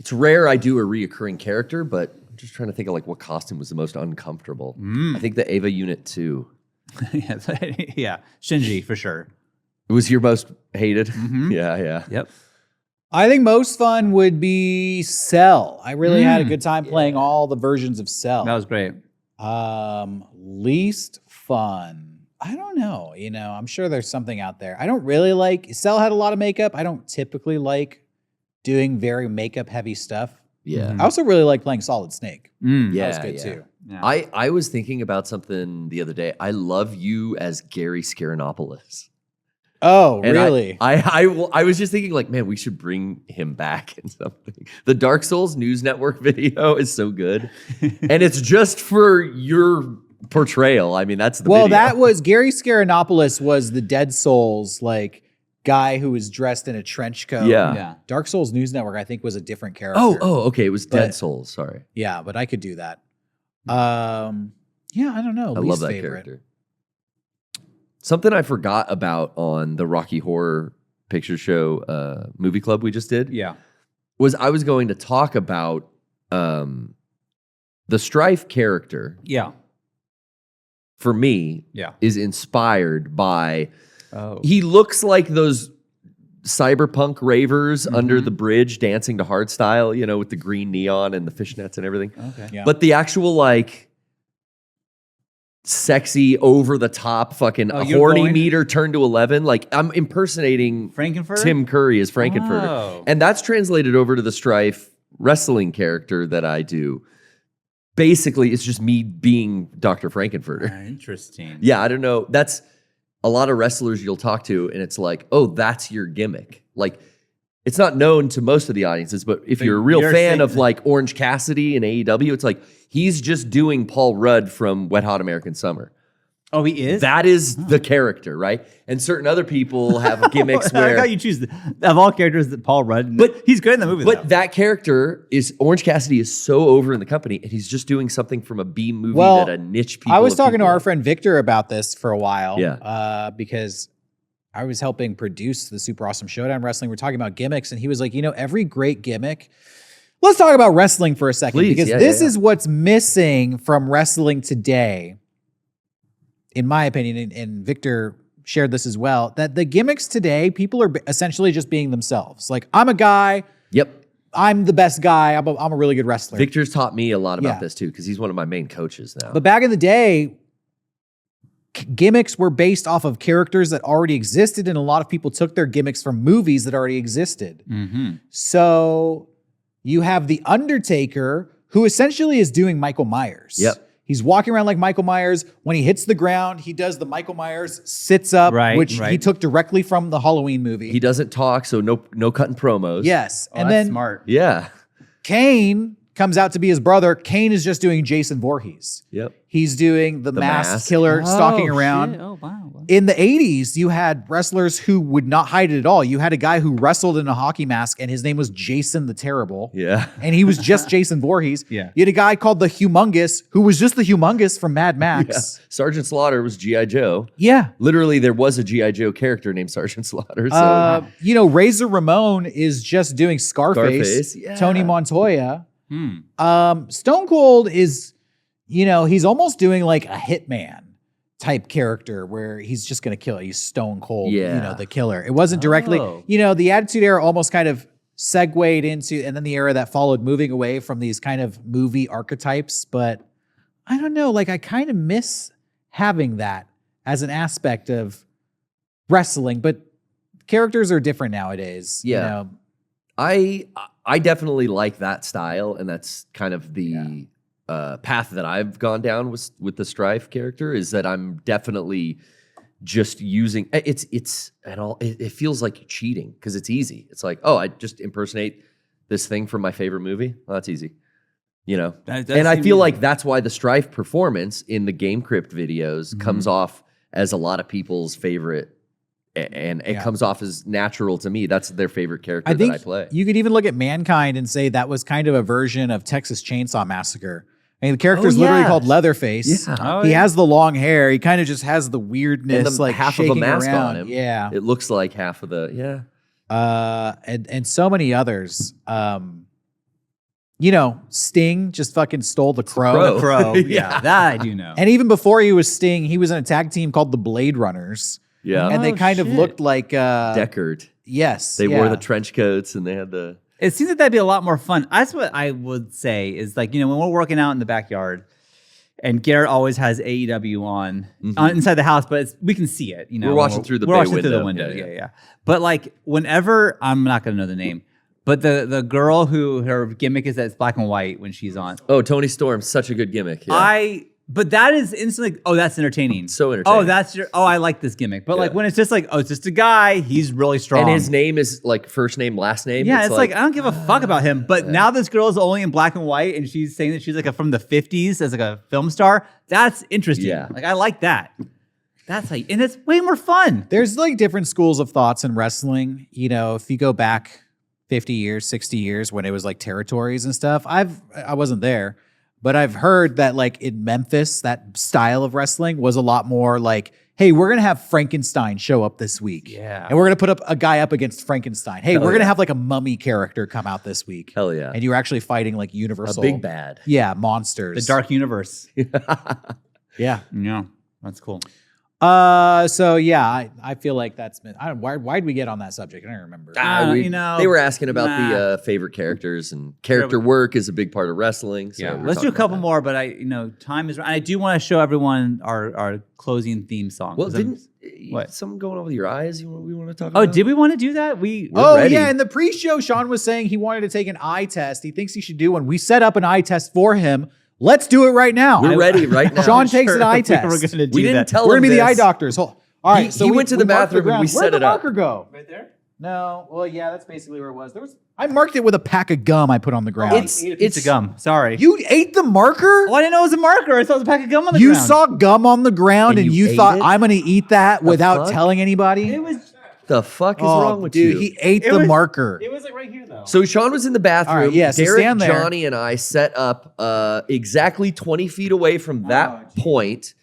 Speaker 2: it's rare I do a reoccurring character, but I'm just trying to think of like what costume was the most uncomfortable. I think the Ava Unit 2.
Speaker 3: Yeah, Shinji for sure.
Speaker 2: It was your most hated? Yeah.
Speaker 3: Yep.
Speaker 1: I think most fun would be Cell. I really had a good time playing all the versions of Cell.
Speaker 3: That was great.
Speaker 1: Least fun. I don't know. I'm sure there's something out there. I don't really like. Cell had a lot of makeup. I don't typically like doing very makeup heavy stuff.
Speaker 2: Yeah.
Speaker 1: I also really like playing Solid Snake.
Speaker 3: Mm.
Speaker 2: Yeah.
Speaker 1: That was good too.
Speaker 3: Yeah.
Speaker 2: I was thinking about something the other day. I love you as Gary Scarinopoulos.
Speaker 1: Oh,
Speaker 2: And
Speaker 1: really?
Speaker 2: I was just thinking, like, man, we should bring him back in something. The Dark Souls News Network video is so good, and it's just for your portrayal. I mean, that's the
Speaker 1: Well,
Speaker 2: video.
Speaker 1: that was Gary Scarinopoulos was the Dead Souls guy who was dressed in a trench coat.
Speaker 2: Yeah.
Speaker 3: Yeah.
Speaker 1: Dark Souls News Network, I think, was a different character.
Speaker 2: Oh, okay. It was Dead
Speaker 1: But-
Speaker 2: Souls. Sorry,
Speaker 1: Yeah, but I could do that. Yeah, I don't know.
Speaker 2: I
Speaker 1: Least
Speaker 2: love that
Speaker 1: favorite.
Speaker 2: character. Something I forgot about on the Rocky Horror Picture Show movie club we just did
Speaker 3: Yeah.
Speaker 2: was I was going to talk about the Strife character.
Speaker 3: Yeah.
Speaker 2: For me,
Speaker 3: Yeah.
Speaker 2: is inspired by.
Speaker 3: Oh.
Speaker 2: He looks like those cyberpunk ravers under the bridge dancing to hardstyle, with the green neon and the fishnets and everything.
Speaker 3: Okay.
Speaker 1: Yeah.
Speaker 2: But the actual sexy over the top fucking
Speaker 3: Oh, you're
Speaker 2: horny
Speaker 3: going-
Speaker 2: meter turned to 11. Like I'm impersonating
Speaker 3: Frankenfurter?
Speaker 2: Tim Curry as Frankenfurter.
Speaker 3: Oh.
Speaker 2: And that's translated over to the Strife wrestling character that I do. Basically, it's just me being Dr. Frankenfurter.
Speaker 3: Interesting.
Speaker 2: Yeah, I don't know. That's a lot of wrestlers you'll talk to, and it's like, oh, that's your gimmick. Like, it's not known to most of the audiences, but if you're a real
Speaker 3: you're
Speaker 2: fan
Speaker 3: saying
Speaker 2: of
Speaker 3: that-
Speaker 2: like Orange Cassidy and AEW, it's like he's just doing Paul Rudd from Wet Hot American Summer.
Speaker 3: Oh, he is?
Speaker 2: That is the character, right? And certain other people have gimmicks
Speaker 3: I like
Speaker 2: where
Speaker 3: how you choose of all characters that Paul Rudd, but he's good in the movie.
Speaker 2: But
Speaker 3: though.
Speaker 2: that character is Orange Cassidy is so over in the company, and he's just doing something from a B movie
Speaker 1: Well,
Speaker 2: that a niche people.
Speaker 1: I was
Speaker 2: of
Speaker 1: talking to
Speaker 2: people
Speaker 1: our
Speaker 2: like.
Speaker 1: friend Victor about this for a while.
Speaker 2: Yeah.
Speaker 1: Because I was helping produce the Super Awesome Showdown Wrestling. We're talking about gimmicks, and he was like, every great gimmick. Let's talk about wrestling for a second,
Speaker 2: Please,
Speaker 1: because
Speaker 2: yeah,
Speaker 1: this
Speaker 2: yeah.
Speaker 1: is what's missing from wrestling today, in my opinion, and Victor shared this as well, that the gimmicks today, people are essentially just being themselves. Like, I'm a guy,
Speaker 2: Yep.
Speaker 1: I'm the best guy, I'm a really good wrestler.
Speaker 2: Victor's taught me a lot about
Speaker 1: Yeah.
Speaker 2: this too, because he's one of my main coaches now.
Speaker 1: But back in the day, gimmicks were based off of characters that already existed, and a lot of people took their gimmicks from movies that already existed.
Speaker 3: Mm-hmm.
Speaker 1: So you have The Undertaker, who essentially is doing Michael Myers.
Speaker 2: Yep.
Speaker 1: He's walking around like Michael Myers. When he hits the ground, he does the Michael Myers sits up,
Speaker 3: Right,
Speaker 1: which he
Speaker 3: right.
Speaker 1: took directly from the Halloween movie.
Speaker 2: He doesn't talk, so no cutting promos.
Speaker 1: Yes.
Speaker 3: Oh,
Speaker 1: and
Speaker 3: that's
Speaker 1: then
Speaker 3: smart.
Speaker 2: Yeah.
Speaker 1: Kane comes out to be his brother. Kane is just doing Jason Voorhees.
Speaker 2: Yep.
Speaker 1: He's doing the masked
Speaker 2: Mask.
Speaker 1: killer stalking around.
Speaker 3: Shit. Oh, wow.
Speaker 1: In the 80s, you had wrestlers who would not hide it at all. You had a guy who wrestled in a hockey mask, and his name was Jason the Terrible.
Speaker 2: Yeah.
Speaker 1: And he was just Jason Voorhees.
Speaker 3: Yeah.
Speaker 1: You had a guy called the Humongous, who was just the Humongous from Mad
Speaker 2: Yeah.
Speaker 1: Max.
Speaker 2: Sergeant Slaughter was G.I. Joe.
Speaker 1: Yeah.
Speaker 2: Literally, there was a G.I. Joe character named Sergeant Slaughter. So
Speaker 1: Razor Ramon is just doing Scarface.
Speaker 2: Scarface, yeah.
Speaker 1: Tony Montoya.
Speaker 3: Hmm.
Speaker 1: Stone Cold is, he's almost doing like a hitman type character where he's just going to kill. He's Stone Cold,
Speaker 2: Yeah.
Speaker 1: the killer. It wasn't directly,
Speaker 3: Oh.
Speaker 1: the Attitude Era almost kind of segued into, and then the era that followed, moving away from these kind of movie archetypes. But I don't know, like I kind of miss having that as an aspect of wrestling, but characters are different nowadays.
Speaker 2: Yeah. I definitely like that style, and that's kind of the path that I've gone down with the Strife character. Is that I'm definitely just using it's and all. It feels like cheating because it's easy. It's like, oh, I just impersonate this thing from my favorite movie. Well, that's easy,
Speaker 3: That does
Speaker 2: And I
Speaker 3: seem
Speaker 2: feel
Speaker 3: easy.
Speaker 2: like that's why the Strife performance in the Game Crypt videos comes off as a lot of people's favorite. And it comes off as natural to me. That's their favorite character
Speaker 1: I think
Speaker 2: that I play.
Speaker 1: you could even look at Mankind and say that was kind of a version of Texas Chainsaw Massacre. I mean, the character is literally
Speaker 2: yeah.
Speaker 1: called Leatherface.
Speaker 2: Yeah.
Speaker 3: Oh,
Speaker 1: He
Speaker 3: yeah.
Speaker 1: has the long hair. He kind of just has the weirdness,
Speaker 2: And the
Speaker 1: like
Speaker 2: half of a
Speaker 1: shaking
Speaker 2: mask
Speaker 1: around.
Speaker 2: on him.
Speaker 1: Yeah,
Speaker 2: It looks like half of the
Speaker 1: and so many others. Sting just fucking stole the crow.
Speaker 2: Crow.
Speaker 3: Crow.
Speaker 2: Yeah.
Speaker 3: Yeah, that I do know.
Speaker 1: And even before he was Sting, he was in a tag team called the Blade Runners,
Speaker 2: Yeah.
Speaker 1: and they
Speaker 3: Oh,
Speaker 1: kind of
Speaker 3: shit.
Speaker 1: looked like
Speaker 2: Deckard.
Speaker 1: yes,
Speaker 2: They wore
Speaker 1: yeah.
Speaker 2: the trench coats and they had the
Speaker 3: It seems like that'd be a lot more fun. That's what I would say is like, when we're working out in the backyard and Garrett always has AEW on inside the house, but we can see it.
Speaker 2: We're watching through the
Speaker 3: we're
Speaker 2: bay
Speaker 3: watching through the
Speaker 2: window.
Speaker 3: window.
Speaker 2: Yeah,
Speaker 3: Yeah. But like whenever, I'm not going to know the name, but the girl who her gimmick is that it's black and white when she's on.
Speaker 2: Oh, Tony Storm, such a good gimmick. Yeah.
Speaker 3: But that is instantly, that's entertaining.
Speaker 2: So entertaining.
Speaker 3: I like this gimmick. But like
Speaker 2: Yeah.
Speaker 3: when it's just like, it's just a guy, he's really strong.
Speaker 2: And his name is like first name, last name.
Speaker 3: Yeah, it's like I don't give a fuck about him. But now this girl is only in black and white, and she's saying that she's like from the 50s as like a film star. That's interesting.
Speaker 2: Yeah.
Speaker 3: Like I like that. That's how, and it's way more fun.
Speaker 1: There's like different schools of thoughts in wrestling. If you go back 50 years, 60 years when it was like territories and stuff, I wasn't there, but I've heard that like in Memphis, that style of wrestling was a lot more like, hey, we're going to have Frankenstein show up this week.
Speaker 3: Yeah.
Speaker 1: And we're going to put up a guy up against Frankenstein. Hey,
Speaker 2: Hell
Speaker 1: we're going to
Speaker 2: yeah.
Speaker 1: have like a mummy character come out this week.
Speaker 2: Hell yeah.
Speaker 1: And you're actually fighting like
Speaker 2: A
Speaker 1: universal.
Speaker 2: big bad.
Speaker 1: Yeah, monsters.
Speaker 3: The dark universe.
Speaker 1: Yeah.
Speaker 3: Yeah, that's cool.
Speaker 1: So yeah, I feel like that's been, why'd we get on that subject? I don't remember.
Speaker 2: They were asking about the favorite characters, and character work is a big part of wrestling. So
Speaker 3: Yeah,
Speaker 2: we're
Speaker 3: let's do a
Speaker 2: talking
Speaker 3: couple
Speaker 2: about
Speaker 3: more, but time is. And I do want to show everyone our closing theme song.
Speaker 2: that. Well,
Speaker 3: 'cause I'm-
Speaker 2: didn't
Speaker 3: what?
Speaker 2: something going on with your eyes? We want to talk
Speaker 3: Oh,
Speaker 2: about?
Speaker 3: did we want to do that?
Speaker 2: We're
Speaker 1: Oh
Speaker 2: ready.
Speaker 1: yeah, in the pre-show, Sean was saying he wanted to take an eye test. He thinks he should do one. We set up an eye test for him. Let's do it right now.
Speaker 2: We're ready right now.
Speaker 1: Sean takes an eye
Speaker 3: We
Speaker 1: test.
Speaker 3: were going to do
Speaker 2: We didn't
Speaker 3: that.
Speaker 2: tell
Speaker 1: We're
Speaker 2: him
Speaker 1: gonna be the
Speaker 2: this.
Speaker 1: eye doctors. All right.
Speaker 2: He went to the
Speaker 1: marked
Speaker 2: bathroom and we
Speaker 1: ground.
Speaker 2: set
Speaker 1: Where'd
Speaker 2: it
Speaker 1: the
Speaker 2: up.
Speaker 1: marker go?
Speaker 3: Right there.
Speaker 1: No. Well, yeah, that's basically where it was. I marked it with a pack of gum I put on the ground.
Speaker 3: It's gum. Sorry.
Speaker 1: You ate the marker?
Speaker 3: Oh, I didn't know it was a marker. I thought it was a pack of gum on the
Speaker 1: You
Speaker 3: ground.
Speaker 1: saw gum on the ground
Speaker 2: And
Speaker 1: and
Speaker 2: you
Speaker 1: you
Speaker 2: ate
Speaker 1: thought
Speaker 2: it?
Speaker 1: I'm gonna eat that without
Speaker 2: fuck?
Speaker 1: telling anybody?
Speaker 3: It was.
Speaker 2: The fuck is
Speaker 1: Oh,
Speaker 2: wrong with
Speaker 1: dude,
Speaker 2: you?
Speaker 1: he ate
Speaker 3: It
Speaker 1: the
Speaker 3: was-
Speaker 1: marker.
Speaker 3: It was like right here though.
Speaker 2: So Sean was in the bathroom.
Speaker 1: All right, yeah, so
Speaker 2: Derrick,
Speaker 1: stand there.
Speaker 2: Johnny, and I set up exactly 20 feet away from that point.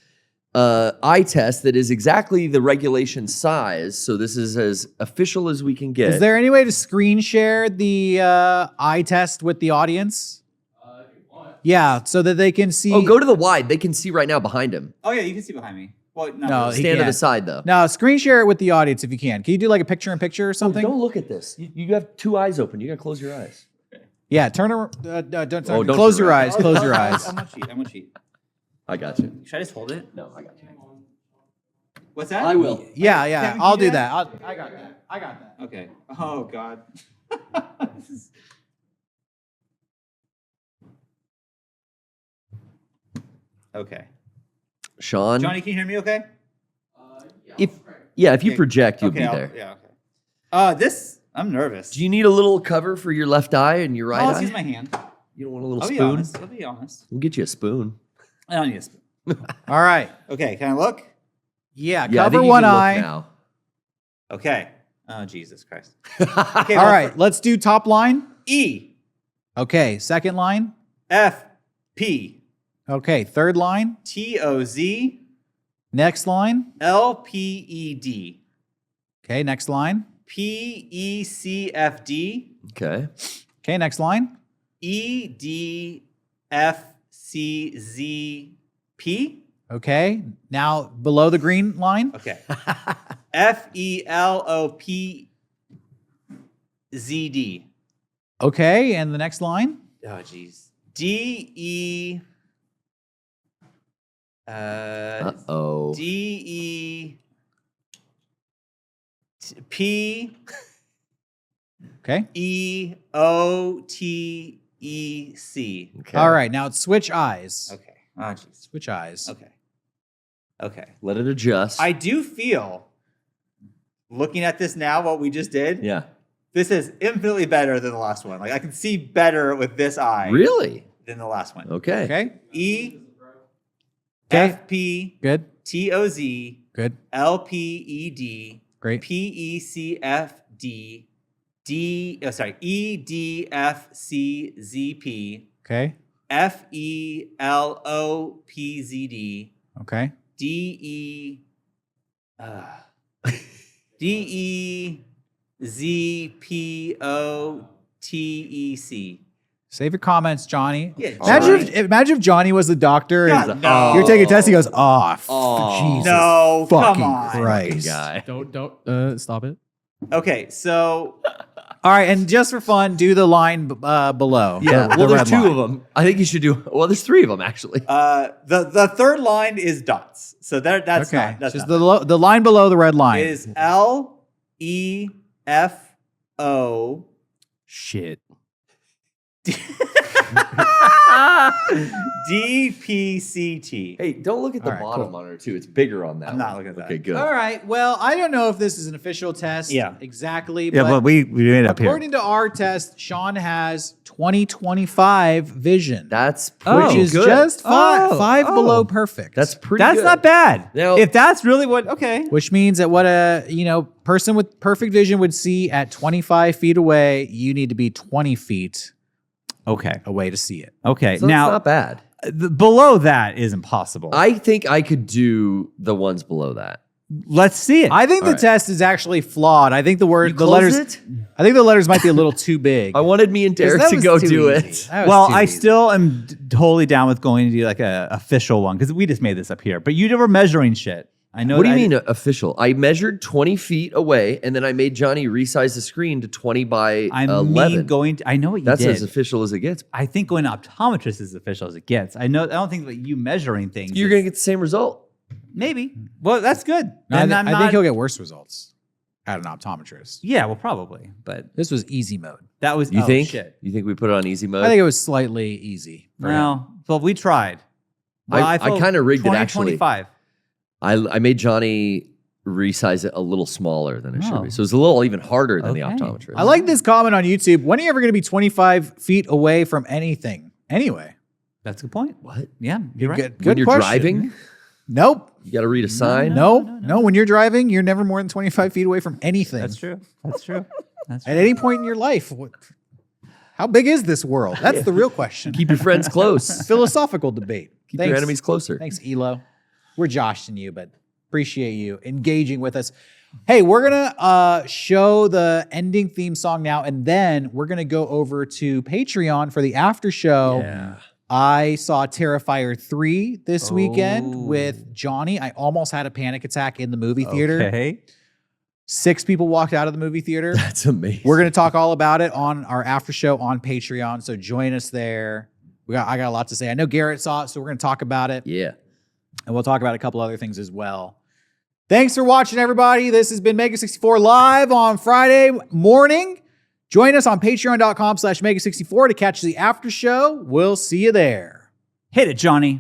Speaker 2: Eye test that is exactly the regulation size. So this is as official as we can get.
Speaker 1: Is there any way to screen share the eye test with the audience? Yeah, so that they can see.
Speaker 2: Oh, go to the wide. They can see right now behind him.
Speaker 3: Oh yeah, you can see behind me. Well,
Speaker 1: No, he
Speaker 2: Stand to the
Speaker 1: can't.
Speaker 2: side though.
Speaker 1: No, screen share it with the audience if you can. Can you do like a picture-in-picture or something?
Speaker 2: Don't look at this. You have two eyes open. You gotta close your eyes.
Speaker 1: Yeah, turn around. Don't turn.
Speaker 2: Oh, don't
Speaker 1: close
Speaker 2: turn
Speaker 1: your
Speaker 2: around.
Speaker 1: eyes. Close your eyes.
Speaker 3: I'm gonna cheat. I'm gonna cheat.
Speaker 2: I got you.
Speaker 3: Should I just hold it?
Speaker 2: No, I got you.
Speaker 3: What's that?
Speaker 2: I will.
Speaker 1: Yeah, yeah.
Speaker 3: Can we
Speaker 1: I'll
Speaker 3: do
Speaker 1: do
Speaker 3: that?
Speaker 1: that. I got that. I got that.
Speaker 3: Okay. Oh God. This is- Okay.
Speaker 2: Sean,
Speaker 3: Johnny, can you hear me? Okay.
Speaker 2: if you project, you'll
Speaker 3: Okay,
Speaker 2: be
Speaker 3: I'll-
Speaker 2: there.
Speaker 3: Yeah. Okay. I'm nervous.
Speaker 2: Do you need a little cover for your left eye and your right
Speaker 3: I'll
Speaker 2: eye?
Speaker 3: just use my hand.
Speaker 2: You don't want a little
Speaker 3: I'll be
Speaker 2: spoon?
Speaker 3: honest. I'll be honest.
Speaker 2: We'll get you a spoon.
Speaker 3: I don't need a spoon.
Speaker 1: All right.
Speaker 3: Okay. Can I look?
Speaker 1: Yeah,
Speaker 2: Yeah, I
Speaker 1: cover
Speaker 2: think you
Speaker 1: one
Speaker 2: can look
Speaker 1: eye.
Speaker 2: now.
Speaker 3: Okay. Oh Jesus Christ.
Speaker 1: All
Speaker 3: Okay. well,
Speaker 1: right, let's do top line.
Speaker 3: E
Speaker 1: Okay, second line.
Speaker 3: F P
Speaker 1: Okay, third line.
Speaker 3: T O Z
Speaker 1: Next line.
Speaker 3: L P E D
Speaker 1: Okay, next line.
Speaker 3: P E C F D
Speaker 2: Okay.
Speaker 1: Okay, next line.
Speaker 3: E D F C Z P.
Speaker 1: Okay, now below the green line.
Speaker 3: Okay. F E L O P Z D.
Speaker 1: Okay, and the next line.
Speaker 3: Oh jeez. D E
Speaker 2: Uh-oh.
Speaker 3: D E P
Speaker 1: Okay.
Speaker 3: E O T E C.
Speaker 2: Okay.
Speaker 1: All right, now switch eyes.
Speaker 3: Okay. Oh jeez.
Speaker 1: Switch eyes.
Speaker 3: Okay. Okay.
Speaker 2: Let it adjust.
Speaker 3: I do feel, looking at this now, what we just did,
Speaker 2: yeah.
Speaker 3: this is infinitely better than the last one. Like I can see better with this eye
Speaker 2: Really?
Speaker 3: than the last one.
Speaker 2: Okay.
Speaker 1: Okay.
Speaker 3: E
Speaker 1: Okay.
Speaker 3: F P
Speaker 1: Good.
Speaker 3: T O Z
Speaker 1: Good.
Speaker 3: L P E D
Speaker 1: Great.
Speaker 3: P E C F D E D F C Z P
Speaker 1: Okay.
Speaker 3: F E L O P Z D
Speaker 1: Okay.
Speaker 3: D E Z P O T E C.
Speaker 1: Save your comments, Johnny.
Speaker 3: Yeah,
Speaker 1: Imagine if Johnny was the doctor and
Speaker 3: God, no.
Speaker 1: you're taking a test. He goes, "Oh,
Speaker 2: Oh.
Speaker 1: Jesus,
Speaker 3: No, come
Speaker 1: fucking
Speaker 3: on.
Speaker 1: Christ!"
Speaker 2: Guy.
Speaker 4: Don't stop it.
Speaker 3: Okay, so
Speaker 1: All right, and just for fun, do the line below.
Speaker 2: Yeah.
Speaker 1: the
Speaker 2: Well, there's
Speaker 1: red
Speaker 2: two
Speaker 1: line.
Speaker 2: of them. I think you should do. Well, there's three of them actually.
Speaker 3: the third line is dots. So that's
Speaker 1: Okay,
Speaker 3: not, that's
Speaker 1: just
Speaker 3: not.
Speaker 1: the line below the red line.
Speaker 3: Is L E F O
Speaker 4: Shit.
Speaker 3: D P C T.
Speaker 2: Hey, don't look at the
Speaker 1: All right,
Speaker 2: bottom
Speaker 1: cool.
Speaker 2: monitor too. It's bigger on that.
Speaker 3: I'm not
Speaker 2: one.
Speaker 3: looking at that.
Speaker 2: Okay, good.
Speaker 1: All right. Well, I don't know if this is an official test.
Speaker 3: Yeah.
Speaker 1: Exactly.
Speaker 3: Yeah, but we made it up here.
Speaker 1: according to our test, Sean has 20/25 vision,
Speaker 2: That's
Speaker 1: which
Speaker 2: pretty
Speaker 1: is
Speaker 2: good.
Speaker 1: just five
Speaker 3: Oh.
Speaker 1: below perfect.
Speaker 2: That's pretty.
Speaker 3: That's
Speaker 2: good.
Speaker 3: not bad.
Speaker 2: Now-
Speaker 3: if that's really what, okay.
Speaker 1: which means that what a person with perfect vision would see at 25 feet away, you need to be 20 feet
Speaker 3: Okay.
Speaker 1: away to see it.
Speaker 3: Okay.
Speaker 2: So
Speaker 3: now,
Speaker 2: it's not bad.
Speaker 3: below that is impossible.
Speaker 2: I think I could do the ones below that.
Speaker 3: Let's see it.
Speaker 1: I think the
Speaker 2: All right.
Speaker 1: test is actually flawed. I think the
Speaker 2: Close
Speaker 1: letters.
Speaker 2: it?
Speaker 1: I think the letters might be a little too big.
Speaker 2: I wanted me and
Speaker 1: 'Cause
Speaker 2: Derrick
Speaker 1: that
Speaker 2: to
Speaker 1: was
Speaker 2: go
Speaker 1: too
Speaker 2: do
Speaker 1: easy.
Speaker 2: it.
Speaker 1: That was
Speaker 3: Well,
Speaker 1: too
Speaker 3: I
Speaker 1: easy.
Speaker 3: still am totally down with going to do like a official one because we just made this up here. But you were measuring shit. I know.
Speaker 2: What do you
Speaker 3: that
Speaker 2: mean official? I measured 20 feet away, and then I made Johnny resize the screen to 20 by
Speaker 3: I
Speaker 2: 11.
Speaker 3: mean going. I know what you
Speaker 2: That's
Speaker 3: did.
Speaker 2: as official as it gets.
Speaker 3: I think going to optometrist is as official as it gets. I know. I don't think that you measuring things.
Speaker 2: You're
Speaker 3: is-
Speaker 2: going to get the same result.
Speaker 3: maybe. Well, that's good.
Speaker 1: No,
Speaker 3: Then
Speaker 1: I think he'll get worse results at an optometrist.
Speaker 3: Yeah, well, probably. But
Speaker 1: This was easy mode.
Speaker 3: that was.
Speaker 2: You
Speaker 3: oh,
Speaker 2: think?
Speaker 3: Shit.
Speaker 2: You think we put it on easy mode?
Speaker 1: I think it was slightly easy. for him.
Speaker 3: Well, but we tried. Well,
Speaker 2: I
Speaker 3: feel
Speaker 2: kinda rigged it,
Speaker 3: 20,
Speaker 2: actually.
Speaker 3: 25.
Speaker 2: I made Johnny resize it a little smaller than it should
Speaker 3: Oh.
Speaker 2: be. So it's a little even harder than the
Speaker 3: Okay.
Speaker 2: optometrist.
Speaker 1: I like this comment on YouTube. When are you ever going to be 25 feet away from anything? Anyway,
Speaker 3: That's a good point.
Speaker 2: What?
Speaker 3: Yeah, you're right.
Speaker 1: good
Speaker 2: When you're
Speaker 1: question.
Speaker 2: driving,
Speaker 1: Nope.
Speaker 2: you got to read a sign.
Speaker 1: No. When you're driving, you're never more than 25 feet away from anything.
Speaker 3: That's true. That's true. That's true.
Speaker 1: At any point in your life. How big is this world? That's the real question.
Speaker 2: Keep your friends close.
Speaker 1: Philosophical debate.
Speaker 2: Keep your enemies closer.
Speaker 1: Thanks, Elo. We're joshing you, but appreciate you engaging with us. Hey, we're gonna show the ending theme song now, and then we're gonna go over to Patreon for the after show.
Speaker 2: Yeah.
Speaker 1: I saw Terrifier 3 this weekend
Speaker 3: Oh.
Speaker 1: with Johnny. I almost had a panic attack in the movie theater.
Speaker 3: Okay.
Speaker 1: 6 people walked out of the movie theater.
Speaker 2: That's amazing.
Speaker 1: We're going to talk all about it on our after show on Patreon. So join us there. I got a lot to say. I know Garrett saw it, so we're going to talk about it.
Speaker 2: Yeah.
Speaker 1: And we'll talk about a couple other things as well. Thanks for watching, everybody. This has been Mega64 live on Friday morning. Join us on patreon.com/Mega64 to catch the after show. We'll see you there.
Speaker 3: Hit it, Johnny.